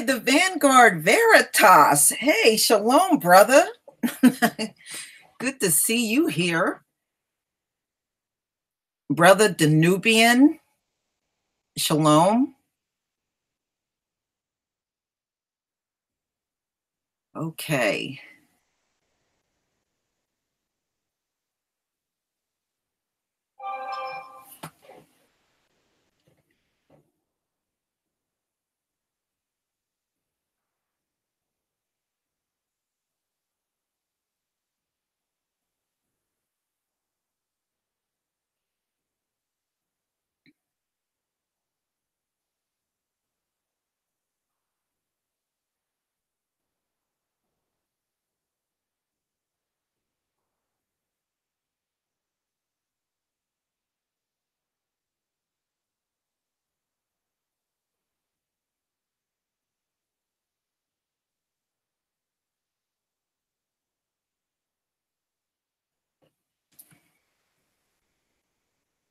the Vanguard Veritas. Hey, shalom, brother. Good to see you here. Brother Danubian, shalom. Okay.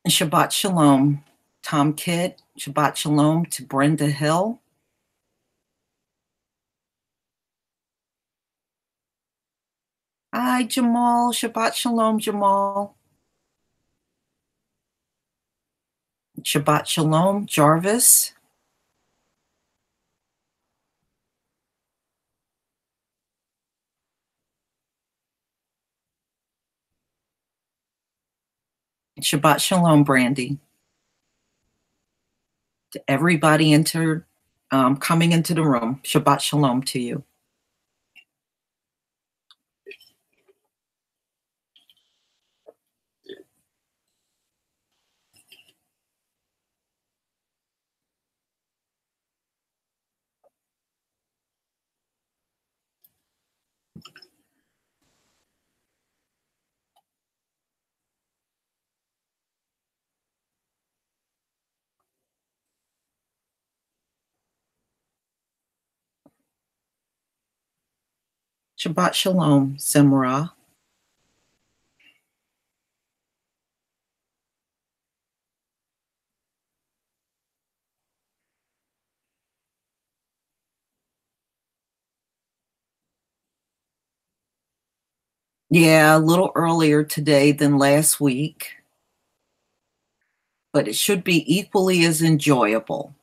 Shabbat shalom, Tom Kidd. Shabbat shalom to Brenda Hill. Hi, Jamal. Shabbat shalom, Jamal. Shabbat shalom, Jarvis. Shabbat shalom, Brandy. To everybody coming into the room, Shabbat shalom to you. Shabbat shalom, Simra. Yeah, a little earlier today than last week, but it should be equally as enjoyable.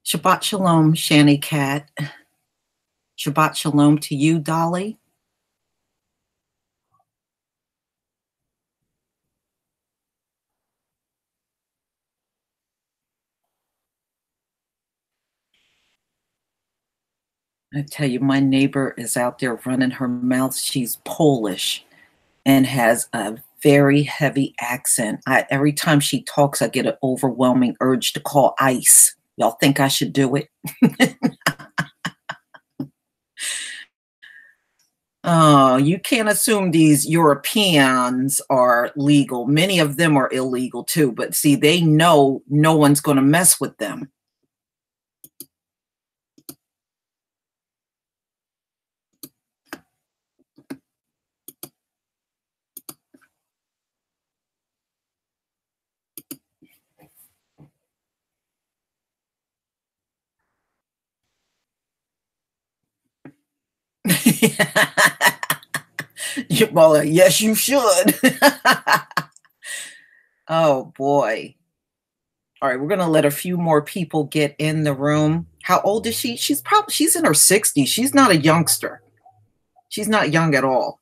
Shabbat shalom, Shani Cat. Shabbat shalom to you, Dolly. I tell you, my neighbor is out there running her mouth. She's Polish and has a very heavy accent. Every time she talks, I get an overwhelming urge to call ICE. Y'all think I should do it? Oh, you can't assume these Europeans are legal. Many of them are illegal too, but see, they know no one's going to mess with them. Well, yes, you should. Oh boy. All right, we're gonna let a few more people get in the room. How old is she? She's in her 60s. She's not a youngster. She's not young at all,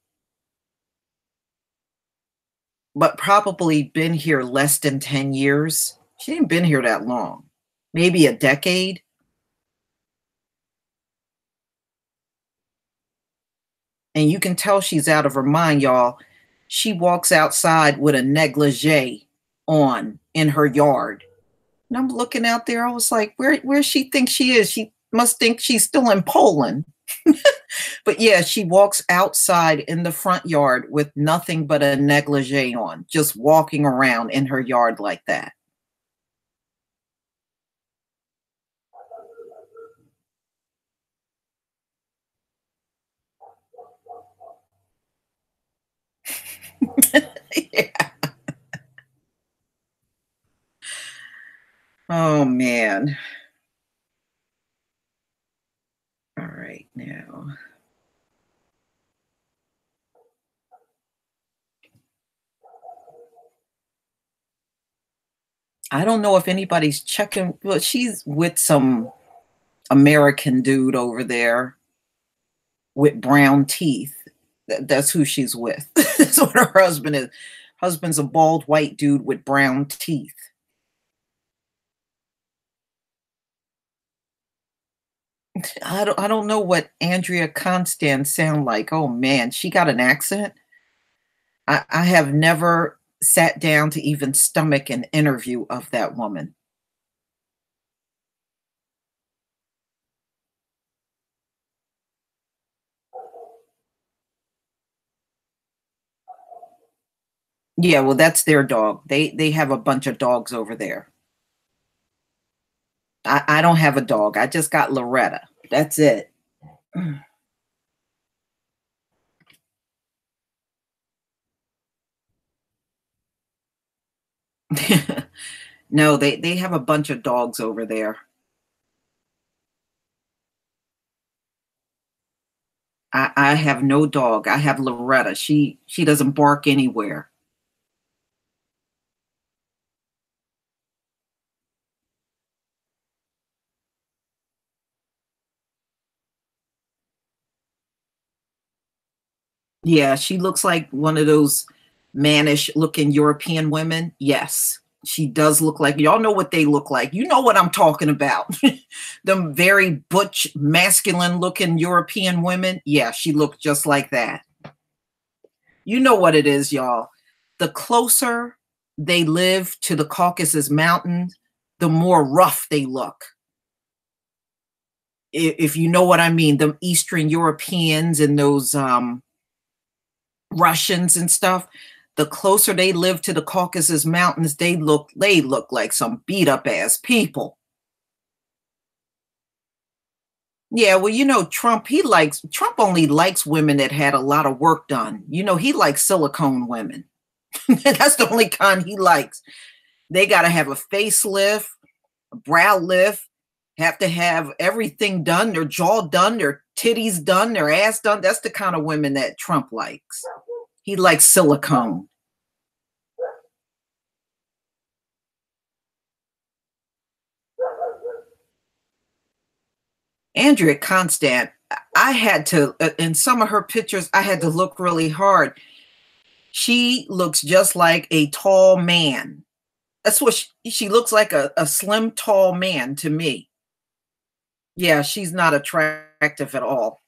but probably been here less than 10 years. She ain't been here that long. Maybe a decade. And you can tell she's out of her mind, y'all. She walks outside with a negligee on in her yard. And I'm looking out there. I was like, where she think she is? She must think she's still in Poland. But yeah, she walks outside in the front yard with nothing but a negligee on, just walking around in her yard like that. Yeah. Oh man. All right now. I don't know if anybody's checking. Well, she's with some American dude over there with brown teeth. That's who she's with. That's what her husband is. Husband's a bald white dude with brown teeth. I don't know what Andrea Constand sound like. Oh man, she got an accent. I have never sat down to even stomach an interview of that woman. Yeah, well, that's their dog. They have a bunch of dogs over there. I don't have a dog. I just got Loretta. That's it. No, they have a bunch of dogs over there. I have no dog. I have Loretta. She doesn't bark anywhere. Yeah, she looks like one of those mannish looking European women. Yes, she does look like, y'all know what they look like. You know what I'm talking about. Them very butch, masculine looking European women. Yeah, she looked just like that. You know what it is, y'all. The closer they live to the Caucasus Mountains, the more rough they look. If you know what I mean, the Eastern Europeans and those Russians and stuff, the closer they live to the Caucasus Mountains, they look like some beat up ass people. Yeah, well, Trump only likes women that had a lot of work done. He likes silicone women. That's the only kind he likes. They got to have a facelift, a brow lift, have to have everything done, their jaw done, their titties done, their ass done. That's the kind of women that Trump likes. He likes silicone. Andrea Constant, I had to, in some of her pictures, I had to look really hard. She looks just like a tall man. That's what she looks like, a slim, tall man to me. Yeah, she's not attractive at all.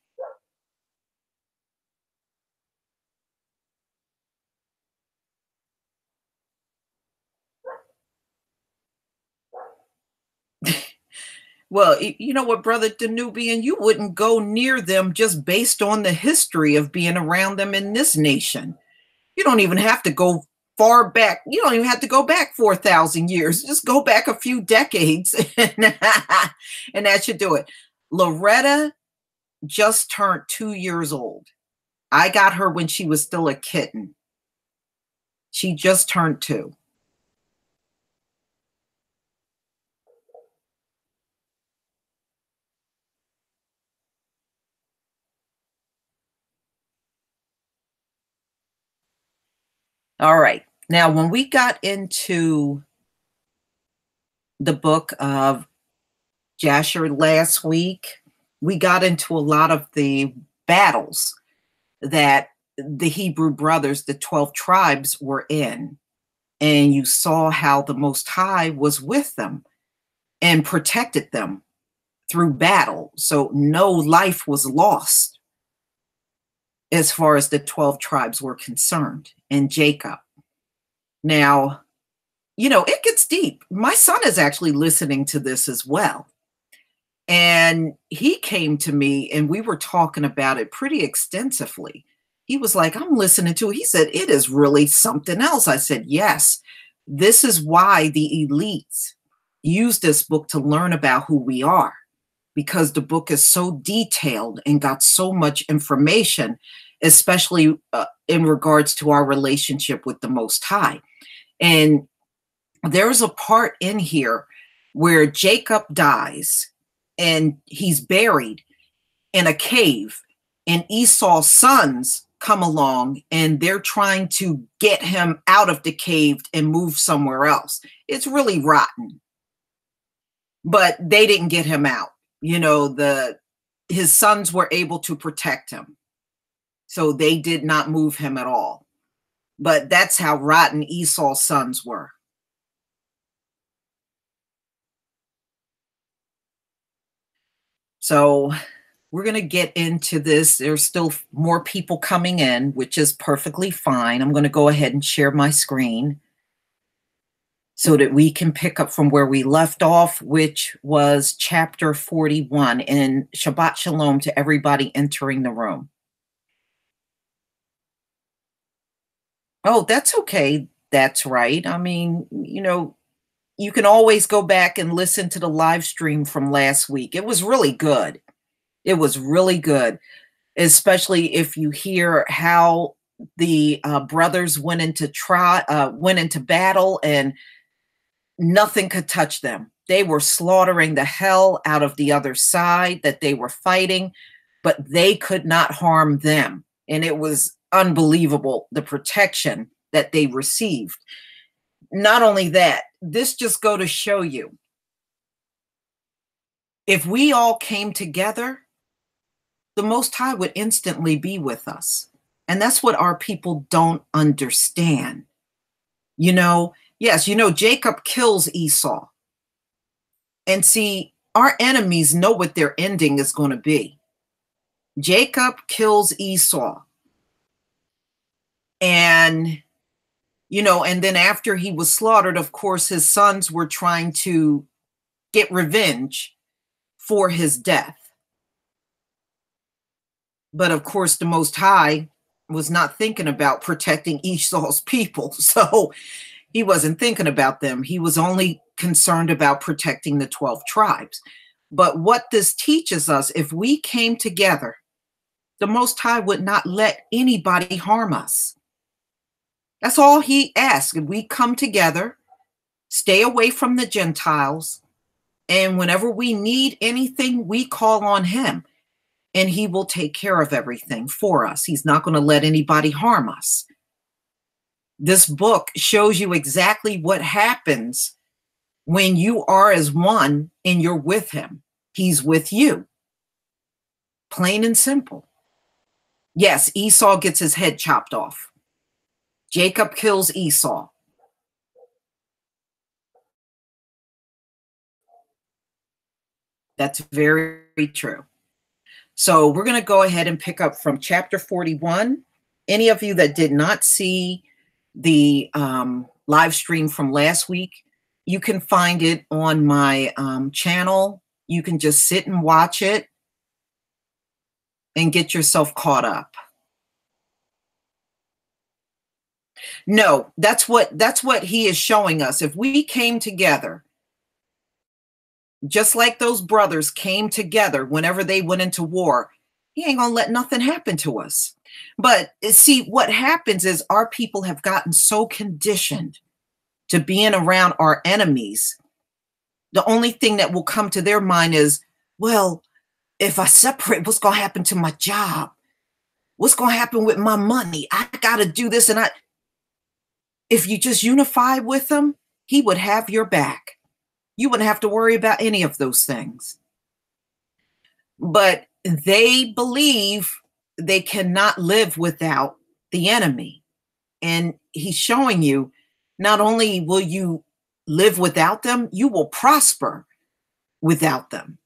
Well, you know what, Brother Danubian, you wouldn't go near them just based on the history of being around them in this nation. You don't even have to go far back. You don't even have to go back 4,000 years. Just go back a few decades and that should do it. Loretta just turned 2 years old. I got her when she was still a kitten. She just turned two. All right. Now, when we got into the book of Jasher last week, we got into a lot of the battles that the Hebrew brothers, the 12 tribes, were in. And you saw how the Most High was with them and protected them through battle. So no life was lost as far as the 12 tribes were concerned in Jacob. Now, it gets deep. My son is actually listening to this as well. And he came to me and we were talking about it pretty extensively. He was like, I'm listening to it. He said, it is really something else. I said, yes, this is why the elites use this book to learn about who we are, because the book is so detailed and got so much information, especially in regards to our relationship with the Most High. And there's a part in here where Jacob dies and he's buried in a cave, and Esau's sons come along and they're trying to get him out of the cave and move somewhere else. It's really rotten, but they didn't get him out. His sons were able to protect him, so they did not move him at all. But that's how rotten Esau's sons were. So we're going to get into this. There's still more people coming in, which is perfectly fine. I'm going to go ahead and share my screen so that we can pick up from where we left off, which was chapter 41. And Shabbat Shalom to everybody entering the room. Oh, that's okay. That's right. I mean, you can always go back and listen to the live stream from last week. It was really good. It was really good, especially if you hear how the brothers went into battle and nothing could touch them. They were slaughtering the hell out of the other side that they were fighting, but they could not harm them. And it was unbelievable, the protection that they received. Not only that, this just go to show you, if we all came together, the Most High would instantly be with us. And that's what our people don't understand. Yes, Jacob kills Esau. And see, our enemies know what their ending is going to be. Jacob kills Esau. And then after he was slaughtered, of course, his sons were trying to get revenge for his death. But of course, the Most High was not thinking about protecting Esau's people. So he wasn't thinking about them. He was only concerned about protecting the 12 tribes. But what this teaches us, if we came together, the Most High would not let anybody harm us. That's all he asked. If we come together, stay away from the Gentiles, and whenever we need anything, we call on him, and he will take care of everything for us. He's not going to let anybody harm us. This book shows you exactly what happens when you are as one and you're with him. He's with you. Plain and simple. Yes, Esau gets his head chopped off. Jacob kills Esau. That's very true. So we're going to go ahead and pick up from chapter 41. Any of you that did not see the live stream from last week, you can find it on my channel. You can just sit and watch it and get yourself caught up. No, that's what he is showing us. If we came together, just like those brothers came together whenever they went into war, he ain't gonna let nothing happen to us. But see, what happens is our people have gotten so conditioned to being around our enemies. The only thing that will come to their mind is, well, if I separate, what's gonna happen to my job? What's gonna happen with my money? I gotta do this and If you just unify with him, he would have your back. You wouldn't have to worry about any of those things. But they believe they cannot live without the enemy. And he's showing you not only will you live without them, you will prosper without them.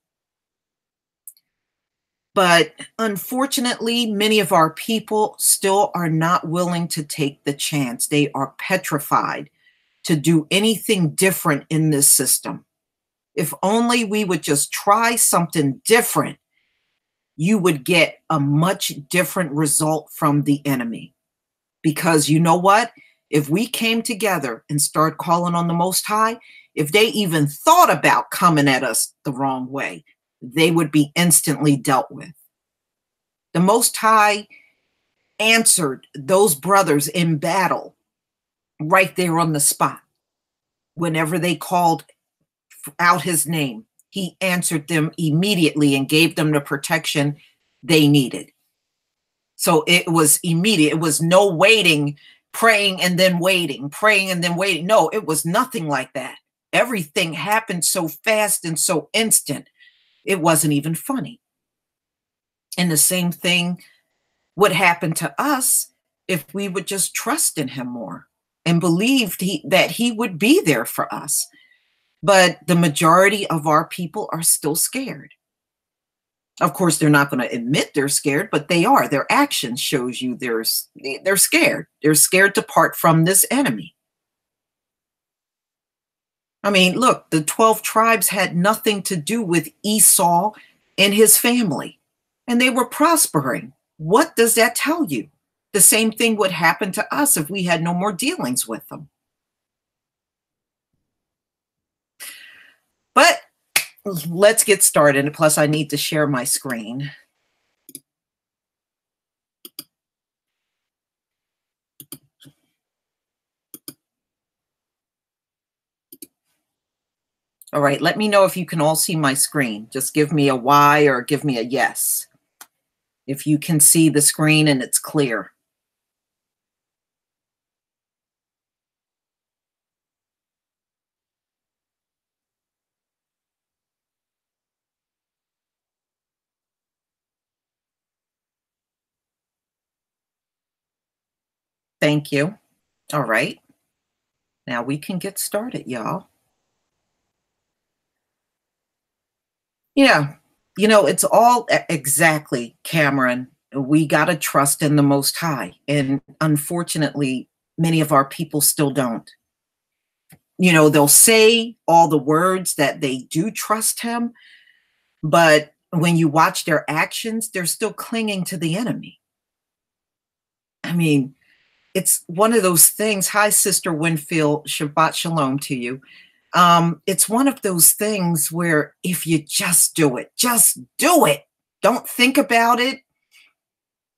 But unfortunately, many of our people still are not willing to take the chance. They are petrified to do anything different in this system. If only we would just try something different, you would get a much different result from the enemy. Because you know what? If we came together and start calling on the Most High, if they even thought about coming at us the wrong way, they would be instantly dealt with. The Most High answered those brothers in battle right there on the spot. Whenever they called out his name, he answered them immediately and gave them the protection they needed. So it was immediate. It was no waiting, praying and then waiting, praying and then waiting. No, it was nothing like that. Everything happened so fast and so instant, it wasn't even funny. And the same thing would happen to us if we would just trust in him more and believed that he would be there for us. But the majority of our people are still scared. Of course, they're not going to admit they're scared, but they are. Their actions shows you they're scared. They're scared to part from this enemy. I mean, look, the 12 tribes had nothing to do with Esau and his family, and they were prospering. What does that tell you? The same thing would happen to us if we had no more dealings with them. But let's get started. Plus, I need to share my screen. All right, let me know if you can all see my screen. Just give me a Y or give me a yes if you can see the screen and it's clear. Thank you. All right. Now we can get started, y'all. Yeah, you know, it's all exactly, Cameron. We got to trust in the Most High. And unfortunately, many of our people still don't. You know, they'll say all the words that they do trust him, but when you watch their actions, they're still clinging to the enemy. I mean, it's one of those things. Hi, Sister Winfield. Shabbat Shalom to you. It's one of those things where if you just do it, just do it. Don't think about it.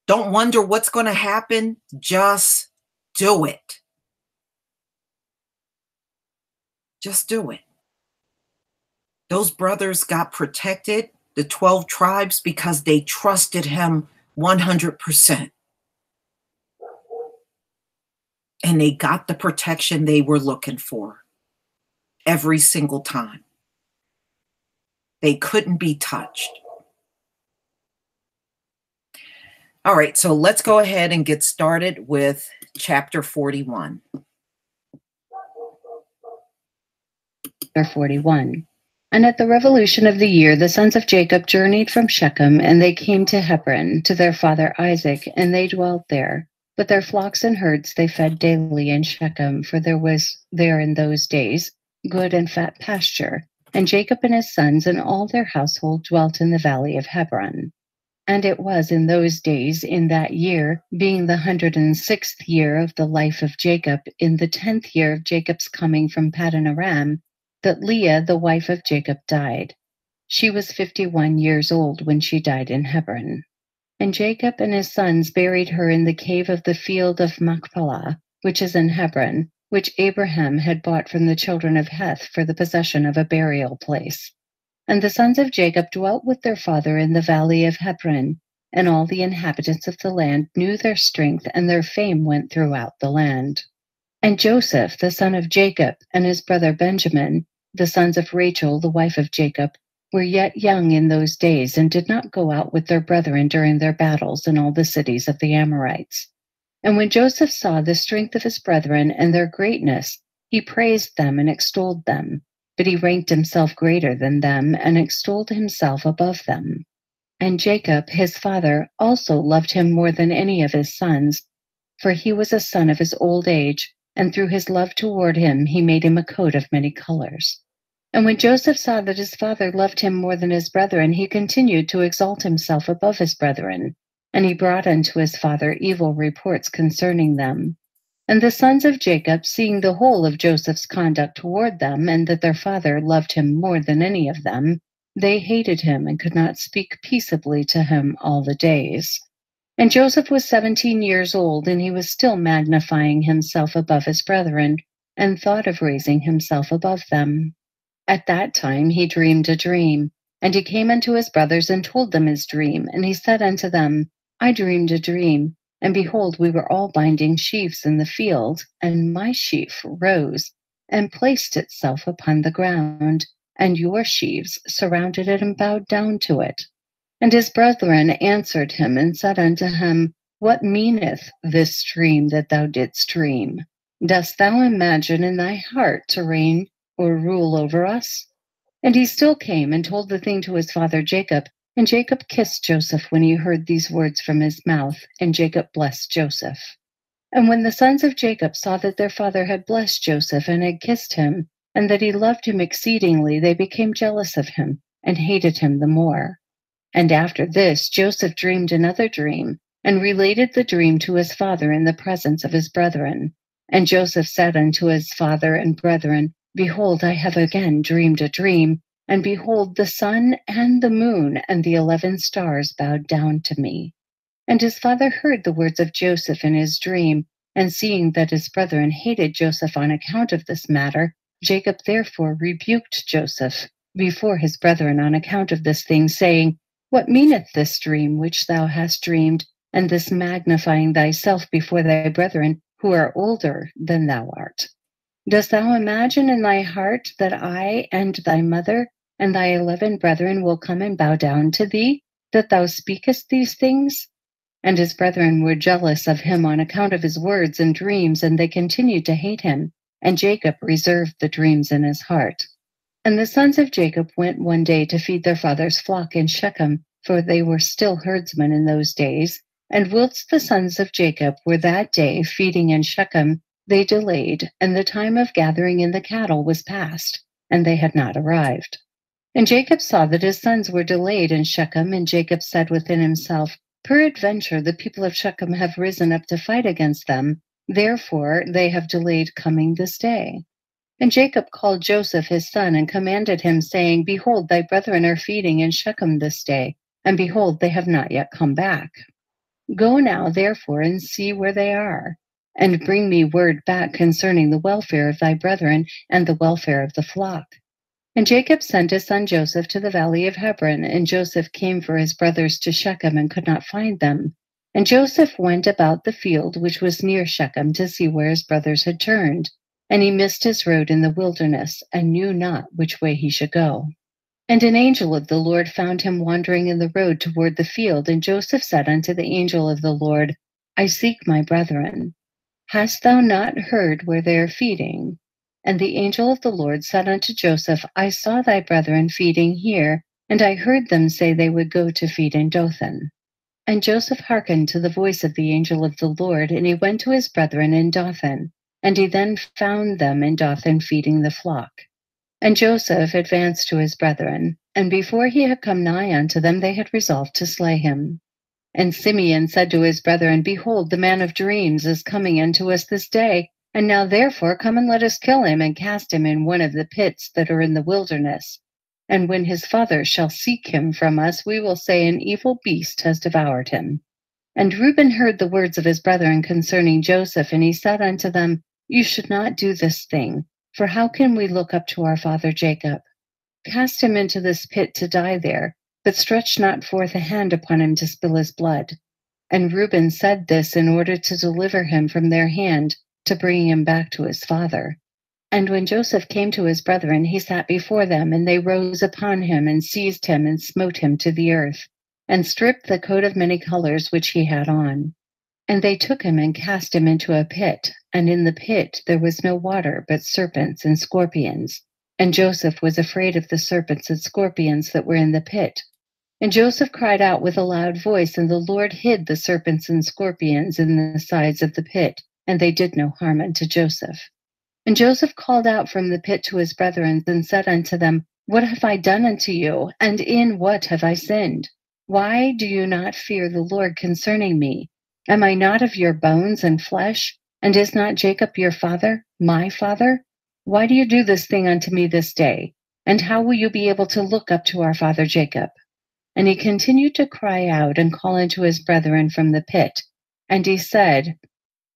Don't wonder what's going to happen. Just do it. Just do it. Those brothers got protected, the 12 tribes, because they trusted him 100%. And they got the protection they were looking for every single time. They couldn't be touched. All right, so let's go ahead and get started with chapter 41. Chapter 41. And at the revolution of the year, the sons of Jacob journeyed from Shechem, and they came to Hebron, to their father Isaac, and they dwelt there. But their flocks and herds they fed daily in Shechem, for there was there in those days good and fat pasture. And Jacob and his sons and all their household dwelt in the valley of Hebron. And it was in those days, in that year, being the 106th year of the life of Jacob, in the 10th year of Jacob's coming from Paddan Aram, that Leah, the wife of Jacob, died. She was 51 years old when she died in Hebron. And Jacob and his sons buried her in the cave of the field of Machpelah, which is in Hebron, which Abraham had bought from the children of Heth for the possession of a burial place. And the sons of Jacob dwelt with their father in the valley of Hebron, and all the inhabitants of the land knew their strength, and their fame went throughout the land. And Joseph, the son of Jacob, and his brother Benjamin, the sons of Rachel, the wife of Jacob, were yet young in those days and did not go out with their brethren during their battles in all the cities of the Amorites. And when Joseph saw the strength of his brethren and their greatness, he praised them and extolled them. But he ranked himself greater than them and extolled himself above them. And Jacob, his father, also loved him more than any of his sons, for he was a son of his old age, and through his love toward him he made him a coat of many colors. And when Joseph saw that his father loved him more than his brethren, he continued to exalt himself above his brethren, and he brought unto his father evil reports concerning them. And the sons of Jacob, seeing the whole of Joseph's conduct toward them, and that their father loved him more than any of them, they hated him and could not speak peaceably to him all the days. And Joseph was 17 years old, and he was still magnifying himself above his brethren, and thought of raising himself above them. At that time he dreamed a dream, and he came unto his brothers and told them his dream. And he said unto them, I dreamed a dream, and behold, we were all binding sheaves in the field, and my sheaf rose and placed itself upon the ground, and your sheaves surrounded it and bowed down to it. And his brethren answered him and said unto him, What meaneth this dream that thou didst dream? Dost thou imagine in thy heart to reign or rule over us? And he still came and told the thing to his father Jacob. And Jacob kissed Joseph when he heard these words from his mouth, and Jacob blessed Joseph. And when the sons of Jacob saw that their father had blessed Joseph and had kissed him, and that he loved him exceedingly, they became jealous of him and hated him the more. And after this, Joseph dreamed another dream, and related the dream to his father in the presence of his brethren. And Joseph said unto his father and brethren, Behold, I have again dreamed a dream, and behold, the sun and the moon and the 11 stars bowed down to me. And his father heard the words of Joseph in his dream, and seeing that his brethren hated Joseph on account of this matter, Jacob therefore rebuked Joseph before his brethren on account of this thing, saying, What meaneth this dream which thou hast dreamed, and this magnifying thyself before thy brethren, who are older than thou art? Dost thou imagine in thy heart that I and thy mother and thy 11 brethren will come and bow down to thee, that thou speakest these things? And his brethren were jealous of him on account of his words and dreams, and they continued to hate him. And Jacob reserved the dreams in his heart. And the sons of Jacob went one day to feed their father's flock in Shechem, for they were still herdsmen in those days. And whilst the sons of Jacob were that day feeding in Shechem, they delayed, and the time of gathering in the cattle was past, and they had not arrived. And Jacob saw that his sons were delayed in Shechem, and Jacob said within himself, Peradventure the people of Shechem have risen up to fight against them, therefore they have delayed coming this day. And Jacob called Joseph his son, and commanded him, saying, Behold, thy brethren are feeding in Shechem this day, and behold, they have not yet come back. Go now, therefore, and see where they are, and bring me word back concerning the welfare of thy brethren and the welfare of the flock. And Jacob sent his son Joseph to the valley of Hebron, and Joseph came for his brothers to Shechem and could not find them. And Joseph went about the field which was near Shechem to see where his brothers had turned. And he missed his road in the wilderness, and knew not which way he should go. And an angel of the Lord found him wandering in the road toward the field. And Joseph said unto the angel of the Lord, I seek my brethren. Hast thou not heard where they are feeding? And the angel of the Lord said unto Joseph, I saw thy brethren feeding here, and I heard them say they would go to feed in Dothan. And Joseph hearkened to the voice of the angel of the Lord, and he went to his brethren in Dothan. And he then found them in Dothan feeding the flock. And Joseph advanced to his brethren, and before he had come nigh unto them, they had resolved to slay him. And Simeon said to his brethren, Behold, the man of dreams is coming unto us this day, and now therefore come and let us kill him, and cast him in one of the pits that are in the wilderness. And when his father shall seek him from us, we will say, An evil beast has devoured him. And Reuben heard the words of his brethren concerning Joseph, and he said unto them, You should not do this thing, for how can we look up to our father Jacob? Cast him into this pit to die there, but stretch not forth a hand upon him to spill his blood. And Reuben said this in order to deliver him from their hand, to bring him back to his father. And when Joseph came to his brethren, he sat before them, and they rose upon him, and seized him, and smote him to the earth, and stripped the coat of many colors which he had on. And they took him and cast him into a pit, and in the pit there was no water, but serpents and scorpions. And Joseph was afraid of the serpents and scorpions that were in the pit. And Joseph cried out with a loud voice, and the Lord hid the serpents and scorpions in the sides of the pit, and they did no harm unto Joseph. And Joseph called out from the pit to his brethren, and said unto them, What have I done unto you, and in what have I sinned? Why do you not fear the Lord concerning me? Am I not of your bones and flesh? And is not Jacob your father, my father? Why do you do this thing unto me this day? And how will you be able to look up to our father Jacob? And he continued to cry out and call unto his brethren from the pit. And he said,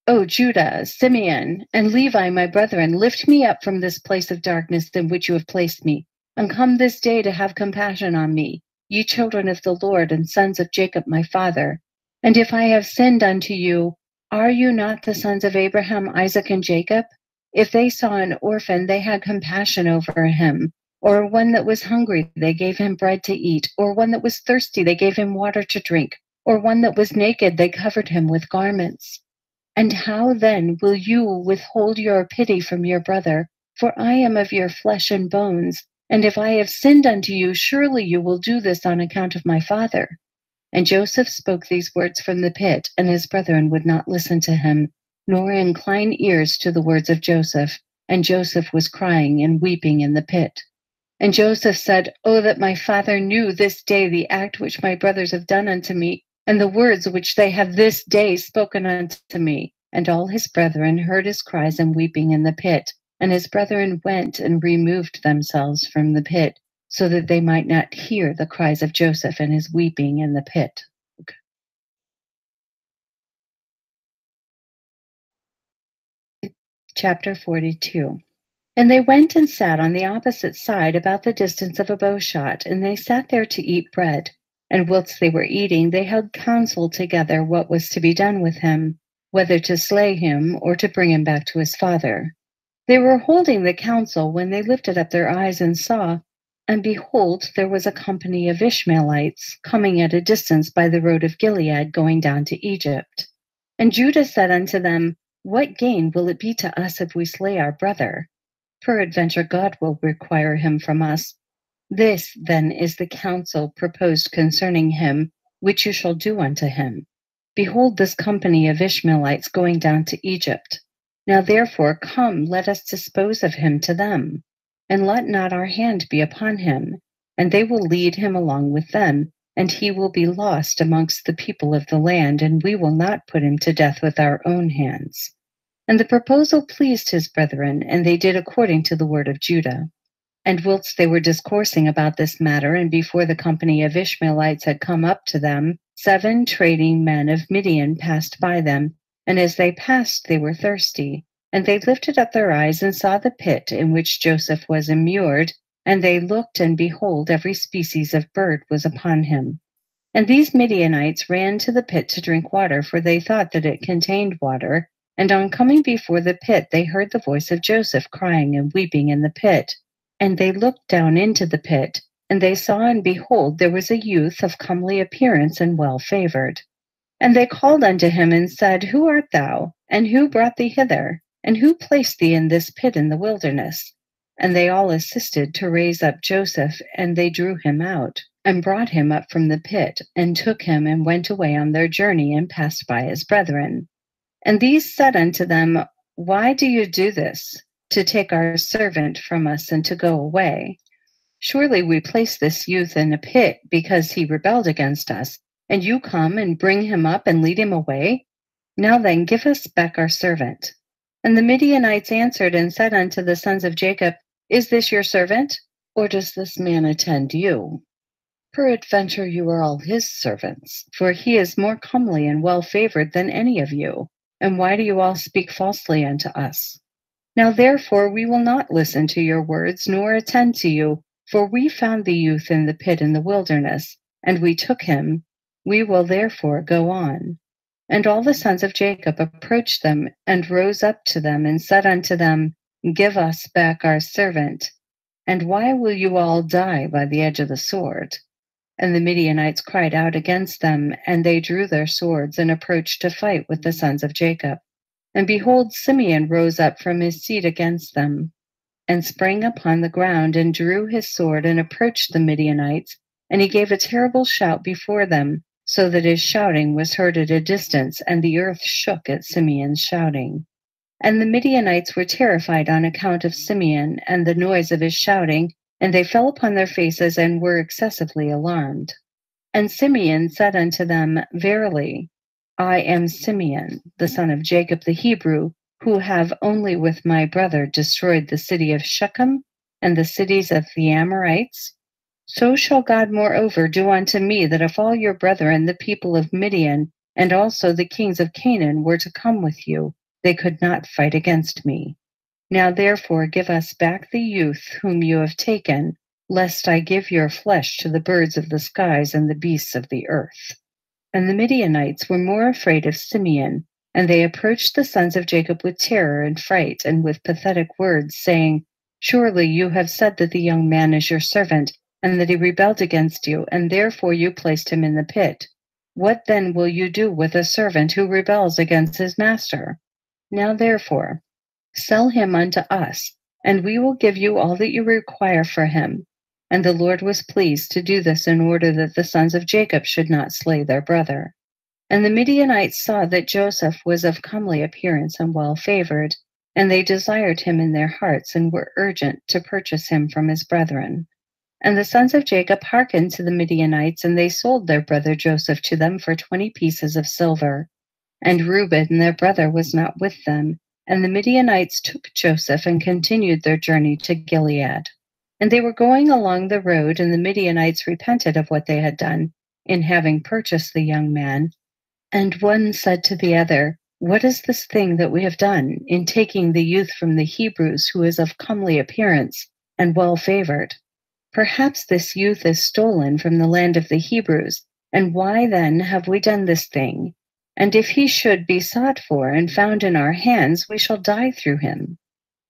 O Judah, Simeon, and Levi, my brethren, lift me up from this place of darkness in which you have placed me, and come this day to have compassion on me, ye children of the Lord, and sons of Jacob my father. And if I have sinned unto you, are you not the sons of Abraham, Isaac, and Jacob? If they saw an orphan, they had compassion over him, or one that was hungry, they gave him bread to eat, or one that was thirsty, they gave him water to drink, or one that was naked, they covered him with garments. And how then will you withhold your pity from your brother? For I am of your flesh and bones. And if I have sinned unto you, surely you will do this on account of my father. And Joseph spoke these words from the pit, and his brethren would not listen to him, nor incline ears to the words of Joseph. And Joseph was crying and weeping in the pit. And Joseph said, Oh, that my father knew this day the act which my brothers have done unto me, and the words which they have this day spoken unto me. And all his brethren heard his cries and weeping in the pit. And his brethren went and removed themselves from the pit, so that they might not hear the cries of Joseph and his weeping in the pit. Chapter 42. And they went and sat on the opposite side, about the distance of a bowshot, and they sat there to eat bread. And whilst they were eating, they held counsel together what was to be done with him, whether to slay him or to bring him back to his father. They were holding the counsel when they lifted up their eyes and saw, and behold, there was a company of Ishmaelites coming at a distance by the road of Gilead, going down to Egypt. And Judah said unto them, What gain will it be to us if we slay our brother? Peradventure God will require him from us. This then is the counsel proposed concerning him, which you shall do unto him. Behold, this company of Ishmaelites going down to Egypt. Now therefore come, let us dispose of him to them, and let not our hand be upon him, and they will lead him along with them, and he will be lost amongst the people of the land, and we will not put him to death with our own hands. And the proposal pleased his brethren, and they did according to the word of Judah. And whilst they were discoursing about this matter, and before the company of Ishmaelites had come up to them, 7 trading men of Midian passed by them, and as they passed they were thirsty. And they lifted up their eyes and saw the pit in which Joseph was immured, and they looked, and behold, every species of bird was upon him. And these Midianites ran to the pit to drink water, for they thought that it contained water. And on coming before the pit, they heard the voice of Joseph crying and weeping in the pit. And they looked down into the pit, and they saw, and behold, there was a youth of comely appearance and well favored. And they called unto him and said, Who art thou? And who brought thee hither? And who placed thee in this pit in the wilderness? And they all assisted to raise up Joseph, and they drew him out, and brought him up from the pit, and took him, and went away on their journey, and passed by his brethren. And these said unto them, Why do you do this, to take our servant from us and to go away? Surely we placed this youth in a pit because he rebelled against us, and you come and bring him up and lead him away? Now then, give us back our servant. And the Midianites answered and said unto the sons of Jacob, Is this your servant, or does this man attend you? Peradventure you are all his servants, for he is more comely and well favored than any of you. And why do you all speak falsely unto us? Now therefore we will not listen to your words, nor attend to you, for we found the youth in the pit in the wilderness, and we took him. We will therefore go on. And all the sons of Jacob approached them and rose up to them and said unto them, Give us back our servant. And why will you all die by the edge of the sword? And the Midianites cried out against them, and they drew their swords and approached to fight with the sons of Jacob. And behold, Simeon rose up from his seat against them, and sprang upon the ground, and drew his sword, and approached the Midianites. And he gave a terrible shout before them, so that his shouting was heard at a distance, and the earth shook at Simeon's shouting. And the Midianites were terrified on account of Simeon and the noise of his shouting, and they fell upon their faces and were excessively alarmed. And Simeon said unto them, Verily, I am Simeon, the son of Jacob the Hebrew, who have only with my brother destroyed the city of Shechem and the cities of the Amorites. So shall God moreover do unto me, that if all your brethren, the people of Midian, and also the kings of Canaan, were to come with you, they could not fight against me. Now therefore give us back the youth whom you have taken, lest I give your flesh to the birds of the skies and the beasts of the earth. And the Midianites were more afraid of Simeon, and they approached the sons of Jacob with terror and fright, and with pathetic words, saying, Surely you have said that the young man is your servant, and that he rebelled against you, and therefore you placed him in the pit. What then will you do with a servant who rebels against his master? Now therefore, sell him unto us, and we will give you all that you require for him. And the Lord was pleased to do this in order that the sons of Jacob should not slay their brother. And the Midianites saw that Joseph was of comely appearance and well favored, and they desired him in their hearts, and were urgent to purchase him from his brethren. And the sons of Jacob hearkened to the Midianites, and they sold their brother Joseph to them for 20 pieces of silver. And Reuben their brother was not with them. And the Midianites took Joseph and continued their journey to Gilead. And they were going along the road, and the Midianites repented of what they had done in having purchased the young man. And one said to the other, What is this thing that we have done in taking the youth from the Hebrews, who is of comely appearance and well favored? Perhaps this youth is stolen from the land of the Hebrews, and why then have we done this thing? And if he should be sought for and found in our hands, we shall die through him.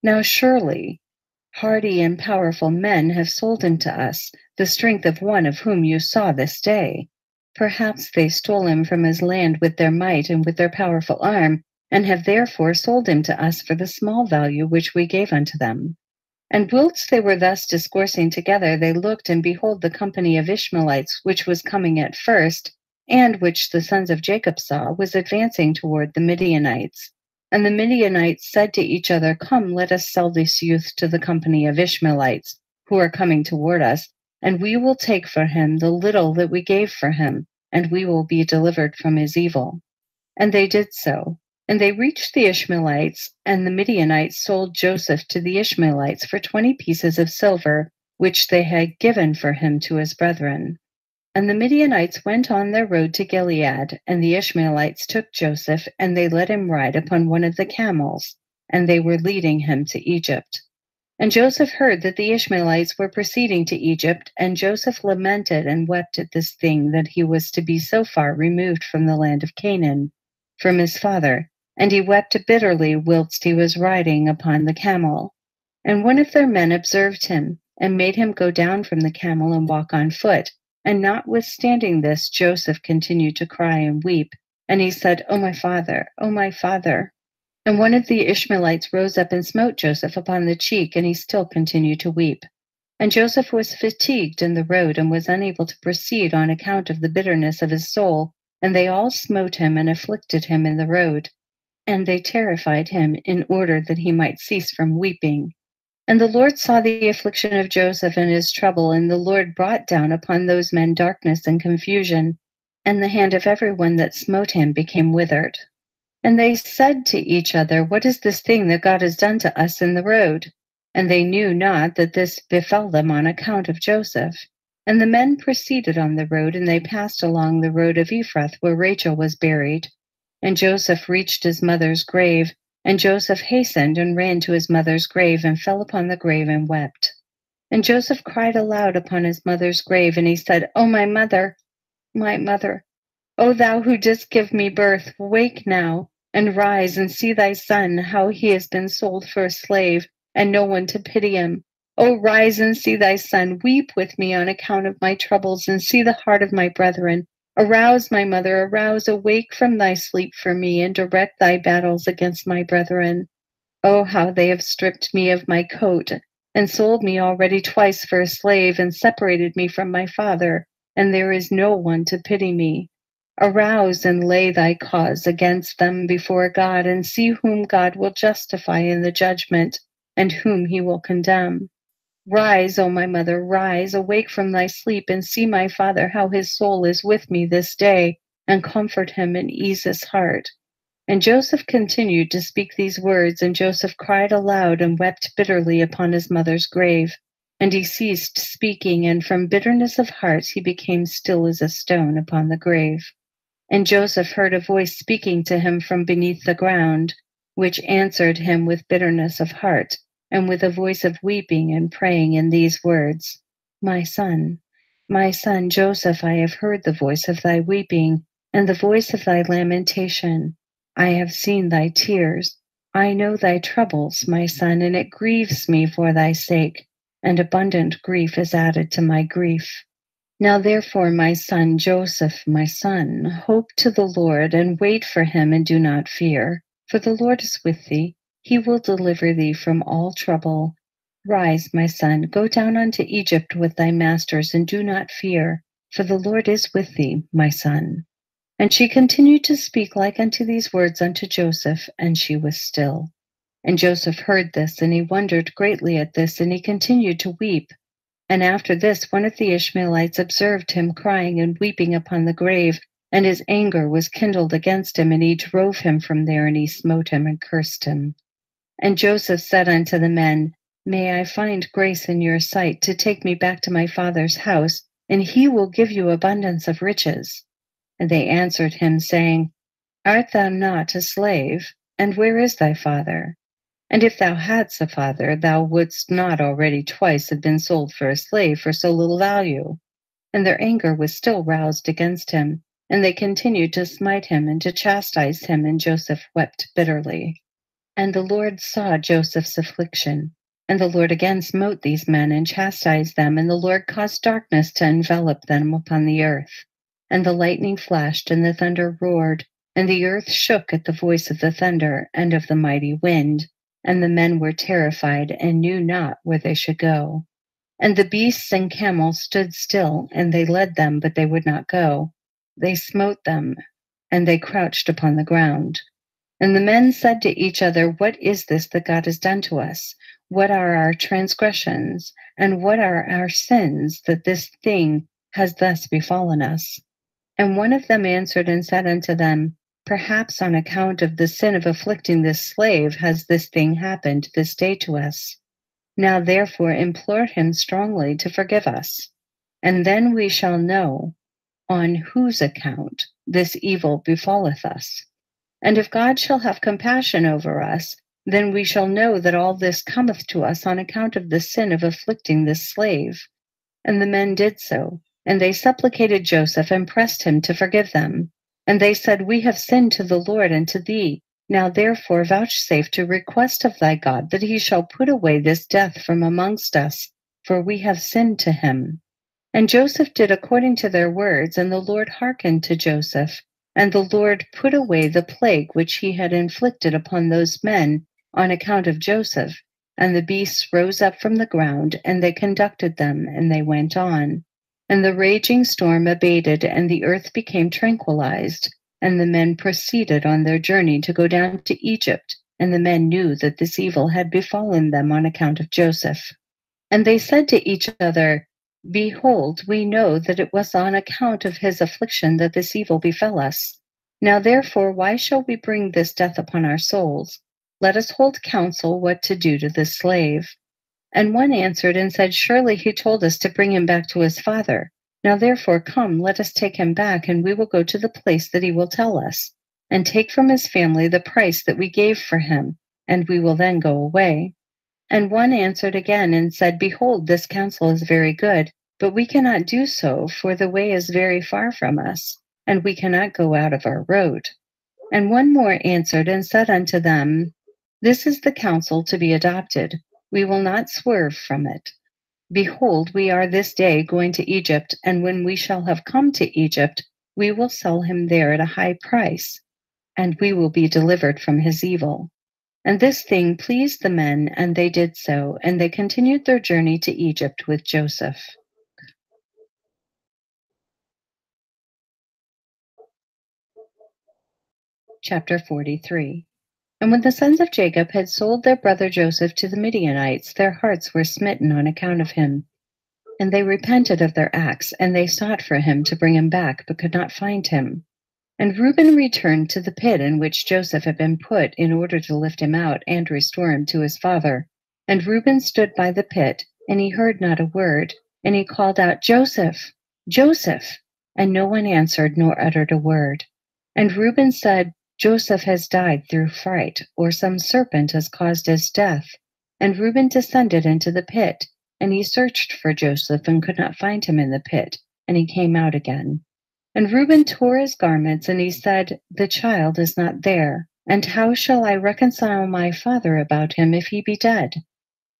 Now surely hardy and powerful men have sold him to us, the strength of one of whom you saw this day. Perhaps they stole him from his land with their might and with their powerful arm, and have therefore sold him to us for the small value which we gave unto them. And whilst they were thus discoursing together, they looked, and behold, the company of Ishmaelites, which was coming at first, and which the sons of Jacob saw, was advancing toward the Midianites. And the Midianites said to each other, Come, let us sell this youth to the company of Ishmaelites, who are coming toward us, and we will take for him the little that we gave for him, and we will be delivered from his evil. And they did so. And they reached the Ishmaelites, and the Midianites sold Joseph to the Ishmaelites for 20 pieces of silver, which they had given for him to his brethren. And the Midianites went on their road to Gilead, and the Ishmaelites took Joseph, and they let him ride upon one of the camels, and they were leading him to Egypt. And Joseph heard that the Ishmaelites were proceeding to Egypt, and Joseph lamented and wept at this thing, that he was to be so far removed from the land of Canaan, from his father. And he wept bitterly whilst he was riding upon the camel. And one of their men observed him, and made him go down from the camel and walk on foot. And notwithstanding this, Joseph continued to cry and weep. And he said, O my father, O my father. And one of the Ishmaelites rose up and smote Joseph upon the cheek, and he still continued to weep. And Joseph was fatigued in the road, and was unable to proceed on account of the bitterness of his soul. And they all smote him and afflicted him in the road. And they terrified him in order that he might cease from weeping. And the Lord saw the affliction of Joseph and his trouble, and the Lord brought down upon those men darkness and confusion, and the hand of everyone that smote him became withered. And they said to each other, What is this thing that God has done to us in the road? And they knew not that this befell them on account of Joseph. And the men proceeded on the road, and they passed along the road of Ephrath, where Rachel was buried. And Joseph reached his mother's grave, and Joseph hastened and ran to his mother's grave, and fell upon the grave and wept. And Joseph cried aloud upon his mother's grave, and he said, O my mother, my mother. O thou who didst give me birth, wake now, and rise and see thy son, how he has been sold for a slave, and no one to pity him. O rise and see thy son, weep with me on account of my troubles, and see the heart of my brethren. Arouse, my mother, arouse, awake from thy sleep for me, and direct thy battles against my brethren. Oh, how they have stripped me of my coat, and sold me already twice for a slave, and separated me from my father, and there is no one to pity me. Arouse and lay thy cause against them before God, and see whom God will justify in the judgment, and whom he will condemn. Rise, O my mother, rise, awake from thy sleep, and see my father, how his soul is with me this day, and comfort him and ease his heart. And Joseph continued to speak these words, and Joseph cried aloud and wept bitterly upon his mother's grave. And he ceased speaking, and from bitterness of heart he became still as a stone upon the grave. And Joseph heard a voice speaking to him from beneath the ground, which answered him with bitterness of heart, and with a voice of weeping and praying in these words, my son, Joseph, I have heard the voice of thy weeping, and the voice of thy lamentation. I have seen thy tears. I know thy troubles, my son, and it grieves me for thy sake, and abundant grief is added to my grief. Now therefore, my son Joseph, my son, hope to the Lord, and wait for him, and do not fear. For the Lord is with thee. He will deliver thee from all trouble. Rise, my son, go down unto Egypt with thy masters, and do not fear, for the Lord is with thee, my son. And she continued to speak like unto these words unto Joseph, and she was still. And Joseph heard this, and he wondered greatly at this, and he continued to weep. And after this, one of the Ishmaelites observed him crying and weeping upon the grave, and his anger was kindled against him, and he drove him from there, and he smote him and cursed him. And Joseph said unto the men, May I find grace in your sight to take me back to my father's house, and he will give you abundance of riches. And they answered him, saying, Art thou not a slave? And where is thy father? And if thou hadst a father, thou wouldst not already twice have been sold for a slave for so little value. And their anger was still roused against him, and they continued to smite him and to chastise him, and Joseph wept bitterly. And the Lord saw Joseph's affliction, and the Lord again smote these men and chastised them, and the Lord caused darkness to envelop them upon the earth. And the lightning flashed, and the thunder roared, and the earth shook at the voice of the thunder and of the mighty wind. And the men were terrified and knew not where they should go. And the beasts and camels stood still, and they led them, but they would not go. They smote them, and they crouched upon the ground. And the men said to each other, What is this that God has done to us? What are our transgressions, and what are our sins, that this thing has thus befallen us? And one of them answered and said unto them, Perhaps on account of the sin of afflicting this slave has this thing happened this day to us. Now therefore implore him strongly to forgive us, and then we shall know on whose account this evil befalleth us. And if God shall have compassion over us, then we shall know that all this cometh to us on account of the sin of afflicting this slave. And the men did so, and they supplicated Joseph and pressed him to forgive them. And they said, We have sinned to the Lord and to thee. Now therefore vouchsafe to request of thy God that he shall put away this death from amongst us, for we have sinned to him. And Joseph did according to their words, and the Lord hearkened to Joseph. And the Lord put away the plague which he had inflicted upon those men on account of Joseph. And the beasts rose up from the ground, and they conducted them, and they went on. And the raging storm abated, and the earth became tranquilized. And the men proceeded on their journey to go down to Egypt. And the men knew that this evil had befallen them on account of Joseph. And they said to each other, Behold, we know that it was on account of his affliction that this evil befell us. Now therefore, why shall we bring this death upon our souls? Let us hold counsel what to do to this slave. And one answered and said, Surely he told us to bring him back to his father. Now therefore, come, let us take him back, and we will go to the place that he will tell us, and take from his family the price that we gave for him, and we will then go away. And one answered again and said, Behold, this counsel is very good, but we cannot do so, for the way is very far from us. and we cannot go out of our road. And one more answered and said unto them, This is the counsel to be adopted. We will not swerve from it. Behold, we are this day going to Egypt, and when we shall have come to Egypt, we will sell him there at a high price, and we will be delivered from his evil. And this thing pleased the men, and they did so, and they continued their journey to Egypt with Joseph. Chapter 43. And when the sons of Jacob had sold their brother Joseph to the Midianites, their hearts were smitten on account of him. And they repented of their acts, and they sought for him to bring him back, but could not find him. And Reuben returned to the pit in which Joseph had been put in order to lift him out and restore him to his father. And Reuben stood by the pit, and he heard not a word, and he called out, Joseph, Joseph! And no one answered nor uttered a word. And Reuben said, Joseph has died through fright, or some serpent has caused his death. And Reuben descended into the pit, and he searched for Joseph and could not find him in the pit, and he came out again. And Reuben tore his garments, and he said, The child is not there, and how shall I reconcile my father about him if he be dead?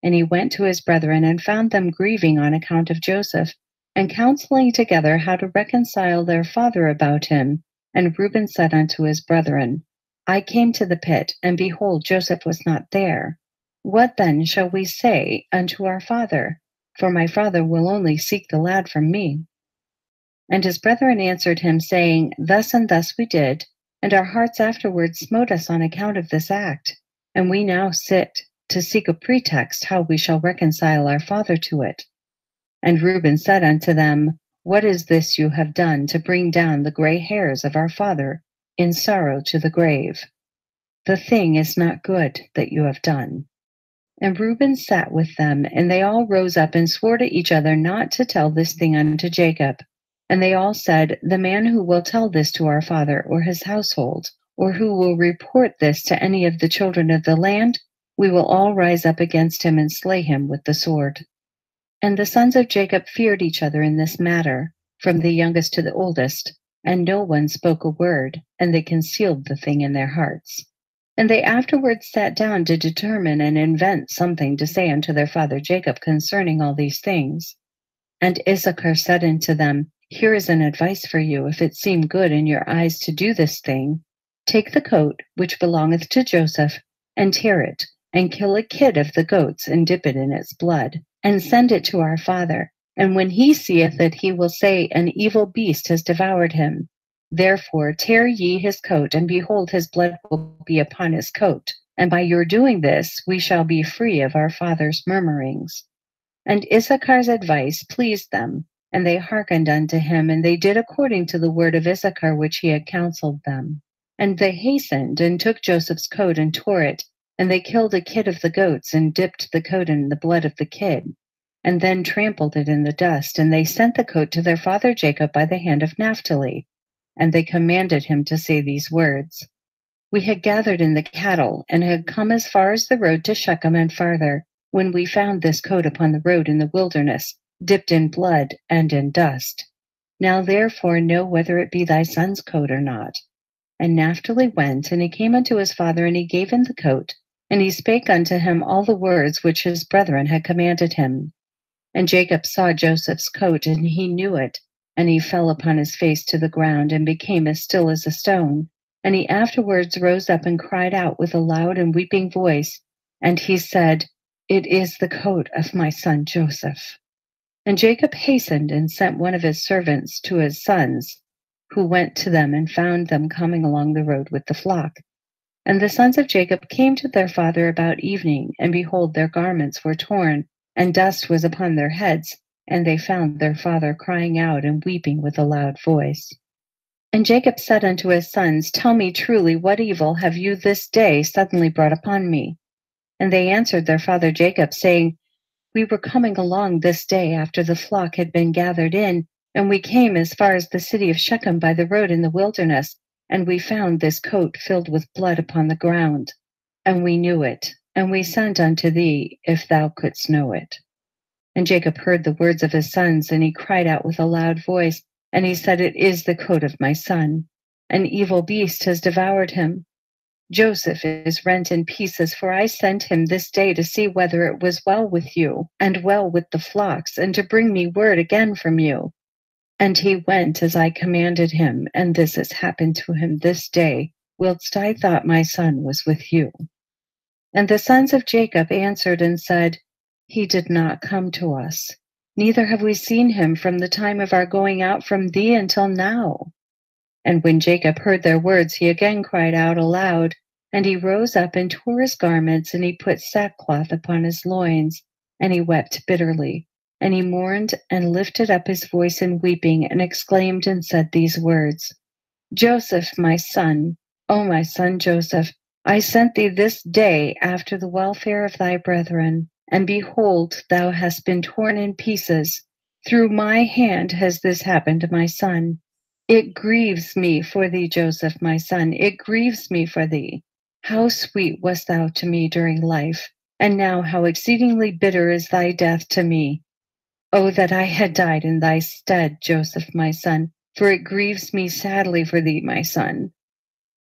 And he went to his brethren and found them grieving on account of Joseph, and counseling together how to reconcile their father about him. And Reuben said unto his brethren, I came to the pit, and behold, Joseph was not there. What then shall we say unto our father? For my father will only seek the lad from me. And his brethren answered him, saying, Thus and thus we did, and our hearts afterwards smote us on account of this act. And we now sit to seek a pretext how we shall reconcile our father to it. And Reuben said unto them, What is this you have done to bring down the gray hairs of our father in sorrow to the grave? The thing is not good that you have done. And Reuben sat with them, and they all rose up and swore to each other not to tell this thing unto Jacob. And they all said, The man who will tell this to our father or his household, or who will report this to any of the children of the land, we will all rise up against him and slay him with the sword. And the sons of Jacob feared each other in this matter, from the youngest to the oldest, and no one spoke a word, and they concealed the thing in their hearts. And they afterwards sat down to determine and invent something to say unto their father Jacob concerning all these things. And Issachar said unto them, Here is an advice for you, if it seem good in your eyes to do this thing. Take the coat which belongeth to Joseph, and tear it, and kill a kid of the goats, and dip it in its blood, and send it to our father. And when he seeth it, he will say, An evil beast has devoured him. Therefore tear ye his coat, and behold, his blood will be upon his coat. And by your doing this, we shall be free of our father's murmurings. And Issachar's advice pleased them, and they hearkened unto him, and they did according to the word of Issachar which he had counseled them. And they hastened, and took Joseph's coat, and tore it, and they killed a kid of the goats, and dipped the coat in the blood of the kid, and then trampled it in the dust. And they sent the coat to their father Jacob by the hand of Naphtali. And they commanded him to say these words, We had gathered in the cattle, and had come as far as the road to Shechem and farther, when we found this coat upon the road in the wilderness, dipped in blood and in dust. Now therefore know whether it be thy son's coat or not. And Naphtali went, and he came unto his father, and he gave him the coat, and he spake unto him all the words which his brethren had commanded him. And Jacob saw Joseph's coat, and he knew it, and he fell upon his face to the ground, and became as still as a stone. And he afterwards rose up and cried out with a loud and weeping voice, and he said, It is the coat of my son Joseph. And Jacob hastened and sent one of his servants to his sons, who went to them and found them coming along the road with the flock. And the sons of Jacob came to their father about evening, and behold, their garments were torn, and dust was upon their heads, and they found their father crying out and weeping with a loud voice. And Jacob said unto his sons, Tell me truly, what evil have you this day suddenly brought upon me? And they answered their father Jacob, saying, We were coming along this day after the flock had been gathered in, and we came as far as the city of Shechem by the road in the wilderness, and we found this coat filled with blood upon the ground. And we knew it, and we sent unto thee, if thou couldst know it. And Jacob heard the words of his sons, and he cried out with a loud voice, And he said, It is the coat of my son. An evil beast has devoured him. Joseph is rent in pieces, for I sent him this day to see whether it was well with you, and well with the flocks, and to bring me word again from you. And he went as I commanded him, and this has happened to him this day, whilst I thought my son was with you. And the sons of Jacob answered and said, He did not come to us, neither have we seen him from the time of our going out from thee until now. And when Jacob heard their words, he again cried out aloud, and he rose up and tore his garments, and he put sackcloth upon his loins, and he wept bitterly. And he mourned and lifted up his voice in weeping, and exclaimed and said these words, Joseph, my son, O my son Joseph, I sent thee this day after the welfare of thy brethren, and behold, thou hast been torn in pieces. Through my hand has this happened to my son. It grieves me for thee, Joseph, my son. It grieves me for thee. How sweet wast thou to me during life, and now how exceedingly bitter is thy death to me. Oh, that I had died in thy stead, Joseph, my son, for it grieves me sadly for thee, my son.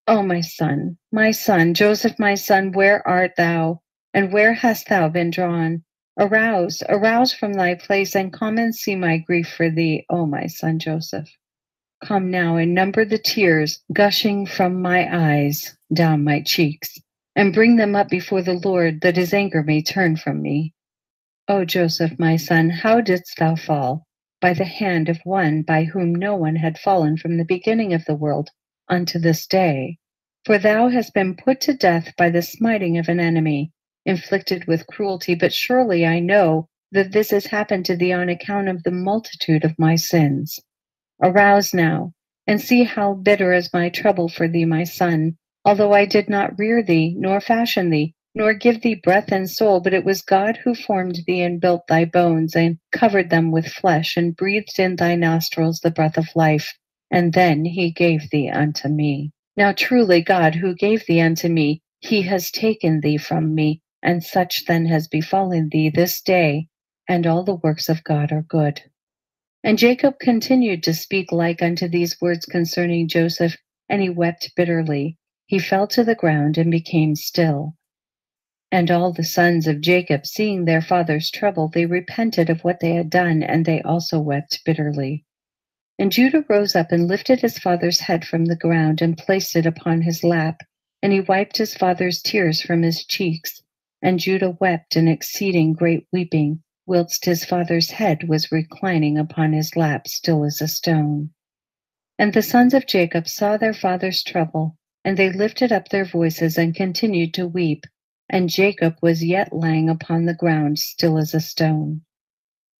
O my son, Joseph, my son, where art thou, and where hast thou been drawn? Arouse, arouse from thy place, and come and see my grief for thee, O my son Joseph. Come now and number the tears gushing from my eyes down my cheeks, and bring them up before the Lord, that his anger may turn from me. O Joseph, my son, how didst thou fall? By the hand of one by whom no one had fallen from the beginning of the world unto this day. For thou hast been put to death by the smiting of an enemy, inflicted with cruelty, but surely I know that this has happened to thee on account of the multitude of my sins. Arouse now, and see how bitter is my trouble for thee, my son, although I did not rear thee, nor fashion thee, nor give thee breath and soul, but it was God who formed thee and built thy bones, and covered them with flesh, and breathed in thy nostrils the breath of life, and then he gave thee unto me. Now truly God who gave thee unto me, he has taken thee from me, and such then has befallen thee this day, and all the works of God are good. And Jacob continued to speak like unto these words concerning Joseph, and he wept bitterly. He fell to the ground and became still. And all the sons of Jacob, seeing their father's trouble, they repented of what they had done, and they also wept bitterly. And Judah rose up and lifted his father's head from the ground, and placed it upon his lap, and he wiped his father's tears from his cheeks. And Judah wept an exceeding great weeping, whilst his father's head was reclining upon his lap, still as a stone. And the sons of Jacob saw their father's trouble, and they lifted up their voices and continued to weep. And Jacob was yet lying upon the ground, still as a stone.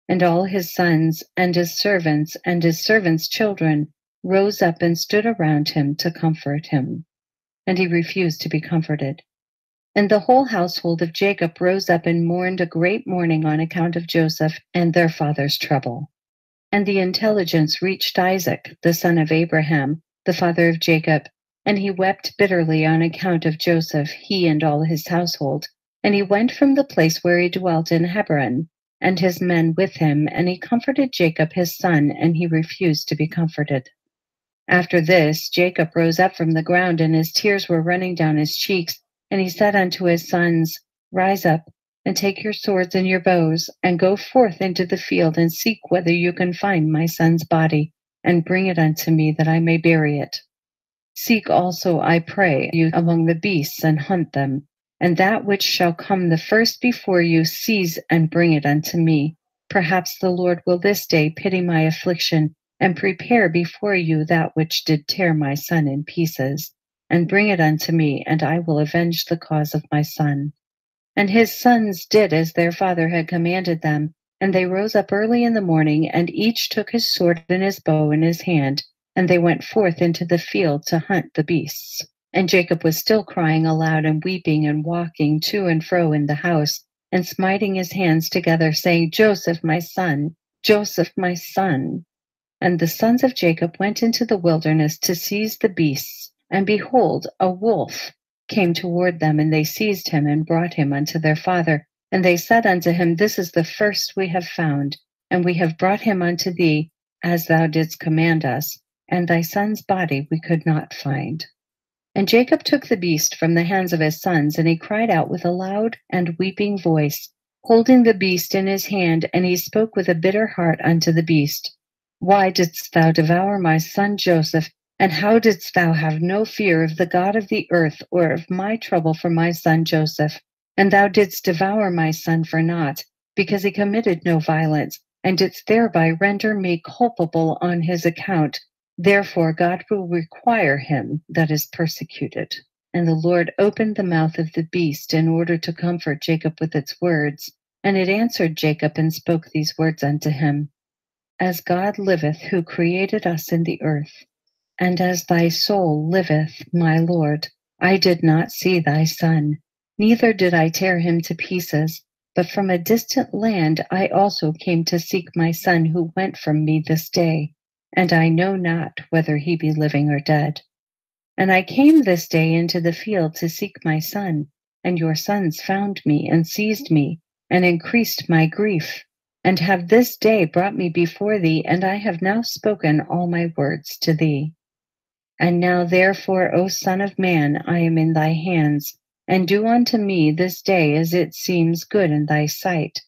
And all his sons and his servants' children rose up and stood around him to comfort him. And he refused to be comforted. And the whole household of Jacob rose up and mourned a great mourning on account of Joseph and their father's trouble. And the intelligence reached Isaac, the son of Abraham, the father of Jacob, and he wept bitterly on account of Joseph, he and all his household. And he went from the place where he dwelt in Hebron, and his men with him, and he comforted Jacob his son, and he refused to be comforted. After this, Jacob rose up from the ground, and his tears were running down his cheeks. And he said unto his sons, Rise up, and take your swords and your bows, and go forth into the field, and seek whether you can find my son's body, and bring it unto me, that I may bury it. Seek also, I pray you, among the beasts, and hunt them, and that which shall come the first before you, seize and bring it unto me. Perhaps the Lord will this day pity my affliction, and prepare before you that which did tear my son in pieces. And bring it unto me, and I will avenge the cause of my son. And his sons did as their father had commanded them, and they rose up early in the morning, and each took his sword and his bow in his hand, and they went forth into the field to hunt the beasts. And Jacob was still crying aloud and weeping and walking to and fro in the house, and smiting his hands together, saying, Joseph, my son, Joseph, my son. And the sons of Jacob went into the wilderness to seize the beasts. And behold, a wolf came toward them, and they seized him and brought him unto their father. And they said unto him, This is the first we have found, and we have brought him unto thee. as thou didst command us, and thy son's body we could not find. And Jacob took the beast from the hands of his sons, and he cried out with a loud and weeping voice, holding the beast in his hand, and he spoke with a bitter heart unto the beast. Why didst thou devour my son Joseph, and how didst thou have no fear of the God of the earth, or of my trouble for my son Joseph? And thou didst devour my son for naught, because he committed no violence, and didst thereby render me culpable on his account. Therefore God will require him that is persecuted. And the Lord opened the mouth of the beast in order to comfort Jacob with its words. And it answered Jacob and spoke these words unto him. As God liveth, who created us in the earth, and as thy soul liveth, my Lord, I did not see thy son, neither did I tear him to pieces, but from a distant land I also came to seek my son who went from me this day. And I know not whether he be living or dead. And I came this day into the field to seek my son, and your sons found me and seized me, and increased my grief, and have this day brought me before thee, and I have now spoken all my words to thee. And now therefore, O Son of Man, I am in thy hands, and do unto me this day as it seems good in thy sight.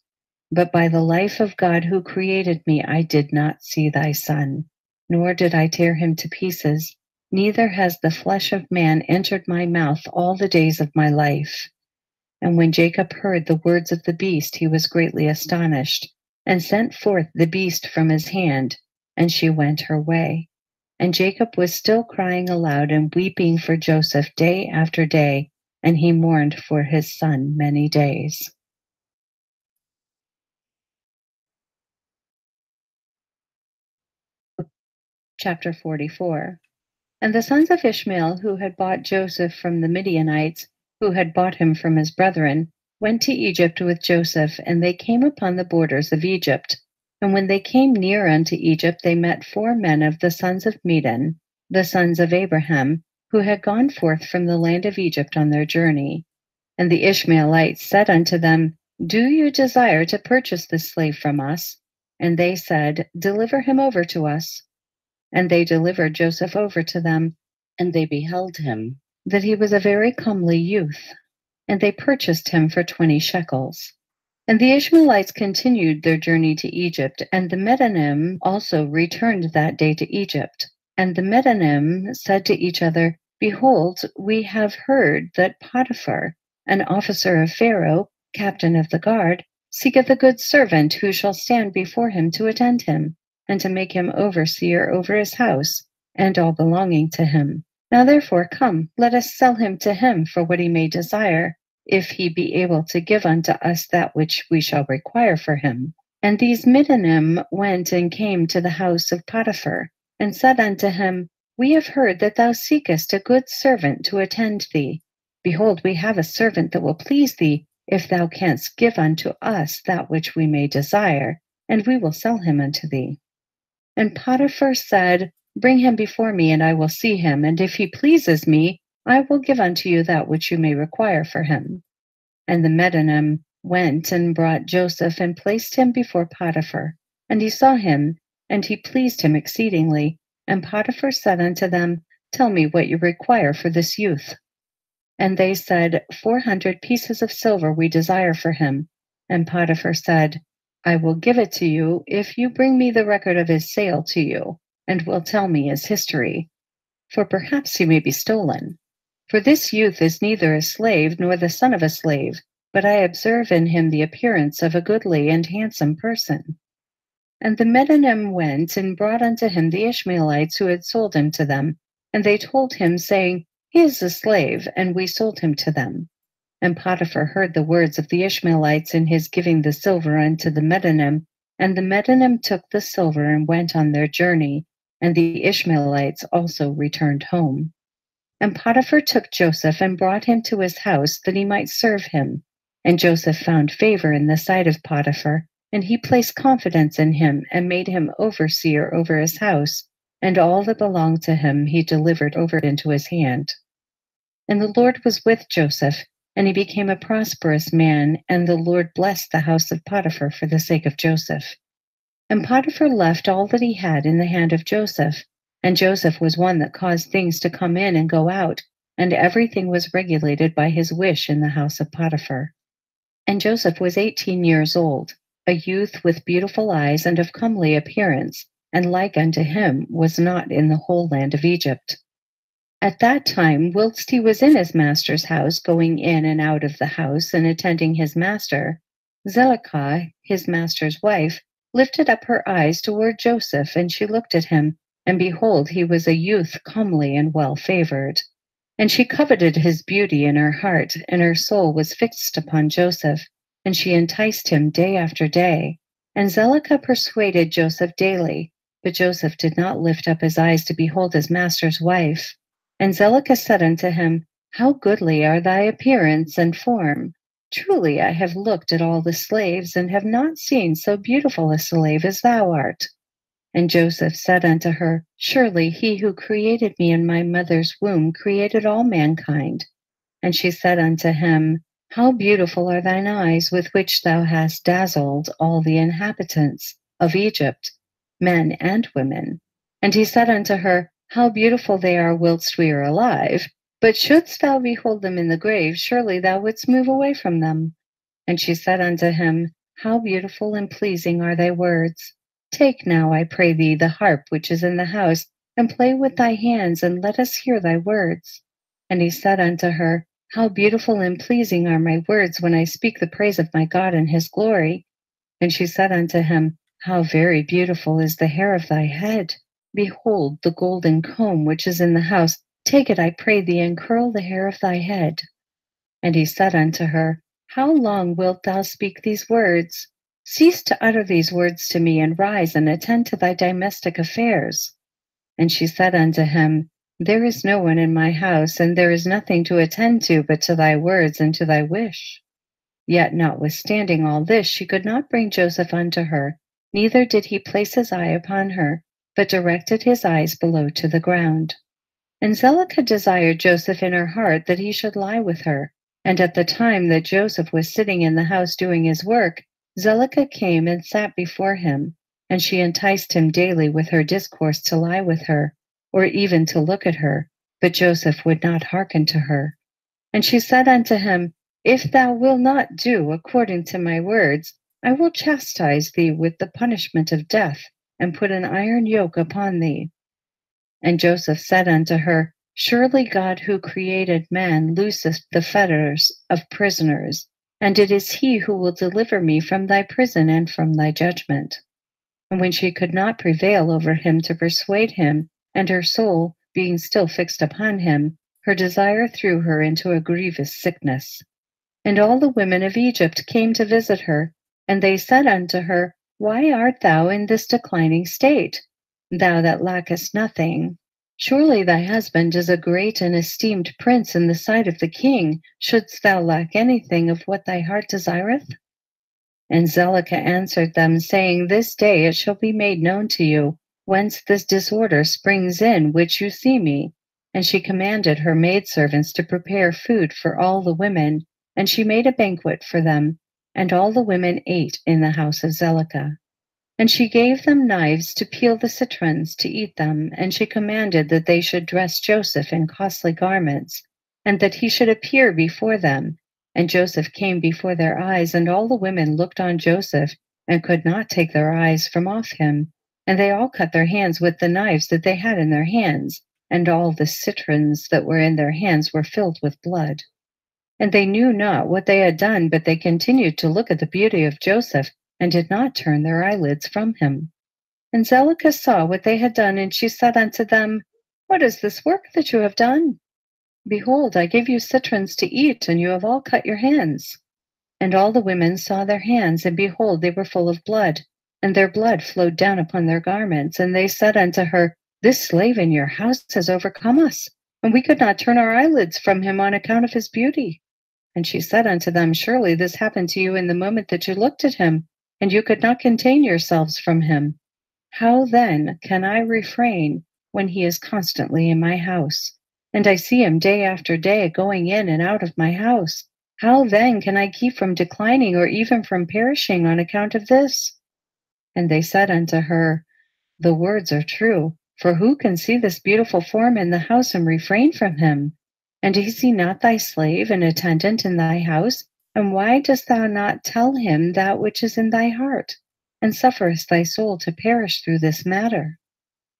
But by the life of God who created me, I did not see thy son, nor did I tear him to pieces, neither has the flesh of man entered my mouth all the days of my life. And when Jacob heard the words of the beast, he was greatly astonished, and sent forth the beast from his hand, and she went her way. And Jacob was still crying aloud and weeping for Joseph day after day, and he mourned for his son many days. Chapter 44. And the sons of Ishmael, who had bought Joseph from the Midianites, who had bought him from his brethren, went to Egypt with Joseph, and they came upon the borders of Egypt. And when they came near unto Egypt, they met 4 men of the sons of Medan, the sons of Abraham, who had gone forth from the land of Egypt on their journey. And the Ishmaelites said unto them, Do you desire to purchase this slave from us? And they said, Deliver him over to us. And they delivered Joseph over to them, and they beheld him, that he was a very comely youth, and they purchased him for 20 shekels. And the Ishmaelites continued their journey to Egypt, and the Medanim also returned that day to Egypt. And the Medanim said to each other, Behold, we have heard that Potiphar, an officer of Pharaoh, captain of the guard, seeketh a good servant who shall stand before him to attend him, and to make him overseer over his house, and all belonging to him. Now therefore come, let us sell him to him for what he may desire, if he be able to give unto us that which we shall require for him. And these Midianim went and came to the house of Potiphar, and said unto him, We have heard that thou seekest a good servant to attend thee. Behold, we have a servant that will please thee, if thou canst give unto us that which we may desire, and we will sell him unto thee. And Potiphar said, Bring him before me, and I will see him, and if he pleases me, I will give unto you that which you may require for him. And the Medanim went and brought Joseph and placed him before Potiphar. And he saw him, and he pleased him exceedingly. And Potiphar said unto them, Tell me what you require for this youth. And they said, 400 pieces of silver we desire for him. And Potiphar said, I will give it to you if you bring me the record of his sale to you, and will tell me his history. For perhaps he may be stolen. For this youth is neither a slave nor the son of a slave, but I observe in him the appearance of a goodly and handsome person. And the Medanim went and brought unto him the Ishmaelites who had sold him to them. And they told him, saying, He is a slave, and we sold him to them. And Potiphar heard the words of the Ishmaelites in his giving the silver unto the Medanim. And the Medanim took the silver and went on their journey, and the Ishmaelites also returned home. And Potiphar took Joseph and brought him to his house, that he might serve him. And Joseph found favor in the sight of Potiphar, and he placed confidence in him, and made him overseer over his house, and all that belonged to him he delivered over into his hand. And the Lord was with Joseph, and he became a prosperous man, and the Lord blessed the house of Potiphar for the sake of Joseph. And Potiphar left all that he had in the hand of Joseph. And Joseph was one that caused things to come in and go out, and everything was regulated by his wish in the house of Potiphar. And Joseph was 18 years old, a youth with beautiful eyes and of comely appearance, and like unto him was not in the whole land of Egypt. At that time, whilst he was in his master's house, going in and out of the house and attending his master, Zelicah, his master's wife, lifted up her eyes toward Joseph, and she looked at him, and behold, he was a youth comely and well favored. And she coveted his beauty in her heart, and her soul was fixed upon Joseph, and she enticed him day after day. And Zelicah persuaded Joseph daily, but Joseph did not lift up his eyes to behold his master's wife. And Zelicah said unto him, How goodly are thy appearance and form! Truly I have looked at all the slaves, and have not seen so beautiful a slave as thou art. And Joseph said unto her, Surely he who created me in my mother's womb created all mankind. And she said unto him, How beautiful are thine eyes, with which thou hast dazzled all the inhabitants of Egypt, men and women. And he said unto her, How beautiful they are whilst we are alive! But shouldst thou behold them in the grave, surely thou wouldst move away from them. And she said unto him, How beautiful and pleasing are thy words! Take now, I pray thee, the harp which is in the house, and play with thy hands, and let us hear thy words. And he said unto her, How beautiful and pleasing are my words when I speak the praise of my God and his glory. And she said unto him, How very beautiful is the hair of thy head! Behold the golden comb which is in the house. Take it, I pray thee, and curl the hair of thy head. And he said unto her, How long wilt thou speak these words? Cease to utter these words to me, and rise and attend to thy domestic affairs. And she said unto him, There is no one in my house, and there is nothing to attend to but to thy words and to thy wish. Yet notwithstanding all this, she could not bring Joseph unto her, neither did he place his eye upon her, but directed his eyes below to the ground. And Zelicah desired Joseph in her heart that he should lie with her. And at the time that Joseph was sitting in the house doing his work, Zelicah came and sat before him, and she enticed him daily with her discourse to lie with her, or even to look at her, but Joseph would not hearken to her. And she said unto him, If thou wilt not do according to my words, I will chastise thee with the punishment of death, and put an iron yoke upon thee. And Joseph said unto her, Surely God who created man looseth the fetters of prisoners, and it is he who will deliver me from thy prison and from thy judgment. And when she could not prevail over him to persuade him, and her soul being still fixed upon him, her desire threw her into a grievous sickness. And all the women of Egypt came to visit her, and they said unto her, Why art thou in this declining state? Thou that lackest nothing. Surely thy husband is a great and esteemed prince in the sight of the king. Shouldst thou lack anything of what thy heart desireth? And Zelicah answered them, saying, This day it shall be made known to you, whence this disorder springs in which you see me. And she commanded her maidservants to prepare food for all the women, and she made a banquet for them, and all the women ate in the house of Zelicah. And she gave them knives to peel the citrons, to eat them, and she commanded that they should dress Joseph in costly garments, and that he should appear before them. And Joseph came before their eyes, and all the women looked on Joseph, and could not take their eyes from off him. And they all cut their hands with the knives that they had in their hands, and all the citrons that were in their hands were filled with blood. And they knew not what they had done, but they continued to look at the beauty of Joseph, and did not turn their eyelids from him. And Zelicah saw what they had done, and she said unto them, What is this work that you have done? Behold, I gave you citrons to eat, and you have all cut your hands. And all the women saw their hands, and behold, they were full of blood, and their blood flowed down upon their garments. And they said unto her, This slave in your house has overcome us, and we could not turn our eyelids from him on account of his beauty. And she said unto them, Surely this happened to you in the moment that you looked at him, and you could not contain yourselves from him. How then can I refrain when he is constantly in my house? And I see him day after day going in and out of my house. How then can I keep from declining or even from perishing on account of this? And they said unto her, The words are true, for who can see this beautiful form in the house and refrain from him? And is he not thy slave and attendant in thy house? And why dost thou not tell him that which is in thy heart, and sufferest thy soul to perish through this matter?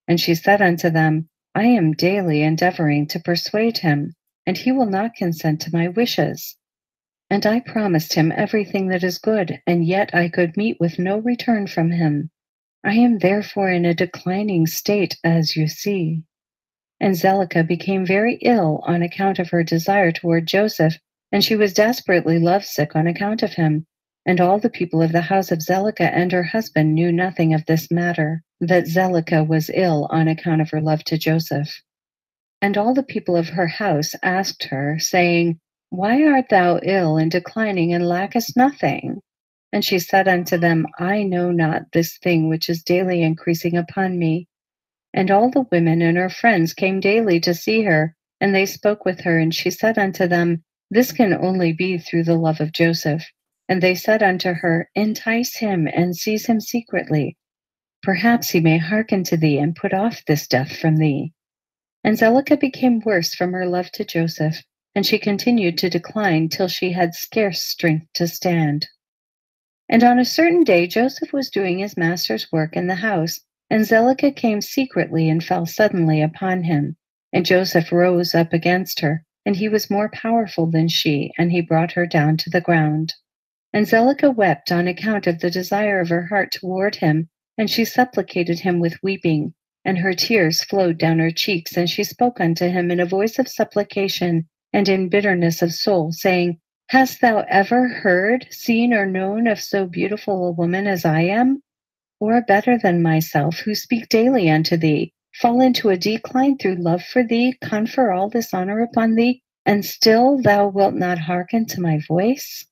And she said unto them, I am daily endeavoring to persuade him, and he will not consent to my wishes. And I promised him everything that is good, and yet I could meet with no return from him. I am therefore in a declining state, as you see. And Zelicah became very ill on account of her desire toward Joseph, and she was desperately lovesick on account of him. And all the people of the house of Zelicah and her husband knew nothing of this matter, that Zelicah was ill on account of her love to Joseph. And all the people of her house asked her, saying, Why art thou ill and declining, and lackest nothing? And she said unto them, I know not this thing which is daily increasing upon me. And all the women and her friends came daily to see her, and they spoke with her, and she said unto them, This can only be through the love of Joseph. And they said unto her, Entice him, and seize him secretly. Perhaps he may hearken to thee, and put off this death from thee. And Zelicah became worse from her love to Joseph, and she continued to decline till she had scarce strength to stand. And on a certain day Joseph was doing his master's work in the house, and Zelicah came secretly and fell suddenly upon him. And Joseph rose up against her, and he was more powerful than she, and he brought her down to the ground. And Zelicah wept on account of the desire of her heart toward him, and she supplicated him with weeping, and her tears flowed down her cheeks, and she spoke unto him in a voice of supplication and in bitterness of soul, saying, Hast thou ever heard, seen, or known of so beautiful a woman as I am? Or better than myself, who speak daily unto thee, fall into a decline through love for thee, confer all this honor upon thee, and still thou wilt not hearken to my voice?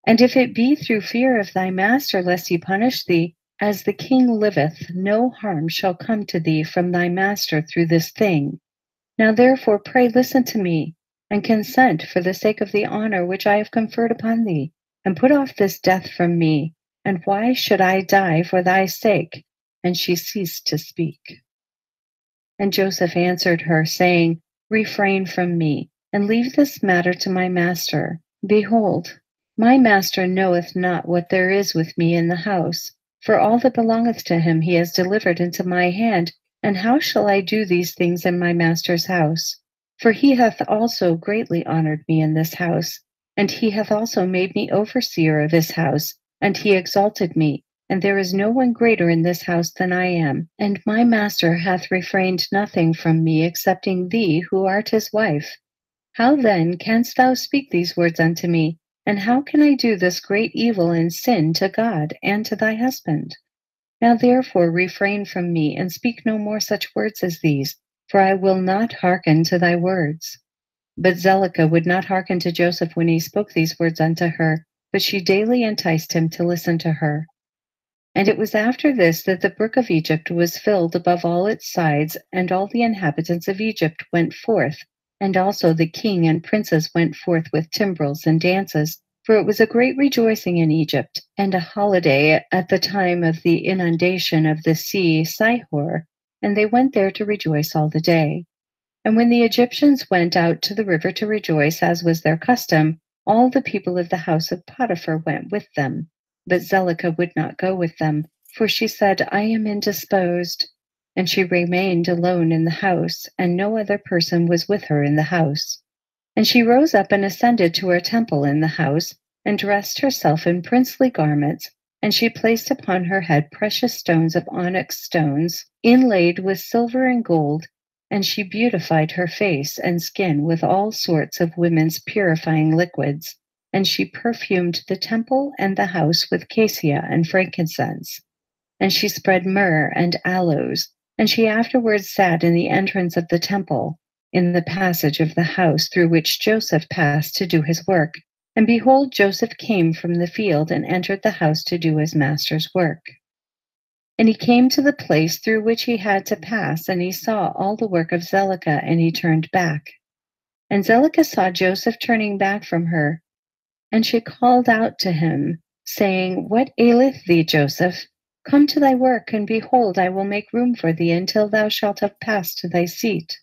And if it be through fear of thy master, lest he punish thee, as the king liveth, no harm shall come to thee from thy master through this thing. Now therefore pray listen to me, and consent for the sake of the honor which I have conferred upon thee, and put off this death from me. And why should I die for thy sake? And she ceased to speak. And Joseph answered her, saying, Refrain from me, and leave this matter to my master. Behold, my master knoweth not what there is with me in the house, for all that belongeth to him he has delivered into my hand. And how shall I do these things in my master's house? For he hath also greatly honored me in this house, and he hath also made me overseer of his house, and he exalted me, and there is no one greater in this house than I am. And my master hath refrained nothing from me, excepting thee, who art his wife. How then canst thou speak these words unto me? And how can I do this great evil and sin to God and to thy husband? Now therefore refrain from me, and speak no more such words as these, for I will not hearken to thy words. But Zelicah would not hearken to Joseph when he spoke these words unto her, but she daily enticed him to listen to her. And it was after this that the brook of Egypt was filled above all its sides, and all the inhabitants of Egypt went forth, and also the king and princes went forth with timbrels and dances, for it was a great rejoicing in Egypt, and a holiday at the time of the inundation of the sea Sihor, and they went there to rejoice all the day. And when the Egyptians went out to the river to rejoice, as was their custom, all the people of the house of Potiphar went with them. But Zelicah would not go with them, for she said, I am indisposed. And she remained alone in the house, and no other person was with her in the house. And she rose up and ascended to her temple in the house, and dressed herself in princely garments, and she placed upon her head precious stones of onyx stones, inlaid with silver and gold, and she beautified her face and skin with all sorts of women's purifying liquids, and she perfumed the temple and the house with cassia and frankincense. And she spread myrrh and aloes, and she afterwards sat in the entrance of the temple, in the passage of the house through which Joseph passed to do his work. And behold, Joseph came from the field and entered the house to do his master's work. And he came to the place through which he had to pass, and he saw all the work of Zelicah, and he turned back. And Zelicah saw Joseph turning back from her, and she called out to him, saying, What aileth thee, Joseph? Come to thy work, and behold, I will make room for thee until thou shalt have passed to thy seat.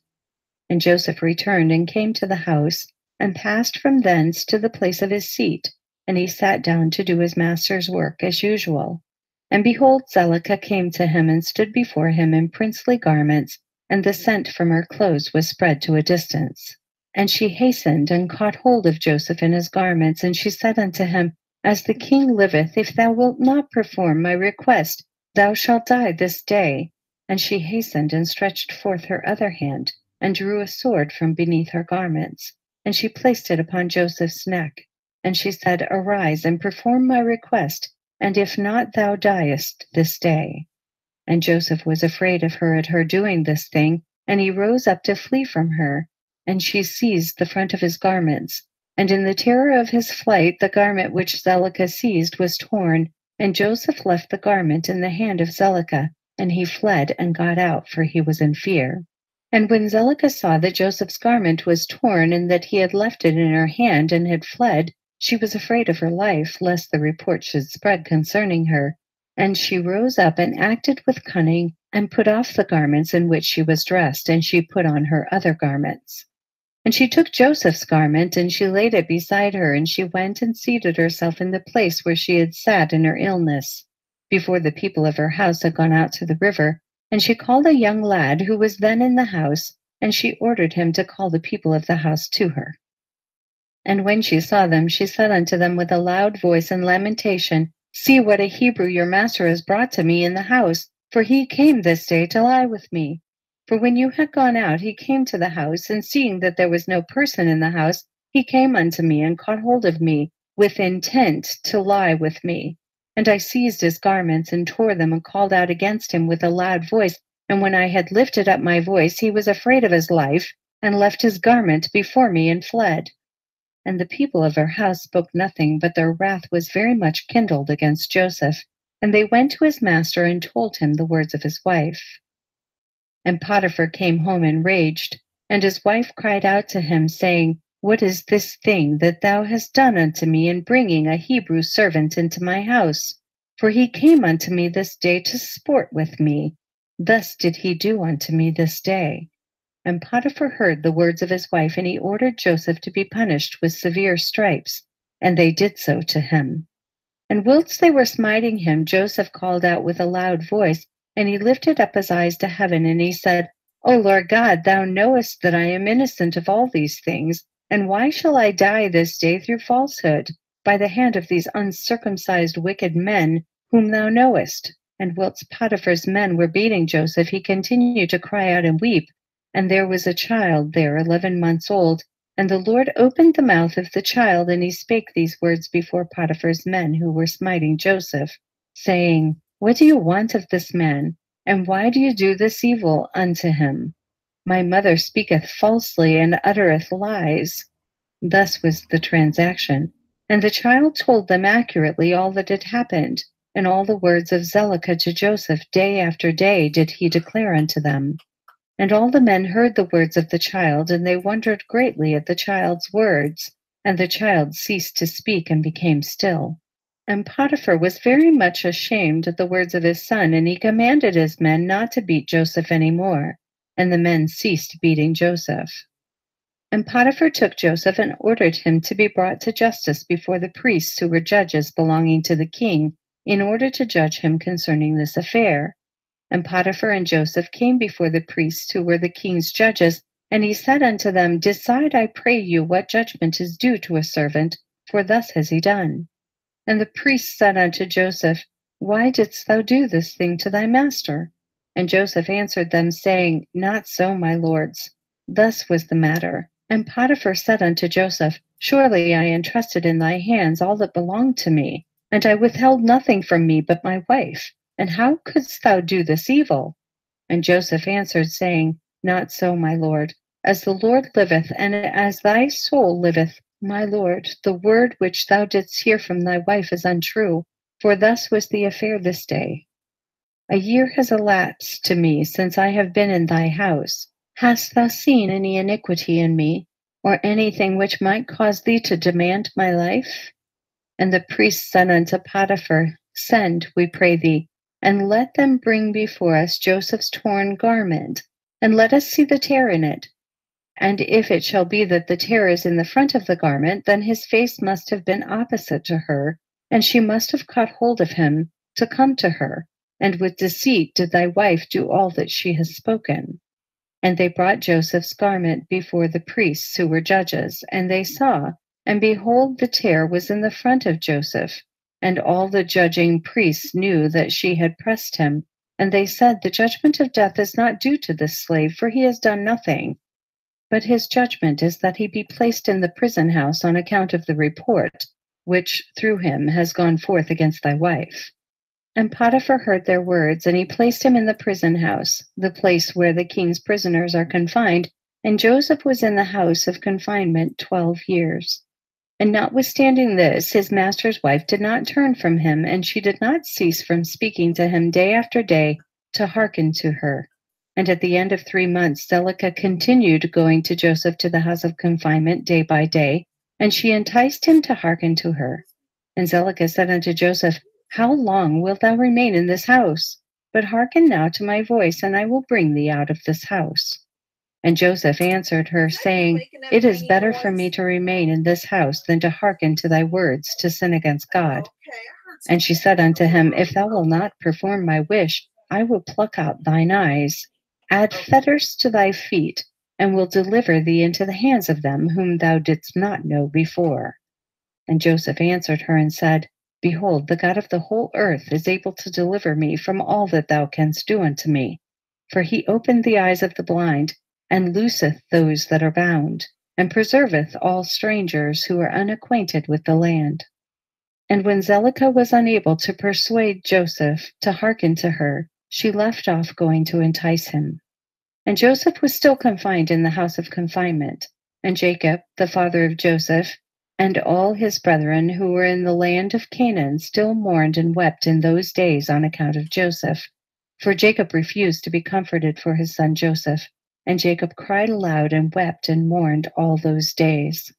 And Joseph returned and came to the house, and passed from thence to the place of his seat, and he sat down to do his master's work as usual. And behold, Zelicah came to him and stood before him in princely garments, and the scent from her clothes was spread to a distance. And she hastened and caught hold of Joseph in his garments, and she said unto him, As the king liveth, if thou wilt not perform my request, thou shalt die this day. And she hastened and stretched forth her other hand, and drew a sword from beneath her garments, and she placed it upon Joseph's neck. And she said, Arise and perform my request, and if not, thou diest this day. And Joseph was afraid of her at her doing this thing, and he rose up to flee from her. And she seized the front of his garments. And in the terror of his flight, the garment which Zelicah seized was torn, and Joseph left the garment in the hand of Zelicah, and he fled and got out, for he was in fear. And when Zelicah saw that Joseph's garment was torn, and that he had left it in her hand and had fled, she was afraid of her life, lest the report should spread concerning her. And she rose up and acted with cunning, and put off the garments in which she was dressed, and she put on her other garments. And she took Joseph's garment, and she laid it beside her, and she went and seated herself in the place where she had sat in her illness, before the people of her house had gone out to the river. And she called a young lad who was then in the house, and she ordered him to call the people of the house to her. And when she saw them, she said unto them with a loud voice and lamentation, See what a Hebrew your master has brought to me in the house, for he came this day to lie with me. For when you had gone out, he came to the house, and seeing that there was no person in the house, he came unto me and caught hold of me, with intent to lie with me. And I seized his garments and tore them and called out against him with a loud voice. And when I had lifted up my voice, he was afraid of his life, and left his garment before me and fled. And the people of her house spoke nothing, but their wrath was very much kindled against Joseph. And they went to his master and told him the words of his wife. And Potiphar came home enraged, and his wife cried out to him, saying, What is this thing that thou hast done unto me in bringing a Hebrew servant into my house? For he came unto me this day to sport with me. Thus did he do unto me this day. And Potiphar heard the words of his wife, and he ordered Joseph to be punished with severe stripes, and they did so to him. And whilst they were smiting him, Joseph called out with a loud voice, and he lifted up his eyes to heaven, and he said, O Lord God, thou knowest that I am innocent of all these things, and why shall I die this day through falsehood, by the hand of these uncircumcised wicked men, whom thou knowest? And whilst Potiphar's men were beating Joseph, he continued to cry out and weep. And there was a child there, 11 months old, and the Lord opened the mouth of the child, and he spake these words before Potiphar's men who were smiting Joseph, saying, What do you want of this man? And why do you do this evil unto him? My mother speaketh falsely and uttereth lies. Thus was the transaction. And the child told them accurately all that had happened, and all the words of Zelicah to Joseph day after day did he declare unto them. And all the men heard the words of the child, and they wondered greatly at the child's words. And the child ceased to speak and became still. And Potiphar was very much ashamed at the words of his son, and he commanded his men not to beat Joseph any more. And the men ceased beating Joseph. And Potiphar took Joseph and ordered him to be brought to justice before the priests who were judges belonging to the king, in order to judge him concerning this affair. And Potiphar and Joseph came before the priests who were the king's judges, and he said unto them, Decide, I pray you, what judgment is due to a servant, for thus has he done. And the priests said unto Joseph, Why didst thou do this thing to thy master? And Joseph answered them, saying, Not so, my lords. Thus was the matter. And Potiphar said unto Joseph, Surely I entrusted in thy hands all that belonged to me, and I withheld nothing from me but my wife. And how couldst thou do this evil? And Joseph answered, saying, Not so, my lord. As the Lord liveth, and as thy soul liveth, my lord, the word which thou didst hear from thy wife is untrue, for thus was the affair this day. A year has elapsed to me since I have been in thy house. Hast thou seen any iniquity in me, or anything which might cause thee to demand my life? And the priest said unto Potiphar, Send, we pray thee, and let them bring before us Joseph's torn garment, and let us see the tear in it. And if it shall be that the tear is in the front of the garment, then his face must have been opposite to her, and she must have caught hold of him to come to her. And with deceit did thy wife do all that she has spoken. And they brought Joseph's garment before the priests who were judges, and they saw, and behold, the tear was in the front of Joseph. And all the judging priests knew that she had pressed him. And they said, the judgment of death is not due to this slave, for he has done nothing. But his judgment is that he be placed in the prison house on account of the report, which through him has gone forth against thy wife. And Potiphar heard their words, and he placed him in the prison house, the place where the king's prisoners are confined, and Joseph was in the house of confinement 12 years. And notwithstanding this, his master's wife did not turn from him, and she did not cease from speaking to him day after day to hearken to her. And at the end of 3 months, Zelicah continued going to Joseph to the house of confinement day by day, and she enticed him to hearken to her. And Zelicah said unto Joseph, how long wilt thou remain in this house? But hearken now to my voice, and I will bring thee out of this house. And Joseph answered her, saying, it is better for me to remain in this house than to hearken to thy words, to sin against God. And she said unto him, if thou wilt not perform my wish, I will pluck out thine eyes, add fetters to thy feet, and will deliver thee into the hands of them whom thou didst not know before. And Joseph answered her and said, behold, the God of the whole earth is able to deliver me from all that thou canst do unto me. For he opened the eyes of the blind, and looseth those that are bound, and preserveth all strangers who are unacquainted with the land. And when Zelicah was unable to persuade Joseph to hearken to her, she left off going to entice him. And Joseph was still confined in the house of confinement. And Jacob, the father of Joseph, and all his brethren who were in the land of Canaan still mourned and wept in those days on account of Joseph. For Jacob refused to be comforted for his son Joseph, and Jacob cried aloud and wept and mourned all those days.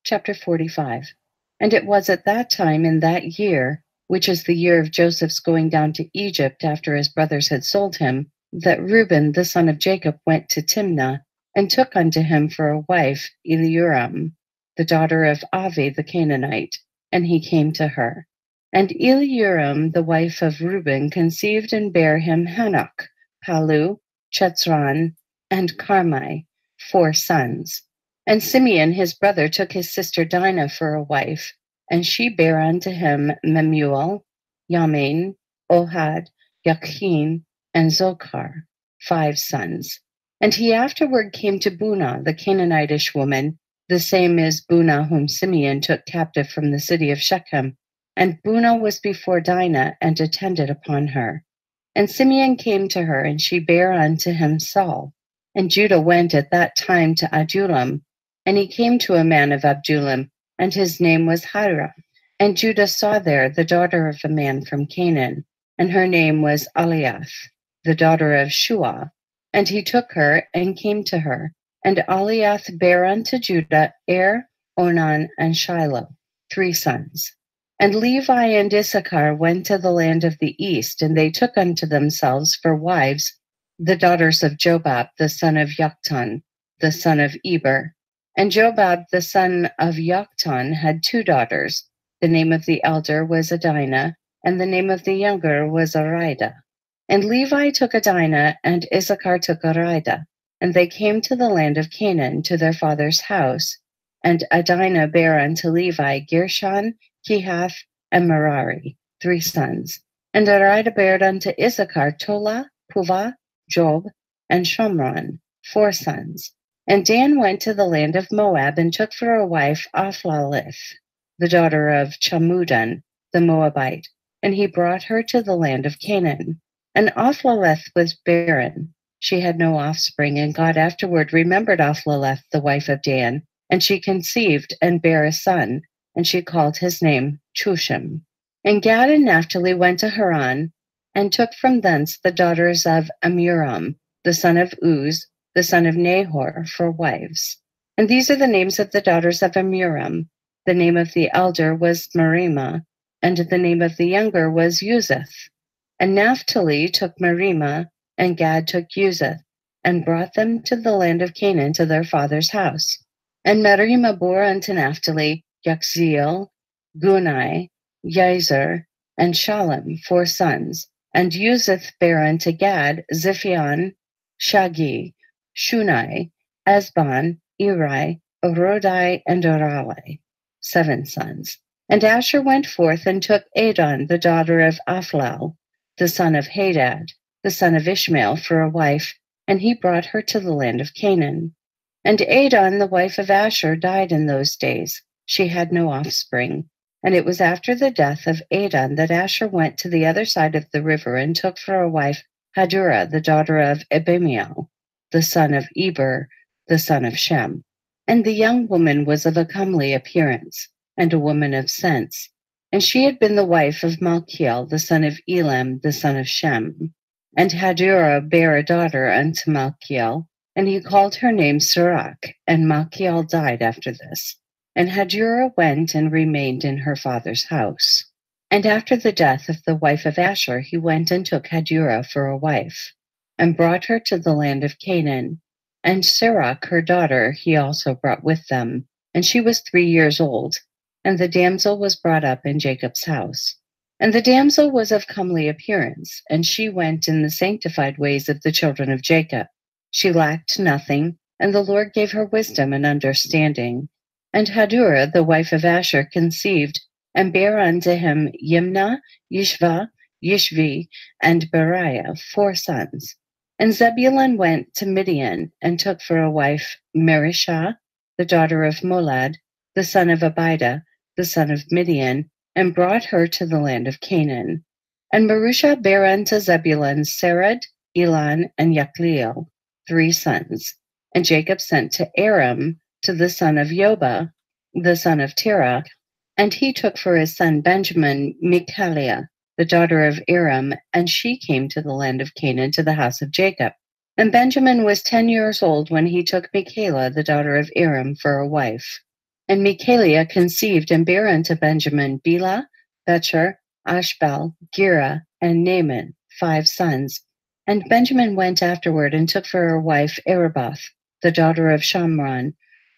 Chapter 45. And it was at that time in that year, which is the year of Joseph's going down to Egypt after his brothers had sold him, that Reuben the son of Jacob went to Timnah, and took unto him for a wife Eliuram, the daughter of Avi the Canaanite, and he came to her. And Eliuram the wife of Reuben conceived and bare him Hanok, Palu, Chetzron, and Carmi, 4 sons. And Simeon his brother took his sister Dinah for a wife, and she bare unto him Memuel, Yamin, Ohad, Yakhin, and Zochar, 5 sons. And he afterward came to Bunah, the Canaanitish woman, the same is Bunah whom Simeon took captive from the city of Shechem. And Bunah was before Dinah, and attended upon her. And Simeon came to her, and she bare unto him Saul. And Judah went at that time to Adullam, and he came to a man of Adullam, and his name was Hira. And Judah saw there the daughter of a man from Canaan, and her name was Aliath, the daughter of Shua. And he took her, and came to her. And Aliath bare unto Judah Onan, and Shiloh, 3 sons. And Levi and Issachar went to the land of the east, and they took unto themselves for wives the daughters of Jobab the son of Yoktan, the son of Eber. And Jobab the son of Yoktan had 2 daughters. The name of the elder was Adinah, and the name of the younger was Aridah. And Levi took Adinah, and Issachar took Aridah. And they came to the land of Canaan, to their father's house. And Adinah bare unto Levi Gershon, Kehath, and Merari, 3 sons. And Aridah bare unto Issachar Tola, Puvah, Job, and Shomron, 4 sons. And Dan went to the land of Moab, and took for a wife Aphlalith, the daughter of Chamudan, the Moabite, and he brought her to the land of Canaan. And Aphlalith was barren. She had no offspring, and God afterward remembered Aphlalith, the wife of Dan, and she conceived and bare a son, and she called his name Chushim. And Gad and Naphtali went to Haran, and took from thence the daughters of Amuram, the son of Uz, the son of Nahor, for wives. And these are the names of the daughters of Amuram: The name of the elder was Merima, and the name of the younger was Uzith. And Naphtali took Merima, and Gad took Uzith, and brought them to the land of Canaan to their father's house. And Merima bore unto Naphtali Yachzeel, Gunai, Jazer, and Shalem, 4 sons. And Uzith bare unto Gad Ziphion, Shagi, Shunai, Esbon, Eri, Orodai, and Orali, 7 sons. And Asher went forth and took Adon, the daughter of Aphlal, the son of Hadad, the son of Ishmael, for a wife, and he brought her to the land of Canaan. And Adon, the wife of Asher, died in those days. She had no offspring. And it was after the death of Adon that Asher went to the other side of the river and took for a wife Hadurah, the daughter of Abimael, the son of Eber, the son of Shem. And the young woman was of a comely appearance, and a woman of sense. And she had been the wife of Malchiel, the son of Elam, the son of Shem. And Hadurah bare a daughter unto Malchiel, and he called her name Sirach, and Malchiel died after this. And Hadurah went and remained in her father's house. And after the death of the wife of Asher, he went and took Hadurah for a wife, and brought her to the land of Canaan. And Sirach, her daughter, he also brought with them, and she was 3 years old. And the damsel was brought up in Jacob's house. And the damsel was of comely appearance, and she went in the sanctified ways of the children of Jacob. She lacked nothing, and the Lord gave her wisdom and understanding. And Hadurah, the wife of Asher, conceived, and bare unto him Yimnah, Yishva, Yishvi, and Beriah, 4 sons. And Zebulun went to Midian, and took for a wife Merishah, the daughter of Molad, the son of Abida, the son of Midian, and brought her to the land of Canaan. And Merishah bare unto Zebulun Serad, Elon, and Yachleel, 3 sons. And Jacob sent to Aram, to the son of Yoba, the son of Terah, and he took for his son Benjamin Michaliah, the daughter of Aram, and she came to the land of Canaan to the house of Jacob. And Benjamin was 10 years old when he took Michaliah, the daughter of Aram, for a wife. And Michaliah conceived and bare unto Benjamin Bela, Becher, Ashbel, Gera, and Naaman, 5 sons. And Benjamin went afterward and took for a wife Arabeth, the daughter of Shamron,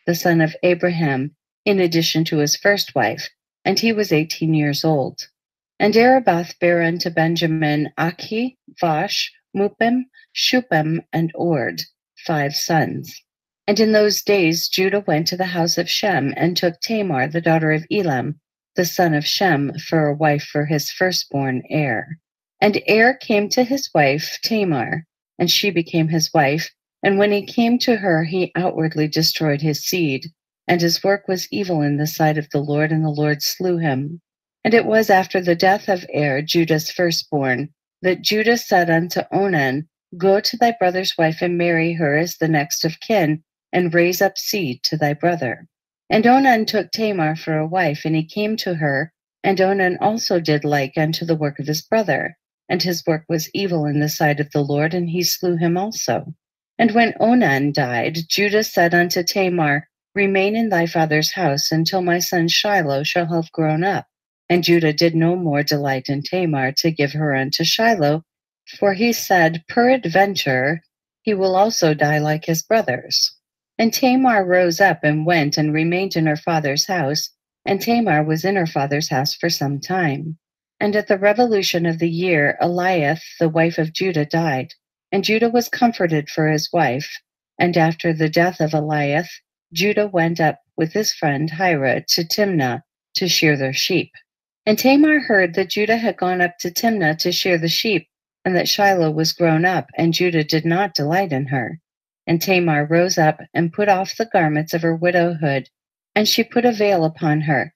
the son of Abraham, in addition to his first wife, and he was 18 years old. And Arabeth bare unto Benjamin Achi, Vash, Mupim, Shupim, and Ord, 5 sons. And in those days Judah went to the house of Shem, and took Tamar, the daughter of Elam, the son of Shem, for a wife for his firstborn Er. And Er came to his wife Tamar, and she became his wife. And when he came to her, he outwardly destroyed his seed, and his work was evil in the sight of the Lord, and the Lord slew him. And it was after the death of Er, Judah's firstborn, that Judah said unto Onan, Go to thy brother's wife and marry her as the next of kin, and raise up seed to thy brother. And Onan took Tamar for a wife, and he came to her, and Onan also did like unto the work of his brother. And his work was evil in the sight of the Lord, and he slew him also. And when Onan died, Judah said unto Tamar, Remain in thy father's house until my son Shiloh shall have grown up. And Judah did no more delight in Tamar to give her unto Shiloh, for he said, Peradventure he will also die like his brothers. And Tamar rose up and went and remained in her father's house, and Tamar was in her father's house for some time. And at the revolution of the year, Eliath, the wife of Judah, died, and Judah was comforted for his wife. And after the death of Eliath, Judah went up with his friend Hira to Timnah to shear their sheep. And Tamar heard that Judah had gone up to Timnah to shear the sheep, and that Shiloh was grown up, and Judah did not delight in her. And Tamar rose up and put off the garments of her widowhood, and she put a veil upon her,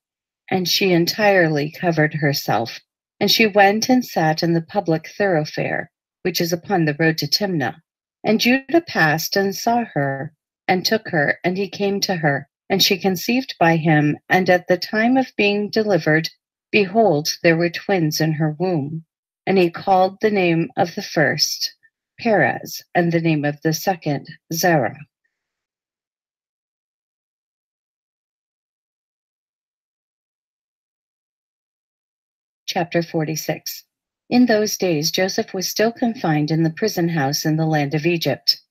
and she entirely covered herself. And she went and sat in the public thoroughfare, which is upon the road to Timnah. And Judah passed and saw her, and took her, and he came to her, and she conceived by him, and at the time of being delivered, behold, there were twins in her womb. And he called the name of the first Perez, and the name of the second Zerah. Chapter 46. In those days, Joseph was still confined in the prison house in the land of Egypt.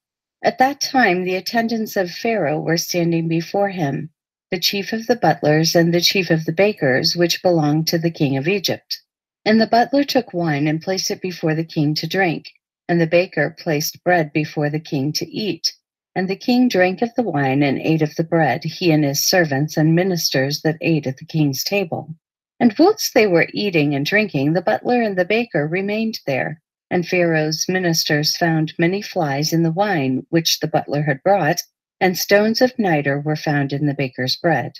At that time, the attendants of Pharaoh were standing before him, the chief of the butlers and the chief of the bakers, which belonged to the king of Egypt. And the butler took wine and placed it before the king to drink, and the baker placed bread before the king to eat. And the king drank of the wine and ate of the bread, he and his servants and ministers that ate at the king's table. And whilst they were eating and drinking, the butler and the baker remained there. And Pharaoh's ministers found many flies in the wine which the butler had brought, and stones of niter were found in the baker's bread.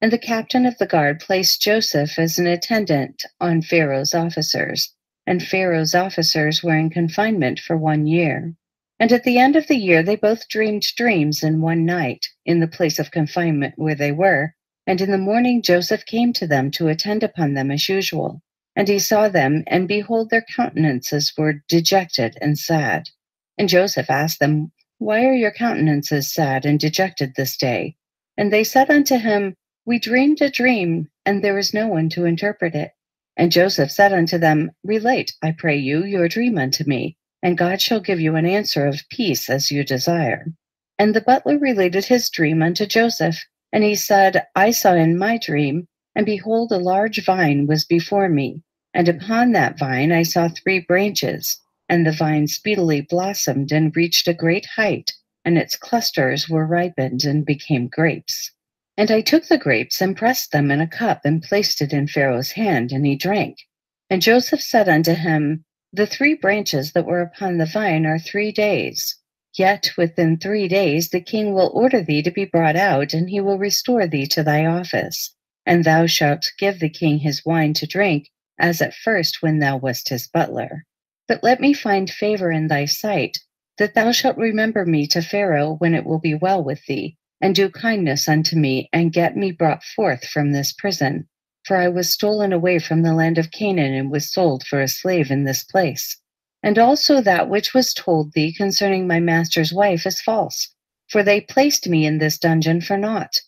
And the captain of the guard placed Joseph as an attendant on Pharaoh's officers. And Pharaoh's officers were in confinement for 1 year. And at the end of the year they both dreamed dreams in one night, in the place of confinement where they were. And in the morning Joseph came to them to attend upon them as usual. And he saw them, and behold, their countenances were dejected and sad. And Joseph asked them, Why are your countenances sad and dejected this day? And they said unto him, We dreamed a dream, and there is no one to interpret it. And Joseph said unto them, Relate, I pray you, your dream unto me, and God shall give you an answer of peace as you desire. And the butler related his dream unto Joseph. And he said, I saw in my dream, and behold, a large vine was before me. And upon that vine I saw 3 branches, and the vine speedily blossomed and reached a great height, and its clusters were ripened and became grapes. And I took the grapes and pressed them in a cup and placed it in Pharaoh's hand, and he drank. And Joseph said unto him, The 3 branches that were upon the vine are 3 days. Yet within 3 days the king will order thee to be brought out, and he will restore thee to thy office. And thou shalt give the king his wine to drink, as at first when thou wast his butler. But let me find favor in thy sight, that thou shalt remember me to Pharaoh when it will be well with thee, and do kindness unto me, and get me brought forth from this prison. For I was stolen away from the land of Canaan, and was sold for a slave in this place. And also that which was told thee concerning my master's wife is false, for they placed me in this dungeon for naught.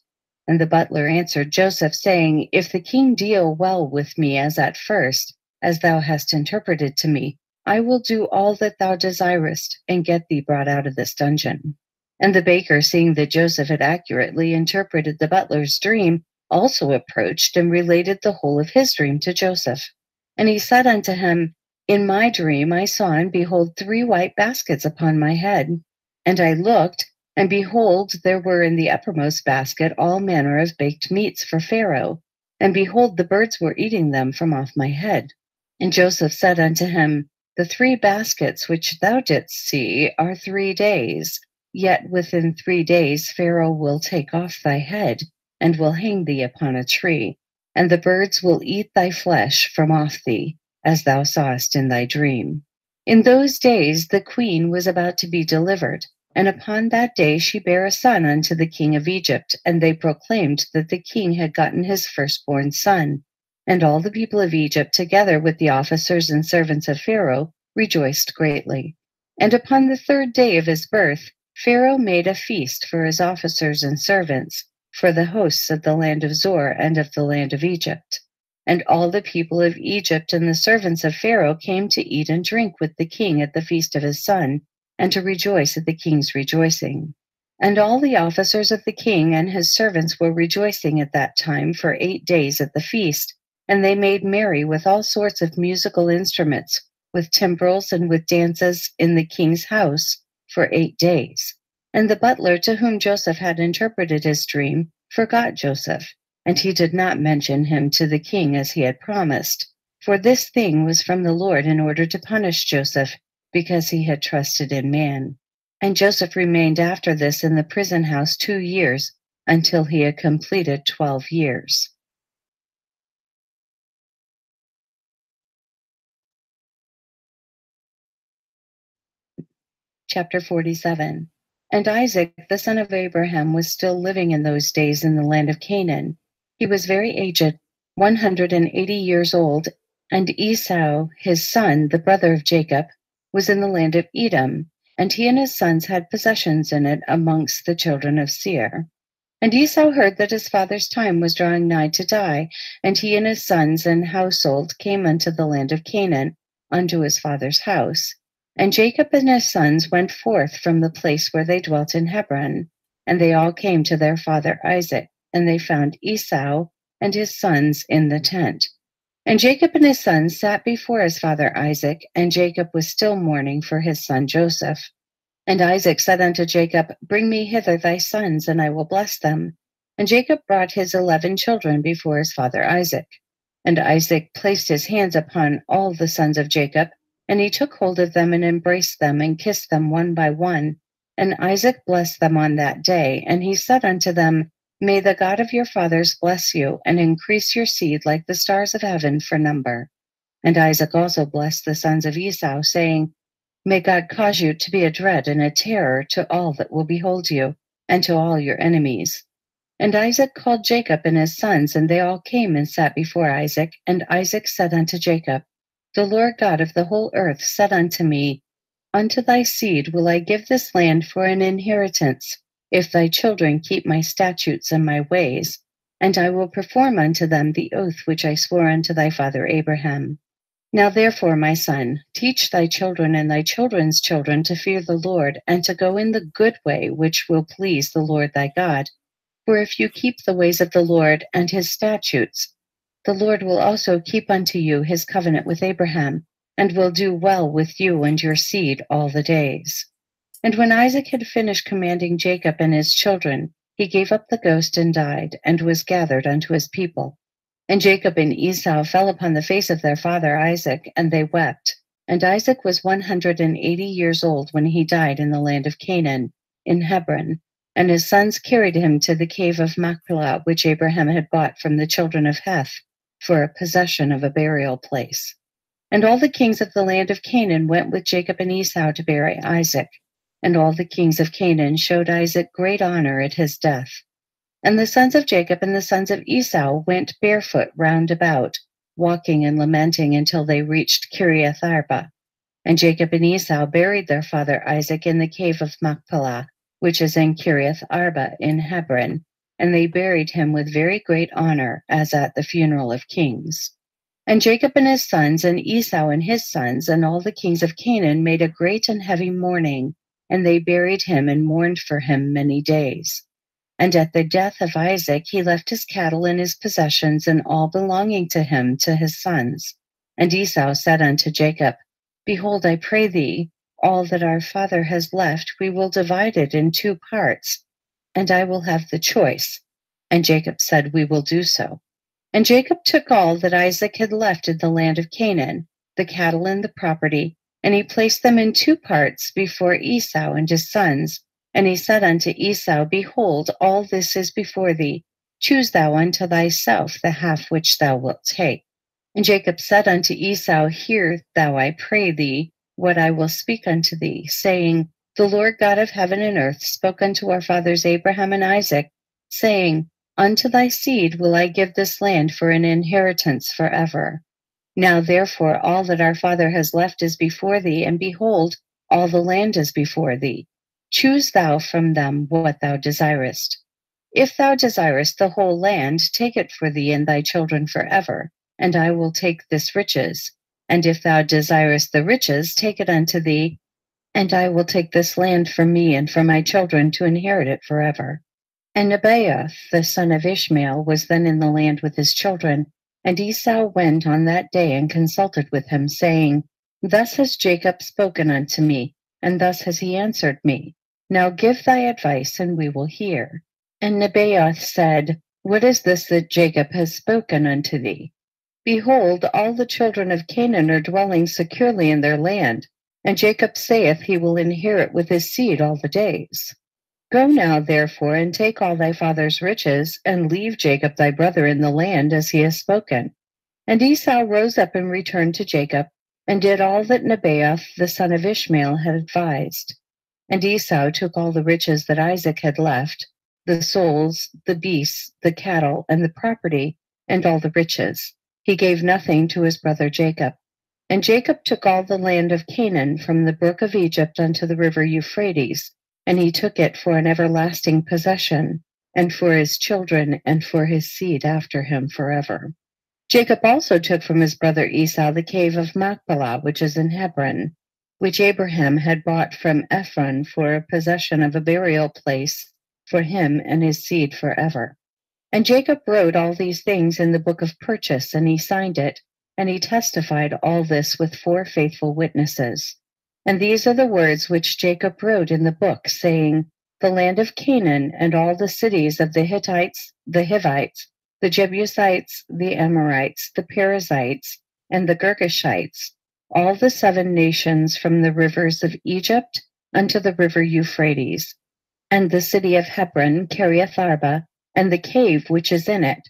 And the butler answered Joseph, saying, If the king deal well with me as at first, as thou hast interpreted to me, I will do all that thou desirest, and get thee brought out of this dungeon. And the baker, seeing that Joseph had accurately interpreted the butler's dream, also approached and related the whole of his dream to Joseph. And he said unto him, In my dream I saw, and behold, 3 white baskets upon my head. And I looked, and behold, there were in the uppermost basket all manner of baked meats for Pharaoh. And behold, the birds were eating them from off my head. And Joseph said unto him, The 3 baskets which thou didst see are 3 days. Yet within 3 days Pharaoh will take off thy head, and will hang thee upon a tree. And the birds will eat thy flesh from off thee, as thou sawest in thy dream. In those days the queen was about to be delivered, and upon that day she bare a son unto the king of Egypt, and they proclaimed that the king had gotten his firstborn son. And all the people of Egypt, together with the officers and servants of Pharaoh, rejoiced greatly. And upon the 3rd day of his birth, Pharaoh made a feast for his officers and servants, for the hosts of the land of Zor and of the land of Egypt. And all the people of Egypt and the servants of Pharaoh came to eat and drink with the king at the feast of his son, and to rejoice at the king's rejoicing. And all the officers of the king and his servants were rejoicing at that time for 8 days at the feast, and they made merry with all sorts of musical instruments, with timbrels and with dances in the king's house for 8 days. And the butler to whom Joseph had interpreted his dream forgot Joseph, and he did not mention him to the king as he had promised. For this thing was from the Lord in order to punish Joseph, because he had trusted in man. And Joseph remained after this in the prison house 2 years, until he had completed 12 years. Chapter 47. And Isaac, the son of Abraham, was still living in those days in the land of Canaan. He was very aged, 180 years old, and Esau, his son, the brother of Jacob, was in the land of Edom, and he and his sons had possessions in it amongst the children of Seir. And Esau heard that his father's time was drawing nigh to die, and he and his sons and household came unto the land of Canaan, unto his father's house. And Jacob and his sons went forth from the place where they dwelt in Hebron, and they all came to their father Isaac, and they found Esau and his sons in the tent. And Jacob and his sons sat before his father Isaac, and Jacob was still mourning for his son Joseph. And Isaac said unto Jacob, Bring me hither thy sons, and I will bless them. And Jacob brought his 11 children before his father Isaac. And Isaac placed his hands upon all the sons of Jacob, and he took hold of them and embraced them and kissed them one by one. And Isaac blessed them on that day, and he said unto them, May the God of your fathers bless you, and increase your seed like the stars of heaven for number. And Isaac also blessed the sons of Esau, saying, May God cause you to be a dread and a terror to all that will behold you, and to all your enemies. And Isaac called Jacob and his sons, and they all came and sat before Isaac. And Isaac said unto Jacob, The Lord God of the whole earth said unto me, Unto thy seed will I give this land for an inheritance, if thy children keep my statutes and my ways, and I will perform unto them the oath which I swore unto thy father Abraham. Now therefore, my son, teach thy children and thy children's children to fear the Lord, and to go in the good way which will please the Lord thy God. For if you keep the ways of the Lord and his statutes, the Lord will also keep unto you his covenant with Abraham, and will do well with you and your seed all the days. And when Isaac had finished commanding Jacob and his children, he gave up the ghost and died, and was gathered unto his people. And Jacob and Esau fell upon the face of their father Isaac, and they wept. And Isaac was 180 years old when he died in the land of Canaan, in Hebron. And his sons carried him to the cave of Machpelah, which Abraham had bought from the children of Heth, for a possession of a burial place. And all the kings of the land of Canaan went with Jacob and Esau to bury Isaac. And all the kings of Canaan showed Isaac great honor at his death. And the sons of Jacob and the sons of Esau went barefoot round about, walking and lamenting until they reached Kiriath Arba. And Jacob and Esau buried their father Isaac in the cave of Machpelah, which is in Kiriath Arba in Hebron, and they buried him with very great honor, as at the funeral of kings. And Jacob and his sons, and Esau and his sons, and all the kings of Canaan made a great and heavy mourning, and they buried him and mourned for him many days. And at the death of Isaac he left his cattle and his possessions and all belonging to him to his sons. And Esau said unto Jacob, Behold, I pray thee, all that our father has left, we will divide it in 2 parts, and I will have the choice. And Jacob said, We will do so. And Jacob took all that Isaac had left in the land of Canaan, the cattle and the property, and he placed them in 2 parts before Esau and his sons. And he said unto Esau, Behold, all this is before thee. Choose thou unto thyself the half which thou wilt take. And Jacob said unto Esau, Hear thou, I pray thee, what I will speak unto thee, saying, The Lord God of heaven and earth spoke unto our fathers Abraham and Isaac, saying, Unto thy seed will I give this land for an inheritance forever. Now therefore all that our father has left is before thee, and behold, all the land is before thee. Choose thou from them what thou desirest. If thou desirest the whole land, take it for thee and thy children forever, and I will take this riches. And if thou desirest the riches, take it unto thee, and I will take this land for me and for my children to inherit it forever. And Nebaioth, the son of Ishmael, was then in the land with his children. And Esau went on that day and consulted with him, saying, Thus has Jacob spoken unto me, and thus has he answered me. Now give thy advice, and we will hear. And Nebaioth said, What is this that Jacob has spoken unto thee? Behold, all the children of Canaan are dwelling securely in their land, and Jacob saith he will inherit with his seed all the days. Go now, therefore, and take all thy father's riches, and leave Jacob thy brother in the land as he has spoken. And Esau rose up and returned to Jacob, and did all that Nebaioth the son of Ishmael had advised. And Esau took all the riches that Isaac had left, the souls, the beasts, the cattle, and the property, and all the riches. He gave nothing to his brother Jacob. And Jacob took all the land of Canaan from the brook of Egypt unto the river Euphrates, and he took it for an everlasting possession. and for his children, and for his seed after him forever. Jacob also took from his brother Esau the cave of Machpelah, which is in Hebron, which Abraham had bought from Ephron for a possession of a burial place for him and his seed forever. And Jacob wrote all these things in the book of purchase, and he signed it, and he testified all this with 4 faithful witnesses. And these are the words which Jacob wrote in the book, saying, the land of Canaan and all the cities of the Hittites, the Hivites, the Jebusites, the Amorites, the Perizzites, and the Girgashites, all the 7 nations from the rivers of Egypt unto the river Euphrates, and the city of Hebron, Kiriath Arba, and the cave which is in it.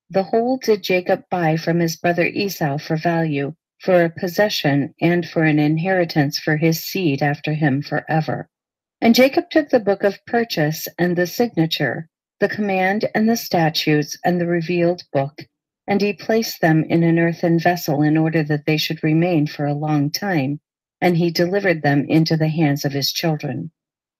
The whole did Jacob buy from his brother Esau for value, for a possession, and for an inheritance for his seed after him forever. And Jacob took the book of purchase and the signature, the command and the statutes and the revealed book, and he placed them in an earthen vessel in order that they should remain for a long time, and he delivered them into the hands of his children.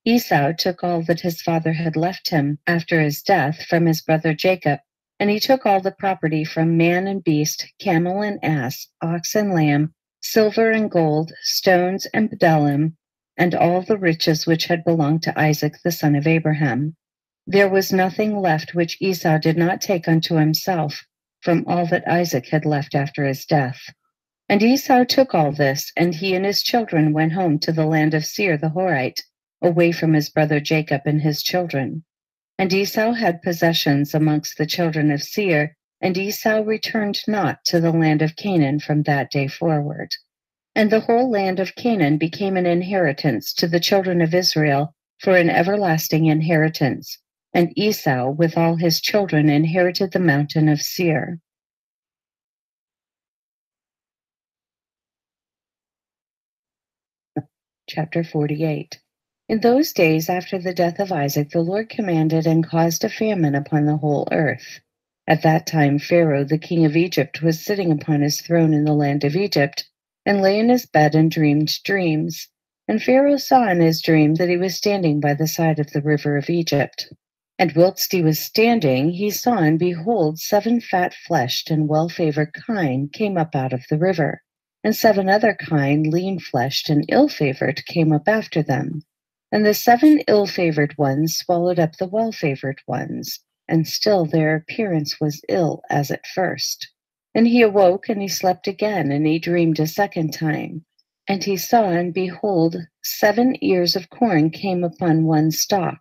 Esau took all that his father had left him after his death from his brother Jacob, and he took all the property from man and beast, camel and ass, ox and lamb, silver and gold, stones and bdellium, and all the riches which had belonged to Isaac the son of Abraham. There was nothing left which Esau did not take unto himself from all that Isaac had left after his death. And Esau took all this, and he and his children went home to the land of Seir the Horite, away from his brother Jacob and his children. And Esau had possessions amongst the children of Seir, and Esau returned not to the land of Canaan from that day forward. And the whole land of Canaan became an inheritance to the children of Israel for an everlasting inheritance. And Esau with all his children inherited the mountain of Seir. Chapter 48. In those days after the death of Isaac, the Lord commanded and caused a famine upon the whole earth. At that time Pharaoh, the king of Egypt, was sitting upon his throne in the land of Egypt, and lay in his bed and dreamed dreams. And Pharaoh saw in his dream that he was standing by the side of the river of Egypt. And whilst he was standing, he saw, and behold, 7 fat-fleshed and well-favored kine came up out of the river, and 7 other kine, lean-fleshed and ill-favored, came up after them. And the 7 ill-favored ones swallowed up the well-favored ones, and still their appearance was ill as at first. And he awoke, and he slept again, and he dreamed a second time. And he saw, and behold, 7 ears of corn came upon one stalk,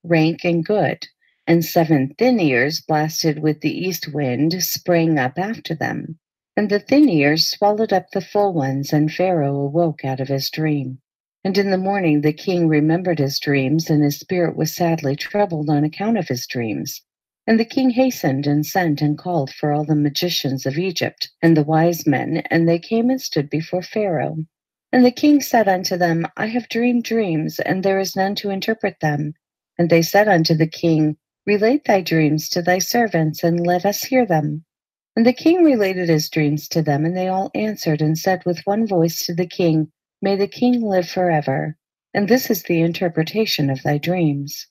rank and good, and 7 thin ears, blasted with the east wind, sprang up after them. And the thin ears swallowed up the full ones, and Pharaoh awoke out of his dream. And in the morning the king remembered his dreams, and his spirit was sadly troubled on account of his dreams. And the king hastened and sent and called for all the magicians of Egypt and the wise men, and they came and stood before Pharaoh. And the king said unto them, I have dreamed dreams, and there is none to interpret them. And they said unto the king, Relate thy dreams to thy servants, and let us hear them. And the king related his dreams to them, and they all answered and said with one voice to the king, May the king live forever. And this is the interpretation of thy dreams.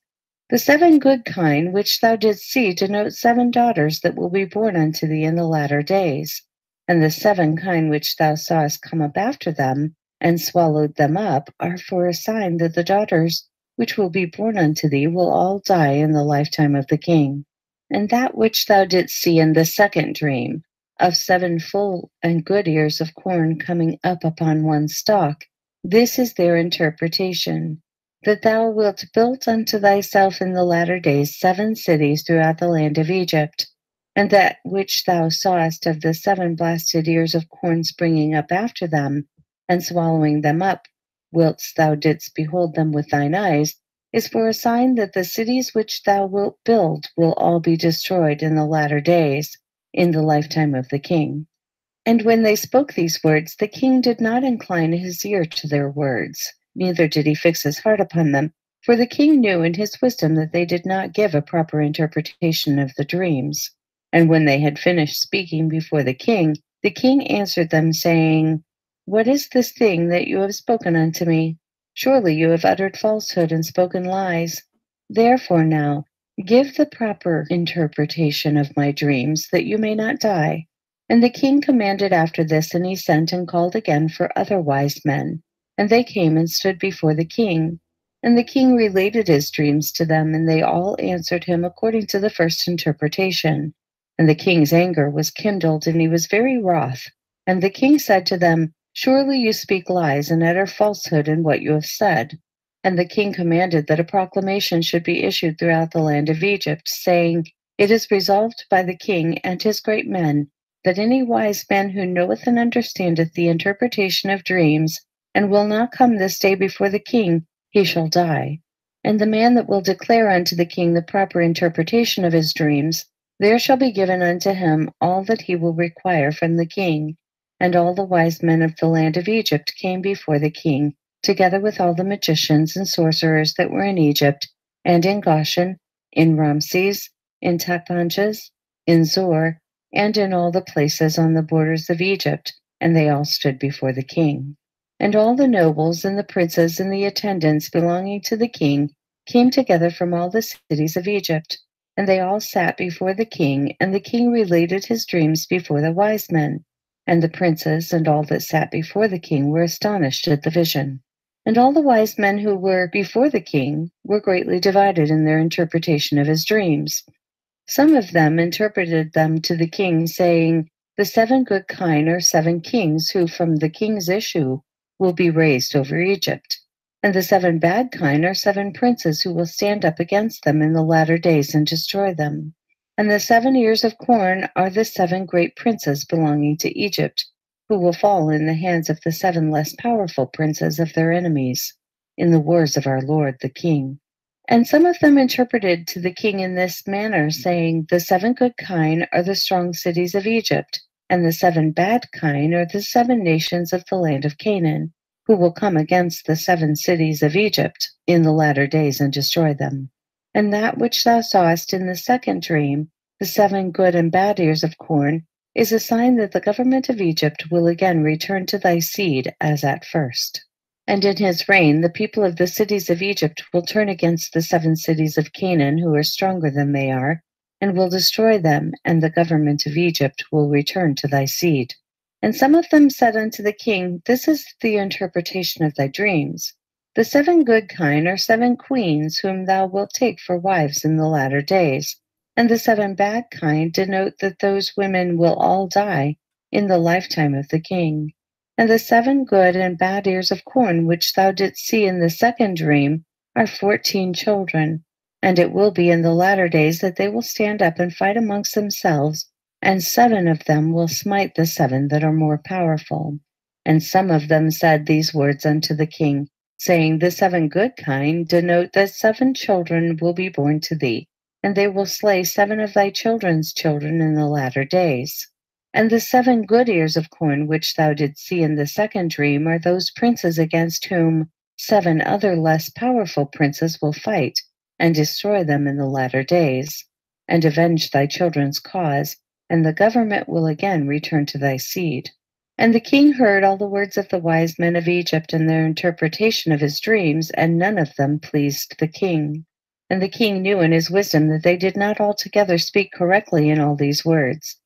The 7 good kine which thou didst see denote 7 daughters that will be born unto thee in the latter days. And the 7 kine which thou sawest come up after them, and swallowed them up, are for a sign that the daughters which will be born unto thee will all die in the lifetime of the king. And that which thou didst see in the second dream, of 7 full and good ears of corn coming up upon one stalk, this is their interpretation, that thou wilt build unto thyself in the latter days 7 cities throughout the land of Egypt. And that which thou sawest of the 7 blasted ears of corn springing up after them, and swallowing them up, whilst thou didst behold them with thine eyes, is for a sign that the cities which thou wilt build will all be destroyed in the latter days, in the lifetime of the king. And when they spoke these words, the king did not incline his ear to their words, neither did he fix his heart upon them, for the king knew in his wisdom that they did not give a proper interpretation of the dreams. And when they had finished speaking before the king answered them, saying, What is this thing that you have spoken unto me? Surely you have uttered falsehood and spoken lies. Therefore now, Give the proper interpretation of my dreams, that you may not die. And the king commanded after this, and he sent and called again for other wise men. And they came and stood before the king. And the king related his dreams to them, and they all answered him according to the first interpretation. And the king's anger was kindled, and he was very wroth. And the king said to them, Surely you speak lies and utter falsehood in what you have said. And the king commanded that a proclamation should be issued throughout the land of Egypt, saying, It is resolved by the king and his great men that any wise man who knoweth and understandeth the interpretation of dreams, and will not come this day before the king, he shall die. And the man that will declare unto the king the proper interpretation of his dreams, there shall be given unto him all that he will require from the king. And all the wise men of the land of Egypt came before the king, together with all the magicians and sorcerers that were in Egypt, and in Goshen, in Ramses, in Tachpanches, in Zor, and in all the places on the borders of Egypt, and they all stood before the king. And all the nobles and the princes and the attendants belonging to the king came together from all the cities of Egypt, and they all sat before the king, and the king related his dreams before the wise men. And the princes and all that sat before the king were astonished at the vision. And all the wise men who were before the king were greatly divided in their interpretation of his dreams. Some of them interpreted them to the king, saying, The 7 good kine are 7 kings who from the king's issue will be raised over Egypt. And the 7 bad kine are 7 princes who will stand up against them in the latter days and destroy them. And the 7 ears of corn are the 7 great princes belonging to Egypt, who will fall in the hands of the 7 less powerful princes of their enemies, in the wars of our Lord the King. And some of them interpreted to the king in this manner, saying, The 7 good kine are the strong cities of Egypt, and the 7 bad kine are the 7 nations of the land of Canaan, who will come against the 7 cities of Egypt in the latter days and destroy them. And that which thou sawest in the second dream, the 7 good and bad ears of corn, is a sign that the government of Egypt will again return to thy seed as at first. And in his reign, the people of the cities of Egypt will turn against the 7 cities of Canaan, who are stronger than they are, and will destroy them, and the government of Egypt will return to thy seed. And some of them said unto the king, This is the interpretation of thy dreams. The 7 good kine are 7 queens, whom thou wilt take for wives in the latter days. And the 7 bad kine denote that those women will all die in the lifetime of the king. And the 7 good and bad ears of corn which thou didst see in the second dream are 14 children. And it will be in the latter days that they will stand up and fight amongst themselves, and 7 of them will smite the 7 that are more powerful. And some of them said these words unto the king, saying, The 7 good kine denote that 7 children will be born to thee, and they will slay 7 of thy children's children in the latter days. And the 7 good ears of corn which thou didst see in the second dream are those princes against whom 7 other less powerful princes will fight, and destroy them in the latter days, and avenge thy children's cause, and the government will again return to thy seed. And the king heard all the words of the wise men of Egypt and their interpretation of his dreams, and none of them pleased the king. And the king knew in his wisdom that they did not altogether speak correctly in all these words.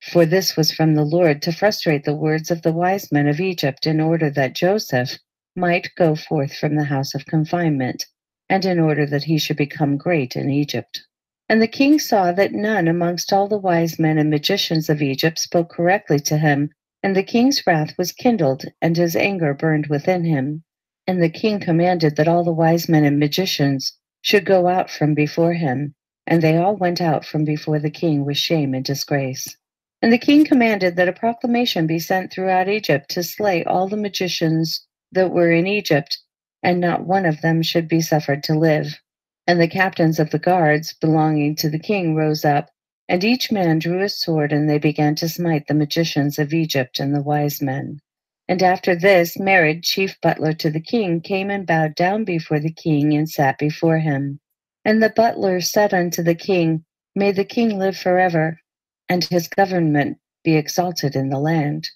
For this was from the Lord to frustrate the words of the wise men of Egypt, in order that Joseph might go forth from the house of confinement, and in order that he should become great in Egypt. And the king saw that none amongst all the wise men and magicians of Egypt spoke correctly to him, and the king's wrath was kindled, and his anger burned within him. And the king commanded that all the wise men and magicians should go out from before him, and they all went out from before the king with shame and disgrace. And the king commanded that a proclamation be sent throughout Egypt to slay all the magicians that were in Egypt, and not one of them should be suffered to live. And the captains of the guards belonging to the king rose up, and each man drew his sword, and they began to smite the magicians of Egypt and the wise men. And after this, Mered, chief butler to the king, came and bowed down before the king and sat before him. And the butler said unto the king, May the king live forever, and his government be exalted in the land.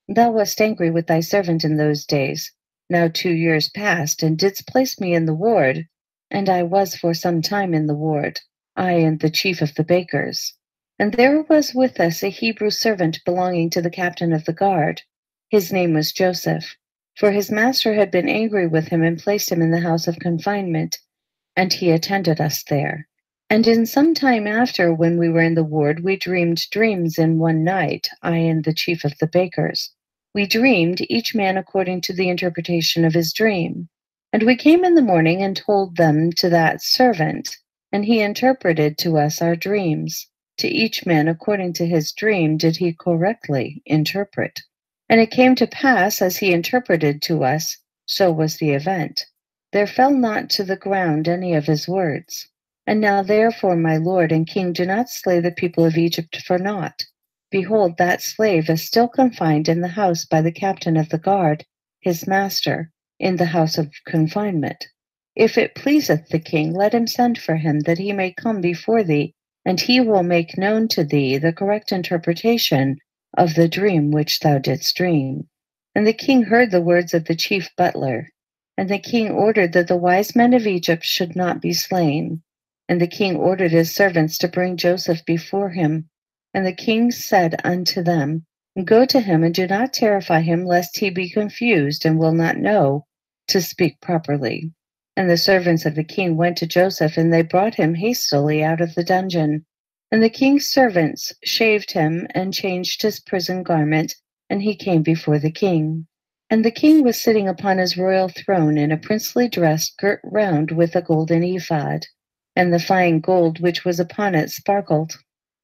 Thou wast angry with thy servant in those days, now 2 years past, and didst place me in the ward, and I was for some time in the ward. I and the chief of the bakers. And there was with us a Hebrew servant belonging to the captain of the guard. His name was Joseph, for his master had been angry with him and placed him in the house of confinement, and he attended us there. And in some time after, when we were in the ward, we dreamed dreams in one night, I and the chief of the bakers. We dreamed, each man according to the interpretation of his dream. And we came in the morning and told them to that servant, and he interpreted to us our dreams. To each man according to his dream did he correctly interpret. And it came to pass, as he interpreted to us, so was the event. There fell not to the ground any of his words. And now therefore, my lord and king, do not slay the people of Egypt for naught. Behold, that slave is still confined in the house by the captain of the guard, his master, in the house of confinement. If it pleaseth the king, let him send for him, that he may come before thee, and he will make known to thee the correct interpretation of the dream which thou didst dream. And the king heard the words of the chief butler. And the king ordered that the wise men of Egypt should not be slain. And the king ordered his servants to bring Joseph before him. And the king said unto them, Go to him, and do not terrify him, lest he be confused, and will not know to speak properly. And the servants of the king went to Joseph, and they brought him hastily out of the dungeon. And the king's servants shaved him, and changed his prison garment, and he came before the king. And the king was sitting upon his royal throne in a princely dress girt round with a golden ephod. And the fine gold which was upon it sparkled.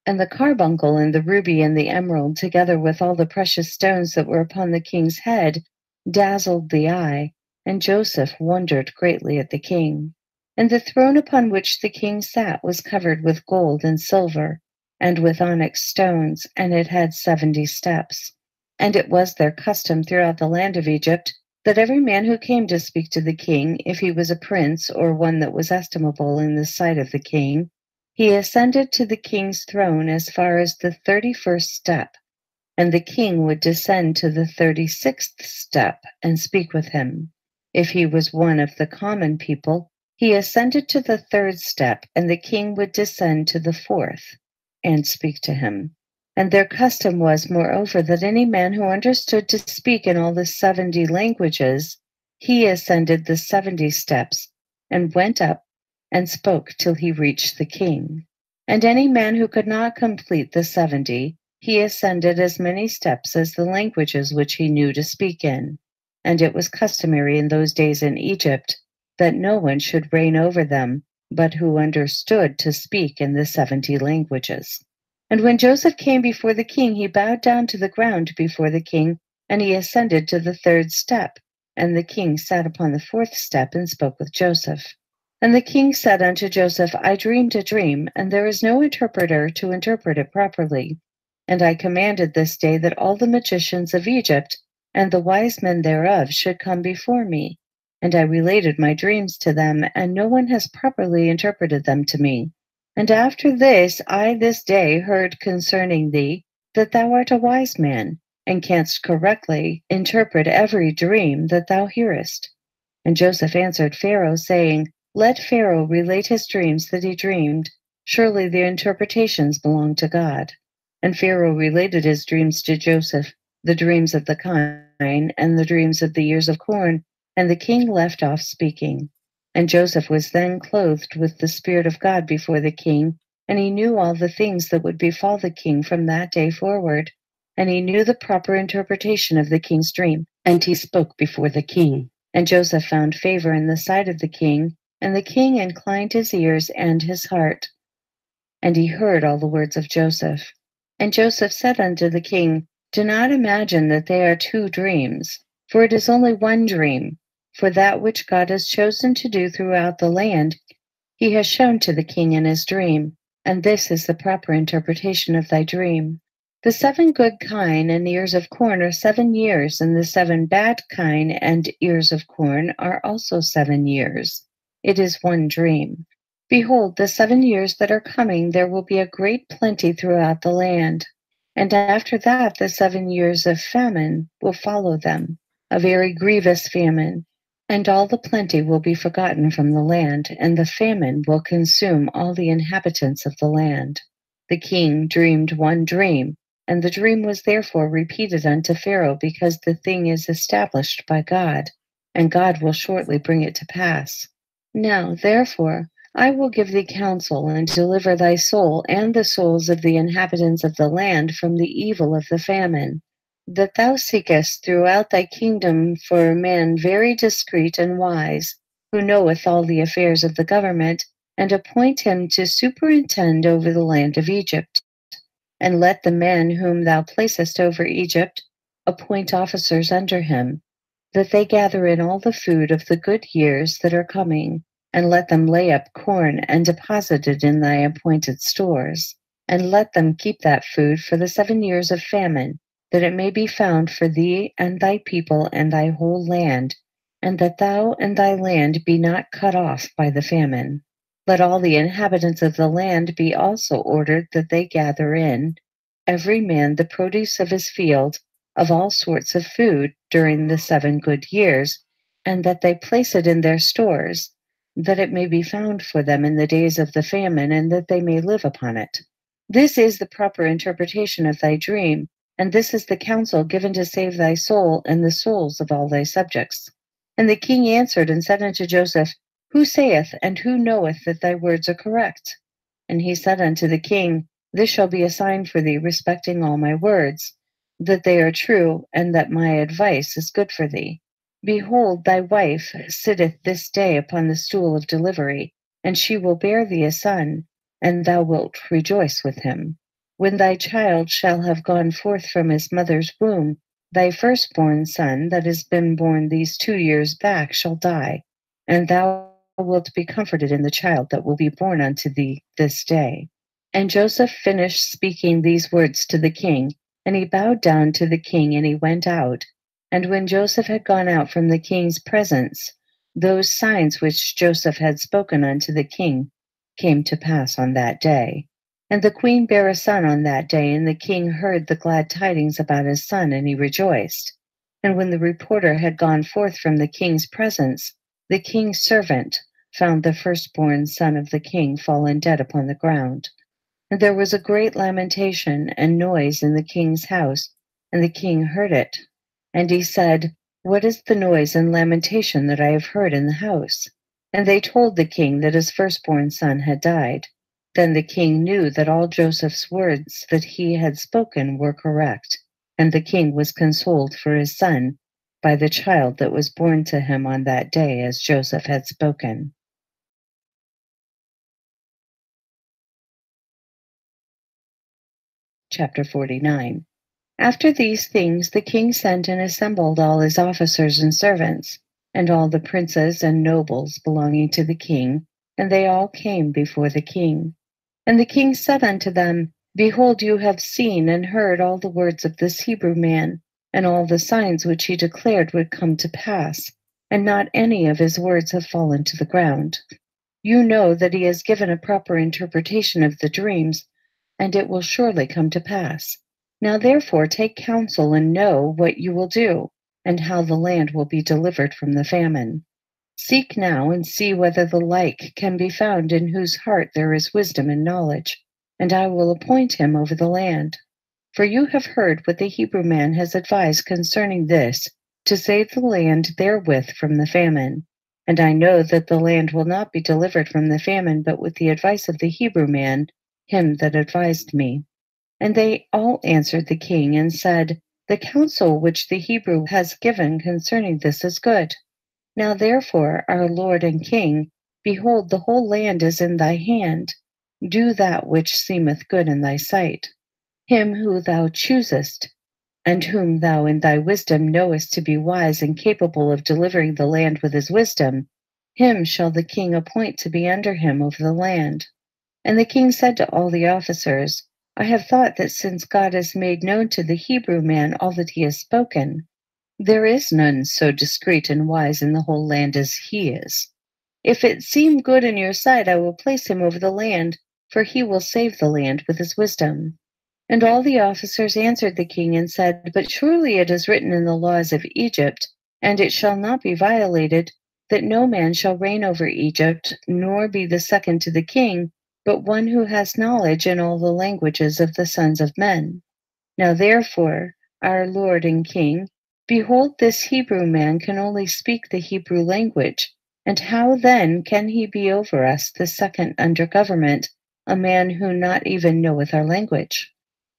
And the carbuncle and the ruby and the emerald, together with all the precious stones that were upon the king's head, dazzled the eye. And Joseph wondered greatly at the king. And the throne upon which the king sat was covered with gold and silver, and with onyx stones, and it had 70 steps. And it was their custom throughout the land of Egypt that every man who came to speak to the king, if he was a prince or one that was estimable in the sight of the king, he ascended to the king's throne as far as the 31st step, and the king would descend to the 36th step and speak with him. If he was one of the common people, he ascended to the 3rd step, and the king would descend to the 4th and speak to him. And their custom was, moreover, that any man who understood to speak in all the 70 languages, he ascended the 70 steps and went up and spoke till he reached the king. And any man who could not complete the 70, he ascended as many steps as the languages which he knew to speak in. And it was customary in those days in Egypt that no one should reign over them, but who understood to speak in the 70 languages. And when Joseph came before the king, he bowed down to the ground before the king, and he ascended to the 3rd step. And the king sat upon the 4th step and spoke with Joseph. And the king said unto Joseph, I dreamed a dream, and there is no interpreter to interpret it properly. And I commanded this day that all the magicians of Egypt and the wise men thereof should come before me. And I related my dreams to them, and no one has properly interpreted them to me. And after this I this day heard concerning thee that thou art a wise man, and canst correctly interpret every dream that thou hearest. And Joseph answered Pharaoh, saying, Let Pharaoh relate his dreams that he dreamed. Surely the interpretations belong to God. And Pharaoh related his dreams to Joseph, the dreams of the kine, and the dreams of the ears of corn, and the king left off speaking. And Joseph was then clothed with the Spirit of God before the king, and he knew all the things that would befall the king from that day forward. And he knew the proper interpretation of the king's dream, and he spoke before the king. And Joseph found favor in the sight of the king, and the king inclined his ears and his heart. And he heard all the words of Joseph. And Joseph said unto the king, Do not imagine that they are 2 dreams, for it is only one dream. For that which God has chosen to do throughout the land, he has shown to the king in his dream, and this is the proper interpretation of thy dream. The 7 good kine and ears of corn are 7 years, and the 7 bad kine and ears of corn are also 7 years. It is one dream. Behold, the 7 years that are coming, there will be a great plenty throughout the land. And after that, the 7 years of famine will follow them, a very grievous famine. And all the plenty will be forgotten from the land, and the famine will consume all the inhabitants of the land. The king dreamed one dream, and the dream was therefore repeated unto Pharaoh, because the thing is established by God, and God will shortly bring it to pass. Now, therefore, I will give thee counsel, and deliver thy soul and the souls of the inhabitants of the land from the evil of the famine, that thou seekest throughout thy kingdom for a man very discreet and wise, who knoweth all the affairs of the government, and appoint him to superintend over the land of Egypt. And let the men whom thou placest over Egypt appoint officers under him, that they gather in all the food of the good years that are coming, and let them lay up corn and deposit it in thy appointed stores, and let them keep that food for the 7 years of famine, that it may be found for thee and thy people and thy whole land, and that thou and thy land be not cut off by the famine. Let all the inhabitants of the land be also ordered that they gather in, every man the produce of his field, of all sorts of food during the 7 good years, and that they place it in their stores, that it may be found for them in the days of the famine, and that they may live upon it. This is the proper interpretation of thy dream, and this is the counsel given to save thy soul and the souls of all thy subjects. And the king answered and said unto Joseph, Who saith and who knoweth that thy words are correct? And he said unto the king, This shall be a sign for thee respecting all my words, that they are true, and that my advice is good for thee. Behold, thy wife sitteth this day upon the stool of delivery, and she will bear thee a son, and thou wilt rejoice with him. When thy child shall have gone forth from his mother's womb, thy firstborn son that has been born these 2 years back shall die, and thou wilt be comforted in the child that will be born unto thee this day. And Joseph finished speaking these words to the king, and he bowed down to the king, and he went out. And when Joseph had gone out from the king's presence, those signs which Joseph had spoken unto the king came to pass on that day. And the queen bare a son on that day, and the king heard the glad tidings about his son, and he rejoiced. And when the reporter had gone forth from the king's presence, the king's servant found the firstborn son of the king fallen dead upon the ground. And there was a great lamentation and noise in the king's house, and the king heard it. And he said, What is the noise and lamentation that I have heard in the house? And they told the king that his firstborn son had died. Then the king knew that all Joseph's words that he had spoken were correct, and the king was consoled for his son by the child that was born to him on that day, as Joseph had spoken. Chapter 49. After these things the king sent and assembled all his officers and servants, and all the princes and nobles belonging to the king, and they all came before the king. And the king said unto them, Behold, you have seen and heard all the words of this Hebrew man, and all the signs which he declared would come to pass, and not any of his words have fallen to the ground. You know that he has given a proper interpretation of the dreams, and it will surely come to pass. Now therefore take counsel and know what you will do, and how the land will be delivered from the famine. Seek now and see whether the like can be found in whose heart there is wisdom and knowledge, and I will appoint him over the land. For you have heard what the Hebrew man has advised concerning this, to save the land therewith from the famine. And I know that the land will not be delivered from the famine, but with the advice of the Hebrew man, him that advised me. And they all answered the king and said, The counsel which the Hebrew has given concerning this is good. Now therefore, our Lord and King, behold, the whole land is in thy hand. Do that which seemeth good in thy sight. Him who thou choosest, and whom thou in thy wisdom knowest to be wise and capable of delivering the land with his wisdom, him shall the king appoint to be under him over the land. And the king said to all the officers, I have thought that since God has made known to the Hebrew man all that he has spoken, there is none so discreet and wise in the whole land as he is. If it seem good in your sight, I will place him over the land, for he will save the land with his wisdom. And all the officers answered the king and said, But surely it is written in the laws of Egypt, and it shall not be violated, that no man shall reign over Egypt, nor be the second to the king, but one who has knowledge in all the languages of the sons of men. Now therefore, our Lord and King, behold, this Hebrew man can only speak the Hebrew language, and how then can he be over us, the second under government, a man who not even knoweth our language?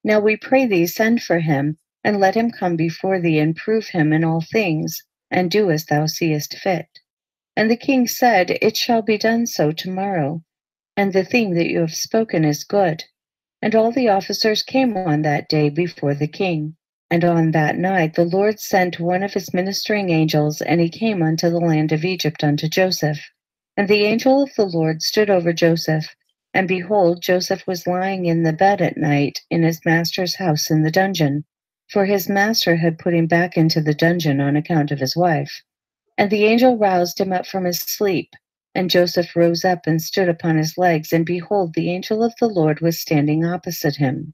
Now we pray thee, send for him, and let him come before thee, and prove him in all things, and do as thou seest fit. And the king said, It shall be done so tomorrow, and the thing that you have spoken is good. And all the officers came on that day before the king. And on that night the Lord sent one of his ministering angels, and he came unto the land of Egypt unto Joseph. And the angel of the Lord stood over Joseph, and behold, Joseph was lying in the bed at night in his master's house in the dungeon, for his master had put him back into the dungeon on account of his wife. And the angel roused him up from his sleep, and Joseph rose up and stood upon his legs, and behold, the angel of the Lord was standing opposite him.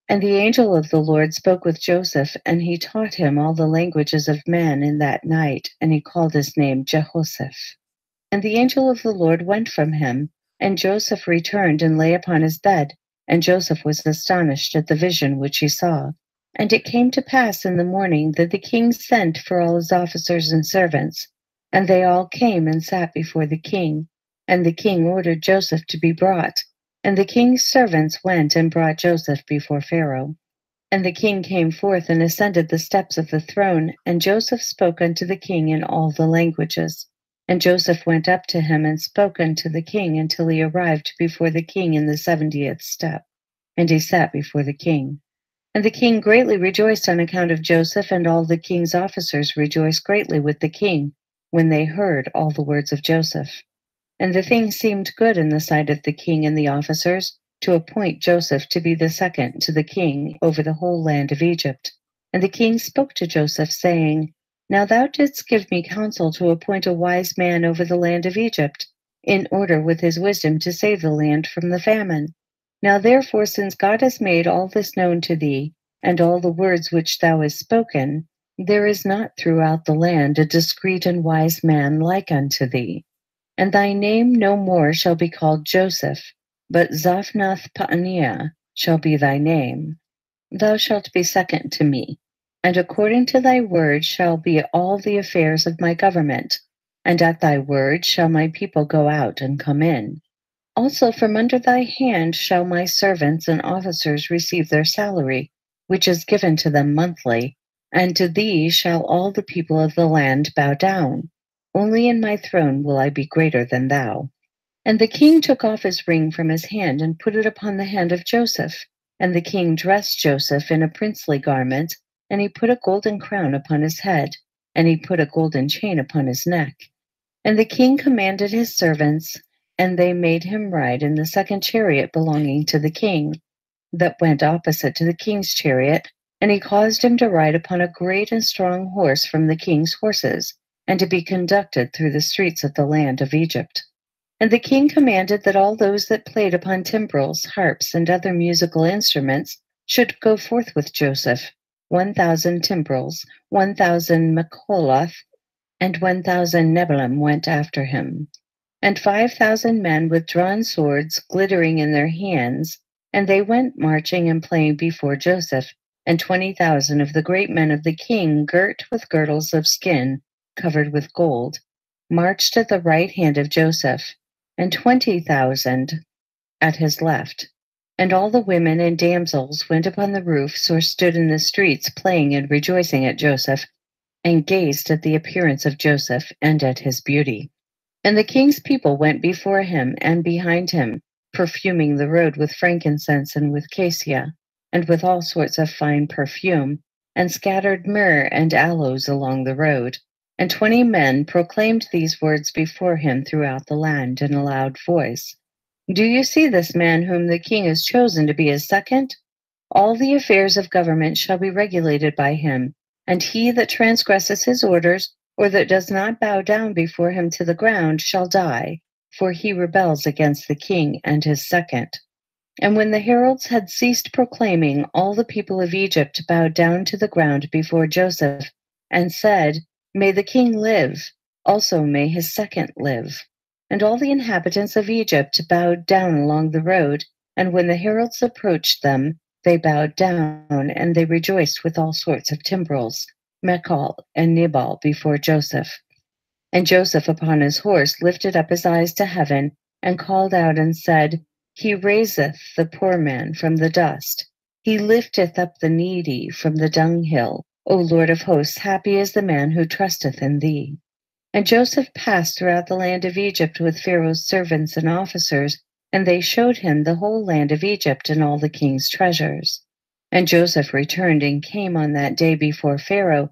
And the angel of the Lord spoke with Joseph, and he taught him all the languages of men in that night, and he called his name Jehoshaphat. And the angel of the Lord went from him, and Joseph returned and lay upon his bed, and Joseph was astonished at the vision which he saw. And it came to pass in the morning that the king sent for all his officers and servants, and they all came and sat before the king. And the king ordered Joseph to be brought. And the king's servants went and brought Joseph before Pharaoh. And the king came forth and ascended the steps of the throne, and Joseph spoke unto the king in all the languages. And Joseph went up to him and spoke unto the king until he arrived before the king in the 70th step. And he sat before the king. And the king greatly rejoiced on account of Joseph, and all the king's officers rejoiced greatly with the king when they heard all the words of Joseph. And the thing seemed good in the sight of the king and the officers to appoint Joseph to be the second to the king over the whole land of Egypt. And the king spoke to Joseph, saying, Now thou didst give me counsel to appoint a wise man over the land of Egypt, in order with his wisdom to save the land from the famine. Now therefore, since God has made all this known to thee, and all the words which thou hast spoken, there is not throughout the land a discreet and wise man like unto thee. And thy name no more shall be called Joseph, but Zaphnath-Paaneah shall be thy name. Thou shalt be second to me, and according to thy word shall be all the affairs of my government, and at thy word shall my people go out and come in. Also from under thy hand shall my servants and officers receive their salary, which is given to them monthly, and to thee shall all the people of the land bow down. Only in my throne will I be greater than thou. And the king took off his ring from his hand and put it upon the hand of Joseph. And the king dressed Joseph in a princely garment, and he put a golden crown upon his head, and he put a golden chain upon his neck. And the king commanded his servants, and they made him ride in the second chariot belonging to the king, that went opposite to the king's chariot, and he caused him to ride upon a great and strong horse from the king's horses, and to be conducted through the streets of the land of Egypt. And the king commanded that all those that played upon timbrels, harps, and other musical instruments should go forth with Joseph, 1,000 timbrels, 1,000 mekoloth, and 1,000 nebelim went after him. And 5,000 men with drawn swords glittering in their hands, and they went marching and playing before Joseph, and 20,000 of the great men of the king, girt with girdles of skin, covered with gold, marched at the right hand of Joseph, and 20,000 at his left. And all the women and damsels went upon the roofs or stood in the streets playing and rejoicing at Joseph, and gazed at the appearance of Joseph and at his beauty. And the king's people went before him and behind him, perfuming the road with frankincense and with cassia, and with all sorts of fine perfume, and scattered myrrh and aloes along the road. And 20 men proclaimed these words before him throughout the land in a loud voice. Do you see this man whom the king has chosen to be his second? All the affairs of government shall be regulated by him, and he that transgresses his orders, or that does not bow down before him to the ground, shall die, for he rebels against the king and his second. And when the heralds had ceased proclaiming, all the people of Egypt bowed down to the ground before Joseph, and said, May the king live. also may his second live. And all the inhabitants of Egypt bowed down along the road, and when the heralds approached them, they bowed down, and they rejoiced with all sorts of timbrels, Mechal and Nibal before Joseph. And Joseph upon his horse lifted up his eyes to heaven, and called out and said, He raiseth the poor man from the dust. He lifteth up the needy from the dunghill. O Lord of hosts, happy is the man who trusteth in thee. And Joseph passed throughout the land of Egypt with Pharaoh's servants and officers, and they showed him the whole land of Egypt and all the king's treasures. And Joseph returned and came on that day before Pharaoh,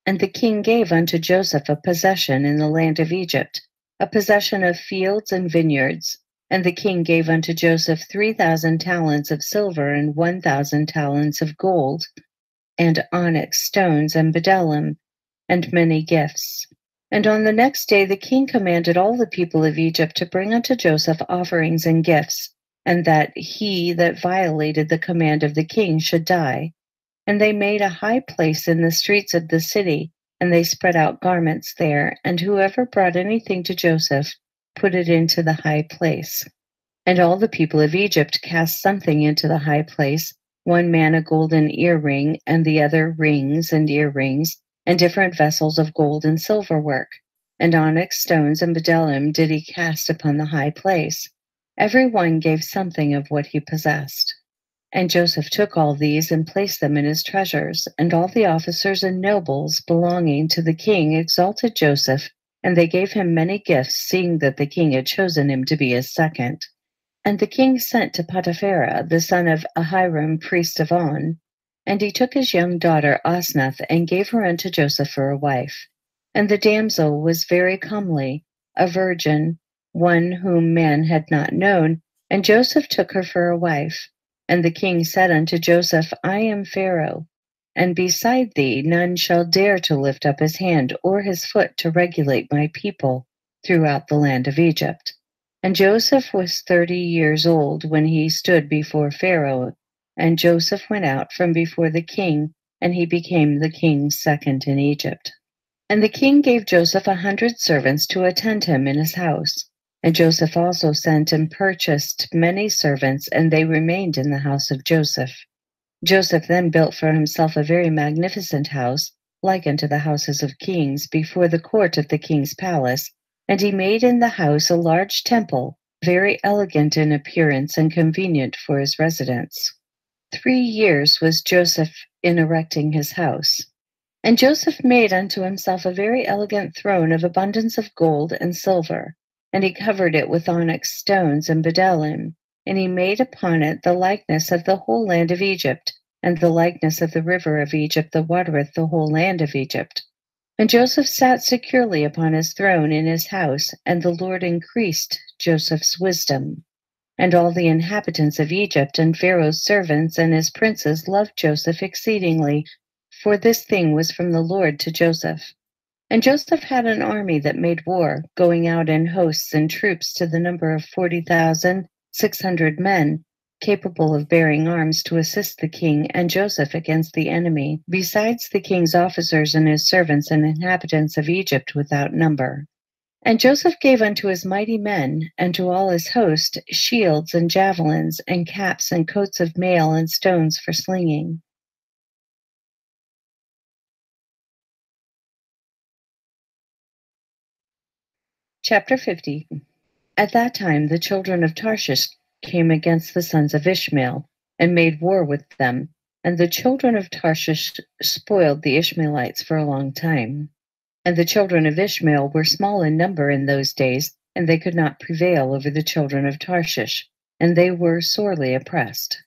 and the king gave unto Joseph a possession in the land of Egypt, a possession of fields and vineyards. And the king gave unto Joseph 3,000 talents of silver and 1,000 talents of gold, and onyx stones and bdellium, and many gifts. And on the next day the king commanded all the people of Egypt to bring unto Joseph offerings and gifts, and that he that violated the command of the king should die. And they made a high place in the streets of the city, and they spread out garments there, and whoever brought anything to Joseph put it into the high place. And all the people of Egypt cast something into the high place, one man a golden earring, and the other rings and earrings, and different vessels of gold and silver work. And onyx stones and bdellium did he cast upon the high place. Every one gave something of what he possessed. And Joseph took all these and placed them in his treasures, and all the officers and nobles belonging to the king exalted Joseph, and they gave him many gifts, seeing that the king had chosen him to be his second. And the king sent to Potiphar, the son of Ahiram, priest of On, and he took his young daughter Osnath, and gave her unto Joseph for a wife. And the damsel was very comely, a virgin, one whom man had not known, and Joseph took her for a wife. And the king said unto Joseph, I am Pharaoh, and beside thee none shall dare to lift up his hand or his foot to regulate my people throughout the land of Egypt. And Joseph was 30 years old when he stood before Pharaoh, and Joseph went out from before the king, and he became the king's second in Egypt. And the king gave Joseph 100 servants to attend him in his house. And Joseph also sent and purchased many servants, and they remained in the house of Joseph. Joseph then built for himself a very magnificent house, like unto the houses of kings, before the court of the king's palace, and he made in the house a large temple, very elegant in appearance and convenient for his residence. 3 years was Joseph in erecting his house. And Joseph made unto himself a very elegant throne of abundance of gold and silver, and he covered it with onyx stones and bdellium, and he made upon it the likeness of the whole land of Egypt, and the likeness of the river of Egypt that watereth the whole land of Egypt. And Joseph sat securely upon his throne in his house, and the Lord increased Joseph's wisdom. And all the inhabitants of Egypt and Pharaoh's servants and his princes loved Joseph exceedingly, for this thing was from the Lord to Joseph. And Joseph had an army that made war, going out in hosts and troops to the number of 40,600 men, capable of bearing arms to assist the king and Joseph against the enemy, besides the king's officers and his servants and inhabitants of Egypt without number. And Joseph gave unto his mighty men and to all his host shields and javelins and caps and coats of mail and stones for slinging. Chapter 50. At that time the children of Tarshish came against the sons of Ishmael, and made war with them, and the children of Tarshish spoiled the Ishmaelites for a long time. And the children of Ishmael were small in number in those days, and they could not prevail over the children of Tarshish, and they were sorely oppressed.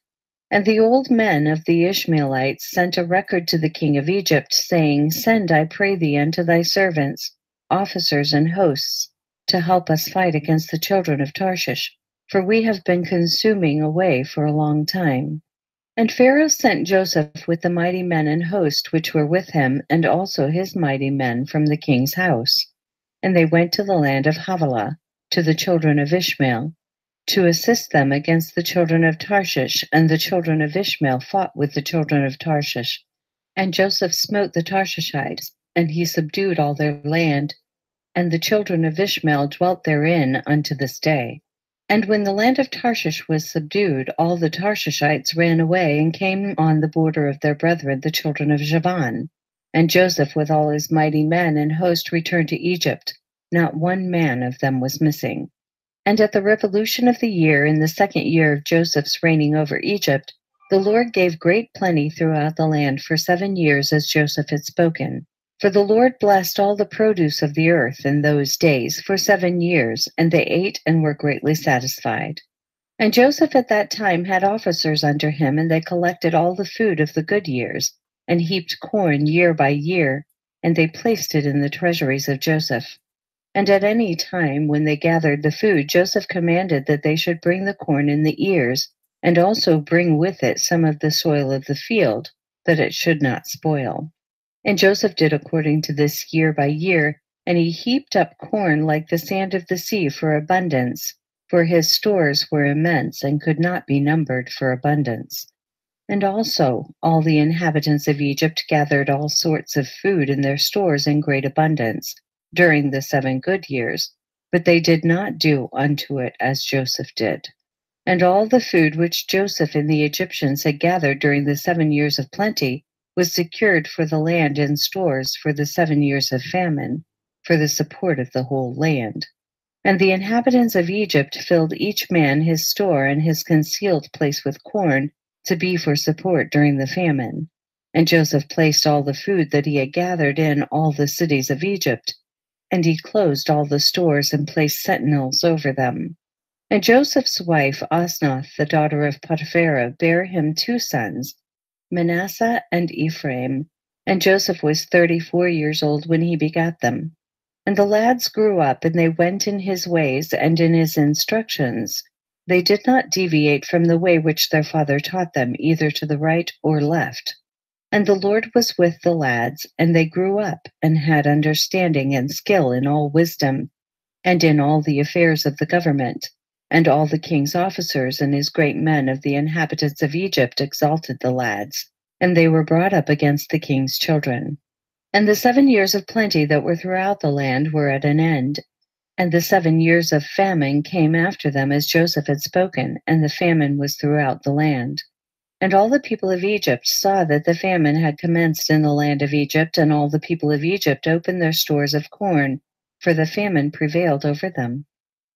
And the old men of the Ishmaelites sent a record to the king of Egypt, saying, Send, I pray thee, unto thy servants, officers and hosts, to help us fight against the children of Tarshish, for we have been consuming away for a long time. And Pharaoh sent Joseph with the mighty men and host which were with him, and also his mighty men from the king's house. And they went to the land of Havilah, to the children of Ishmael, to assist them against the children of Tarshish, and the children of Ishmael fought with the children of Tarshish. And Joseph smote the Tarshishites, and he subdued all their land, and the children of Ishmael dwelt therein unto this day. And when the land of Tarshish was subdued, all the Tarshishites ran away and came on the border of their brethren, the children of Javan. And Joseph with all his mighty men and host returned to Egypt. Not one man of them was missing. And at the revolution of the year, in the 2nd year of Joseph's reigning over Egypt, the Lord gave great plenty throughout the land for 7 years, as Joseph had spoken. For the Lord blessed all the produce of the earth in those days for 7 years, and they ate and were greatly satisfied. And Joseph at that time had officers under him, and they collected all the food of the good years, and heaped corn year by year, and they placed it in the treasuries of Joseph. And at any time when they gathered the food, Joseph commanded that they should bring the corn in the ears, and also bring with it some of the soil of the field, that it should not spoil. And Joseph did according to this year by year, and he heaped up corn like the sand of the sea for abundance, for his stores were immense and could not be numbered for abundance. And also all the inhabitants of Egypt gathered all sorts of food in their stores in great abundance during the 7 good years, but they did not do unto it as Joseph did. And all the food which Joseph and the Egyptians had gathered during the 7 years of plenty was secured for the land in stores for the 7 years of famine, for the support of the whole land. And the inhabitants of Egypt filled each man his store and his concealed place with corn, to be for support during the famine. And Joseph placed all the food that he had gathered in all the cities of Egypt, and he closed all the stores and placed sentinels over them. And Joseph's wife, Osnath, the daughter of Potiphar, bare him 2 sons, Manasseh and Ephraim. And Joseph was 34 years old when he begat them. And the lads grew up, and they went in his ways and in his instructions. They did not deviate from the way which their father taught them, either to the right or left. And the Lord was with the lads, and they grew up, and had understanding and skill in all wisdom, and in all the affairs of the government. And all the king's officers and his great men of the inhabitants of Egypt exalted the lads, and they were brought up against the king's children. And the 7 years of plenty that were throughout the land were at an end, and the 7 years of famine came after them, as Joseph had spoken, and the famine was throughout the land. And all the people of Egypt saw that the famine had commenced in the land of Egypt, and all the people of Egypt opened their stores of corn, for the famine prevailed over them.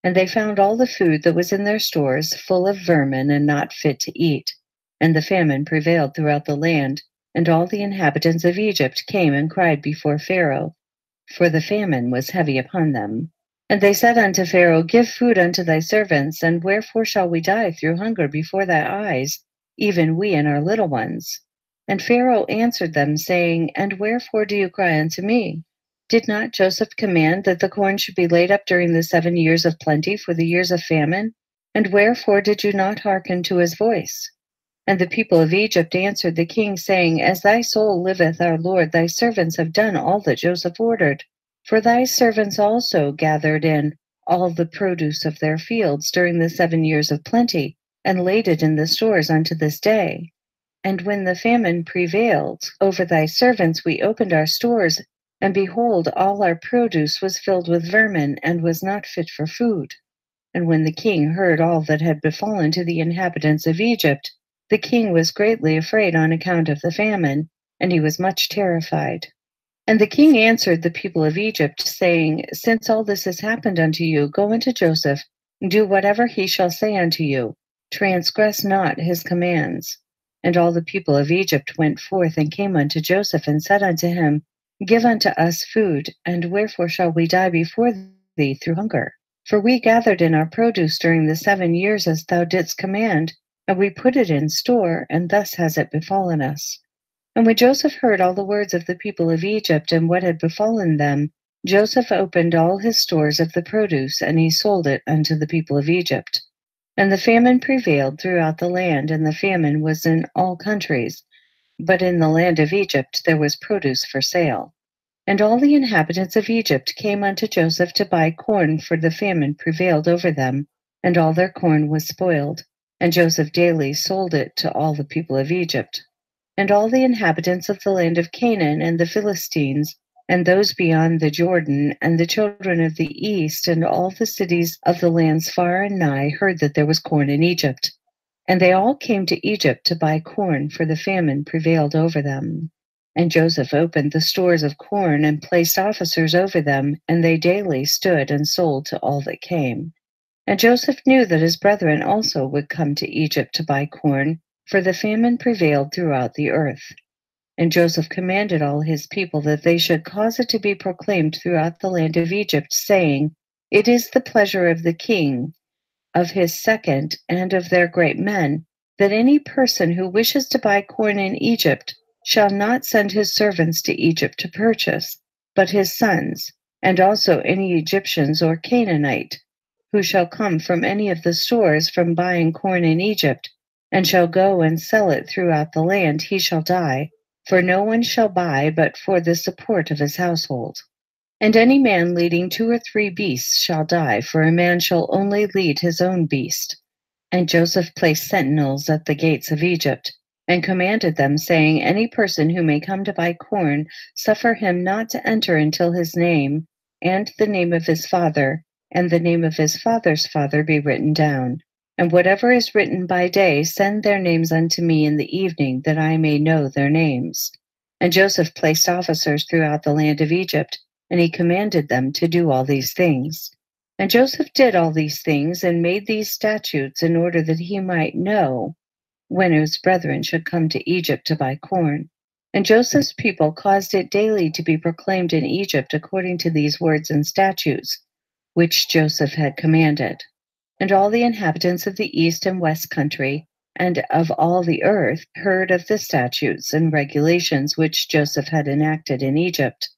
And they found all the food that was in their stores full of vermin and not fit to eat. And the famine prevailed throughout the land, and all the inhabitants of Egypt came and cried before Pharaoh, for the famine was heavy upon them. And they said unto Pharaoh, Give food unto thy servants, and wherefore shall we die through hunger before thy eyes, even we and our little ones? And Pharaoh answered them, saying, And wherefore do you cry unto me? Did not Joseph command that the corn should be laid up during the 7 years of plenty for the years of famine? And wherefore did you not hearken to his voice? And the people of Egypt answered the king, saying, As thy soul liveth, our lord, thy servants have done all that Joseph ordered. For thy servants also gathered in all the produce of their fields during the 7 years of plenty, and laid it in the stores unto this day. And when the famine prevailed over thy servants, we opened our stores, and behold, all our produce was filled with vermin, and was not fit for food. And when the king heard all that had befallen to the inhabitants of Egypt, the king was greatly afraid on account of the famine, and he was much terrified. And the king answered the people of Egypt, saying, Since all this has happened unto you, go unto Joseph, and do whatever he shall say unto you. Transgress not his commands. And all the people of Egypt went forth and came unto Joseph, and said unto him, Give unto us food, and wherefore shall we die before thee through hunger? For we gathered in our produce during the 7 years as thou didst command, and we put it in store, and thus has it befallen us. And when Joseph heard all the words of the people of Egypt and what had befallen them, Joseph opened all his stores of the produce, and he sold it unto the people of Egypt. And the famine prevailed throughout the land, and the famine was in all countries. But in the land of Egypt there was produce for sale. And all the inhabitants of Egypt came unto Joseph to buy corn, for the famine prevailed over them, and all their corn was spoiled. And Joseph daily sold it to all the people of Egypt. And all the inhabitants of the land of Canaan and the Philistines and those beyond the Jordan, and the children of the east, and all the cities of the lands far and nigh, heard that there was corn in Egypt. And they all came to Egypt to buy corn, for the famine prevailed over them. And Joseph opened the stores of corn and placed officers over them, and they daily stood and sold to all that came. And Joseph knew that his brethren also would come to Egypt to buy corn, for the famine prevailed throughout the earth. And Joseph commanded all his people that they should cause it to be proclaimed throughout the land of Egypt, saying, "It is the pleasure of the king, of his second, and of their great men, that any person who wishes to buy corn in Egypt shall not send his servants to Egypt to purchase, but his sons, and also any Egyptians or Canaanite, who shall come from any of the stores from buying corn in Egypt, and shall go and sell it throughout the land, he shall die. For no one shall buy but for the support of his household. And any man leading 2 or 3 beasts shall die, for a man shall only lead his own beast." And Joseph placed sentinels at the gates of Egypt, and commanded them, saying, "Any person who may come to buy corn, suffer him not to enter until his name, and the name of his father, and the name of his father's father be written down. And whatever is written by day, send their names unto me in the evening, that I may know their names." And Joseph placed officers throughout the land of Egypt, and he commanded them to do all these things. And Joseph did all these things, and made these statutes, in order that he might know when his brethren should come to Egypt to buy corn. And Joseph's people caused it daily to be proclaimed in Egypt according to these words and statutes, which Joseph had commanded. And all the inhabitants of the east and west country, and of all the earth, heard of the statutes and regulations which Joseph had enacted in Egypt.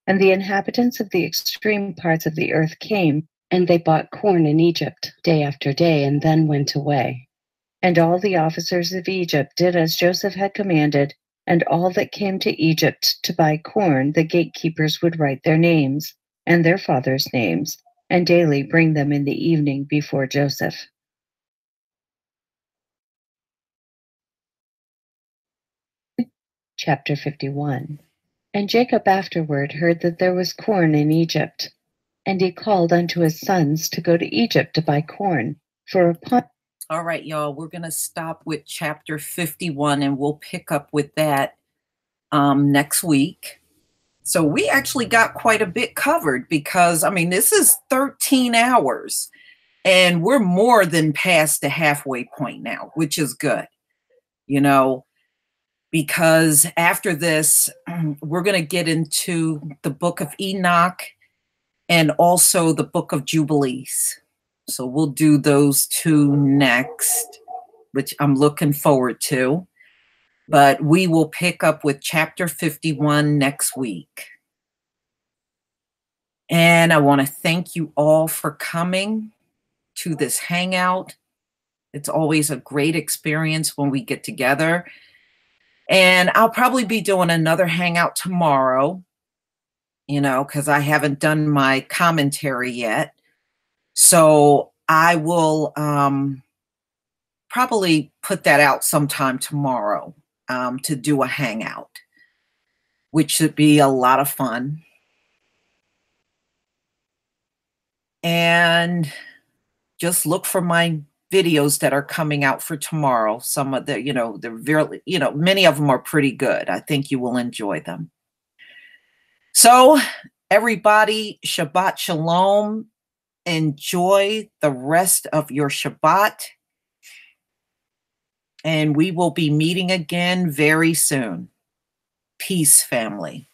And the inhabitants of the extreme parts of the earth came, and they bought corn in Egypt day after day, and then went away. And all the officers of Egypt did as Joseph had commanded, and all that came to Egypt to buy corn, the gatekeepers would write their names and their fathers' names, and daily bring them in the evening before Joseph. Chapter 51. And Jacob afterward heard that there was corn in Egypt, and he called unto his sons to go to Egypt to buy corn. For upon All right, y'all, we're going to stop with chapter 51, and we'll pick up with that next week. So we actually got quite a bit covered because, I mean, this is 13 hours and we're more than past the halfway point now, which is good, you know, because after this, we're going to get into the book of Enoch and also the book of Jubilees. So we'll do those 2 next, which I'm looking forward to. But we will pick up with chapter 51 next week. And I want to thank you all for coming to this hangout. It's always a great experience when we get together. And I'll probably be doing another hangout tomorrow, you know, because I haven't done my commentary yet. So I will probably put that out sometime tomorrow to do a hangout, which should be a lot of fun. And just look for my videos that are coming out for tomorrow. Some of the, you know, they're very, you know, many of them are pretty good. I think you will enjoy them. So everybody, Shabbat Shalom. Enjoy the rest of your Shabbat. And we will be meeting again very soon. Peace, family.